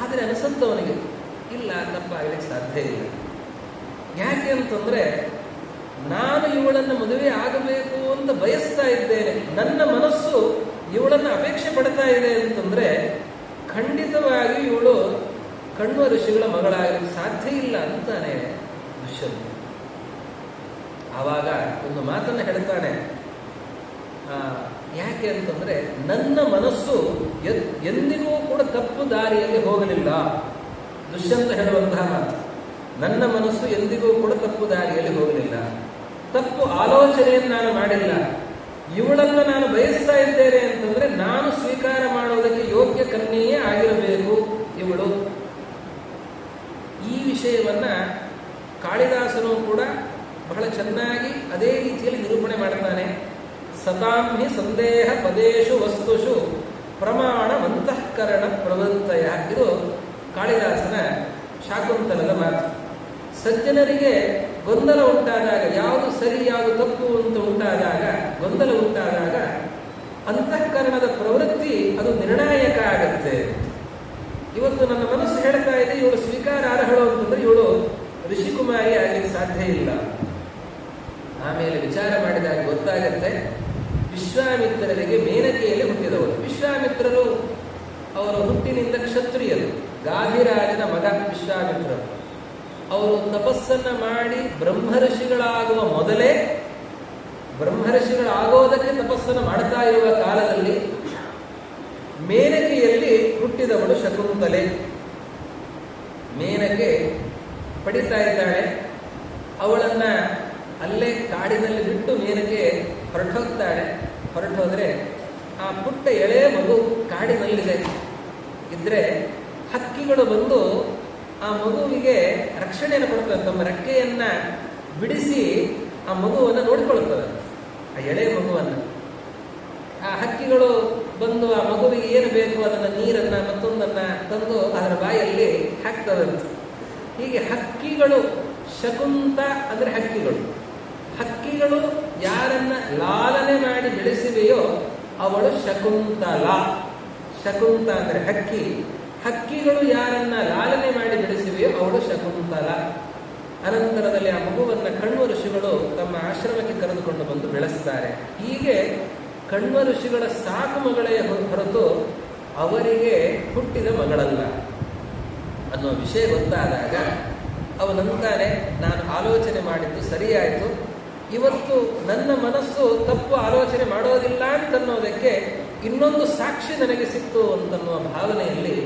ಆದರೆ ಅನಿಸುತ್ತವನಿಗೆ, ಇಲ್ಲ, ತಪ್ಪಾಗಲಿಕ್ಕೆ ಸಾಧ್ಯ ಇಲ್ಲ. ಯಾಕೆ ಅಂತಂದ್ರೆ, ನಾನು ಇವಳನ್ನು ಮದುವೆ ಆಗಬೇಕು ಅಂತ ಬಯಸ್ತಾ ಇದ್ದೇನೆ, ನನ್ನ ಮನಸ್ಸು ಇವಳನ್ನು ಅಪೇಕ್ಷೆ ಪಡ್ತಾ ಇದೆ ಅಂತಂದ್ರೆ ಖಂಡಿತವಾಗಿ ಇವಳು ಕಣ್ವ ಋಷಿಗಳ ಮಗಳಾಗಲಿಕ್ಕೆ ಸಾಧ್ಯ ಇಲ್ಲ ಅಂತಾನೆ ದುಷ್ಯಂತ. ಆವಾಗ ಒಂದು ಮಾತನ್ನು ಹೇಳ್ತಾನೆ, ಯಾಕೆ ಅಂತಂದ್ರೆ ನನ್ನ ಮನಸ್ಸು ಎಂದಿಗೂ ಕೂಡ ತಪ್ಪು ದಾರಿಯಲ್ಲಿ ಹೋಗಲಿಲ್ಲ. ದುಷ್ಯಂತ ಹೇಳುವಂತಹ ಮಾತು, ನನ್ನ ಮನಸ್ಸು ಎಂದಿಗೂ ಕೂಡ ತಪ್ಪು ದಾರಿಯಲ್ಲಿ ಹೋಗಲಿಲ್ಲ, ತಪ್ಪು ಆಲೋಚನೆಯನ್ನು ನಾನು ಮಾಡಿಲ್ಲ. ಇವಳನ್ನು ನಾನು ಬಯಸ್ತಾ ಇದ್ದೇನೆ ಅಂತಂದ್ರೆ ನಾನು ಸ್ವೀಕಾರ ಮಾಡುವುದಕ್ಕೆ ಯೋಗ್ಯ ಕನ್ಯೆಯೇ ಆಗಿರಬೇಕು ಇವಳು. ಈ ವಿಷಯವನ್ನ ಕಾಳಿದಾಸನು ಕೂಡ ಬಹಳ ಚೆನ್ನಾಗಿ ಅದೇ ರೀತಿಯಲ್ಲಿ ನಿರೂಪಣೆ ಮಾಡ್ತಾನೆ. ಸತಾಂ ಹಿ ಸಂದೇಹ ಪದೇಶು ವಸ್ತುಷು ಪ್ರಮಾಣ ಅಂತಃಕರಣ ಪ್ರವೃತ್ತಯ. ಇದು ಕಾಳಿದಾಸನ ಶಾಕುಂತಲದ ಮಾತು. ಸಜ್ಜನರಿಗೆ ಗೊಂದಲ ಉಂಟಾದಾಗ, ಯಾವುದು ಸರಿ ಯಾವುದು ತಪ್ಪು ಅಂತ ಉಂಟಾದಾಗ, ಗೊಂದಲ ಉಂಟಾದಾಗ ಅಂತಃಕರಣದ ಪ್ರವೃತ್ತಿ ಅದು ನಿರ್ಣಾಯಕ ಆಗತ್ತೆ. ಇವತ್ತು ನನ್ನ ಮನಸ್ಸು ಹೇಳ್ತಾ ಇದೆ ಇವಳು ಸ್ವೀಕಾರಾರ್ಹಳು ಅಂತಂದ್ರೆ ಇವಳು ಋಷಿಕುಮಾರಿ ಆಗಲಿಕ್ಕೆ ಸಾಧ್ಯ ಇಲ್ಲ. ಆಮೇಲೆ ವಿಚಾರ ಮಾಡಿದಾಗ ಗೊತ್ತಾಗತ್ತೆ, ವಿಶ್ವಾಮಿತ್ರರಿಗೆ ಮೇನಕೆಯಲ್ಲಿ ಹುಟ್ಟಿದವರು. ವಿಶ್ವಾಮಿತ್ರರು ಅವರು ಹುಟ್ಟಿನಿಂದ ಕ್ಷತ್ರಿಯರು, ಗಾಧಿರಾಜನ ಮಗ ವಿಶ್ವಾಮಿತ್ರರು. ಅವರು ತಪಸ್ಸನ್ನ ಮಾಡಿ ಬ್ರಹ್ಮರ್ಷಿಗಳಾಗುವ ಮೊದಲೇ, ಬ್ರಹ್ಮರ್ಷಿಗಳಾಗೋದಕ್ಕೆ ತಪಸ್ಸನ್ನು ಮಾಡ್ತಾ ಇರುವ ಕಾಲದಲ್ಲಿ ಮೇನಕೆಯಲ್ಲಿ ಹುಟ್ಟಿದವಳು ಶಕುಂತಲೆ. ಮೇನಕೆ ಪಡಿತಾ ಇದ್ದಾಳೆ, ಅವಳನ್ನ ಅಲ್ಲೇ ಕಾಡಿನಲ್ಲಿ ಬಿಟ್ಟು ಮೇನಕೆ ಹೊರಟೋಗ್ತಾಳೆ. ಹೊರಟೋದ್ರೆ ಆ ಪುಟ್ಟ ಎಳೆ ಮಗು ಕಾಡಿನಲ್ಲಿದೆ ಇದ್ರೆ ಹಕ್ಕಿಗಳು ಬಂದು ಆ ಮಗುವಿಗೆ ರಕ್ಷಣೆಯನ್ನು ಕೊಡ್ತವೆ. ತಮ್ಮ ರೆಕ್ಕೆಯನ್ನ ಬಿಡಿಸಿ ಆ ಮಗುವನ್ನು ನೋಡಿಕೊಳ್ಳುತ್ತವೆ, ಆ ಎಳೆ ಮಗುವನ್ನು. ಆ ಹಕ್ಕಿಗಳು ಬಂದು ಆ ಮಗುವಿಗೆ ಏನು ಬೇಕು ಅದನ್ನು, ನೀರನ್ನ ಮತ್ತೊಂದನ್ನ ತಂದು ಅದರ ಬಾಯಲ್ಲಿ ಹಾಕ್ತವಂತೆ. ಹೀಗೆ ಹಕ್ಕಿಗಳು, ಶಕುಂತ ಅಂದ್ರೆ ಹಕ್ಕಿಗಳು, ಹಕ್ಕಿಗಳು ಯಾರನ್ನ ಲಾಲನೆ ಮಾಡಿ ಬೆಳೆಸಿವೆಯೋ ಅವಳು ಶಕುಂತಲ. ಶಕುಂತ ಅಂದ್ರೆ ಹಕ್ಕಿ, ಹಕ್ಕಿಗಳು ಯಾರನ್ನ ಲಾಲನೆ ಮಾಡಿ ಬೆಳೆಸಿವೆಯೋ ಅವಳು ಶಕುಂತಲ. ಅನಂತರದಲ್ಲಿ ಆ ಮಗುವನ್ನ ಕಣ್ವ ಋಷಿಗಳು ತಮ್ಮ ಆಶ್ರಮಕ್ಕೆ ಕರೆದುಕೊಂಡು ಬಂದು ಬೆಳೆಸ್ತಾರೆ. ಹೀಗೆ ಕಣ್ವ ಋಷಿಗಳ ಸಾಕು ಮಗಳೇ ಹೊರತು ಅವರಿಗೆ ಹುಟ್ಟಿದ ಮಗಳಲ್ಲ ಅನ್ನೋ ವಿಷಯ ಗೊತ್ತಾದಾಗ ಅವನಂತಾನೆ, ನಾನು ಆಲೋಚನೆ ಮಾಡಿದ್ದು ಸರಿಯಾಯಿತು, ಇವತ್ತು ನನ್ನ ಮನಸ್ಸು ತಪ್ಪು ಆಲೋಚನೆ ಮಾಡೋದಿಲ್ಲ ಅಂತನ್ನೋದಕ್ಕೆ ಇನ್ನೊಂದು ಸಾಕ್ಷಿ ನನಗೆ ಸಿಕ್ತು ಅಂತನ್ನುವ ಭಾವನೆಯಲ್ಲಿ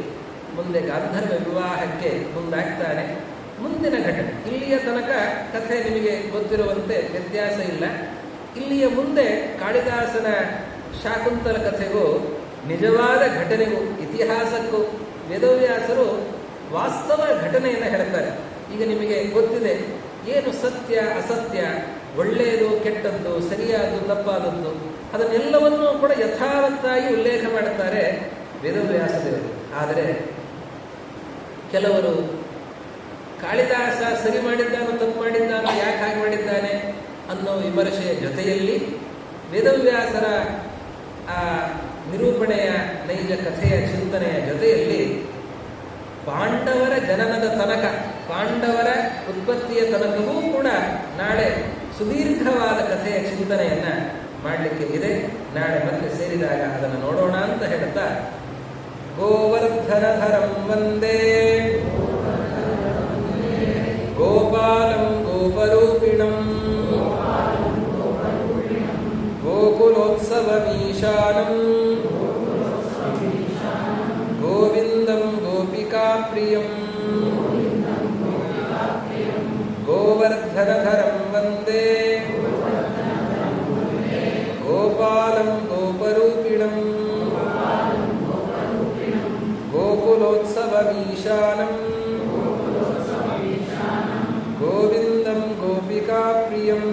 ಮುಂದೆ ಗಾಂಧರ್ವ ವಿವಾಹಕ್ಕೆ ಮುಂದಾಗ್ತಾನೆ. ಮುಂದಿನ ಘಟನೆ, ಇಲ್ಲಿಯ ತನಕ ಕಥೆ ನಿಮಗೆ ಗೊತ್ತಿರುವಂತೆ ವ್ಯತ್ಯಾಸ ಇಲ್ಲ. ಇಲ್ಲಿಯ ಮುಂದೆ ಕಾಳಿದಾಸನ ಶಾಕುಂತಲ ಕಥೆಗೂ ನಿಜವಾದ ಘಟನೆಗೂ ಇತಿಹಾಸಕ್ಕೂ ವೇದವ್ಯಾಸರು ವಾಸ್ತವ ಘಟನೆಯನ್ನು ಹೇಳ್ತಾರೆ. ಈಗ ನಿಮಗೆ ಗೊತ್ತಿದೆ ಏನು ಸತ್ಯ ಅಸತ್ಯ, ಒಳ್ಳೆಯದು ಕೆಟ್ಟದ್ದು, ಸರಿಯಾದ್ದು ತಪ್ಪಾದದ್ದು, ಅದನ್ನೆಲ್ಲವನ್ನೂ ಕೂಡ ಯಥಾವತ್ತಾಗಿ ಉಲ್ಲೇಖ ಮಾಡುತ್ತಾರೆ ವೇದವ್ಯಾಸದೇವರು. ಆದರೆ ಕೆಲವರು ಕಾಳಿದಾಸ ಸರಿ ಮಾಡಿದ್ದಾನೋ ತಪ್ಪು ಮಾಡಿದ್ದಾನೋ, ಯಾಕೆ ಹಾಗೆ ಮಾಡಿದ್ದಾನೆ ಅನ್ನೋ ವಿಮರ್ಶೆಯ ಜೊತೆಯಲ್ಲಿ ವೇದವ್ಯಾಸರ ಆ ನಿರೂಪಣೆಯ ನೈಜ ಕಥೆಯ ಚಿಂತನೆಯ ಜೊತೆಯಲ್ಲಿ ಪಾಂಡವರ ಜನನದ ತನಕ, ಪಾಂಡವರ ಉತ್ಪತ್ತಿಯ ತನಕವೂ ಕೂಡ ನಾಳೆ ಸುದೀರ್ಘವಾದ ಕಥೆಯ ಚಿಂತನೆಯನ್ನ ಮಾಡಲಿಕ್ಕೆ ಇದೆ. ನಾಳೆ ಮತ್ತೆ ಸೇರಿದಾಗ ಅದನ್ನು ನೋಡೋಣ ಅಂತ ಹೇಳ್ತಾ, ಗೋವರ್ಧನಧರಂ ವಂದೇ ಗೋಪಾಲಂ ಗೋಪರೂಪಿಣಂ ಗೋಕುಲೋತ್ಸವಮೀಶಾನಂ ಗೋವಿಂದಂ ಗೋಪಿಕಾಪ್ರಿಯಂ ಗೋವರ್ಧನಧರಂ ವಂದೇ ಗೋಪಾಲಂ ಗೋಪರೂಪಿಣಂ ಗೋಕುಲೋತ್ಸವಮೀಶಾನಂ ಗೋವಿಂದಂ ಗೋಪಿಕಾಪ್ರಿಯಂ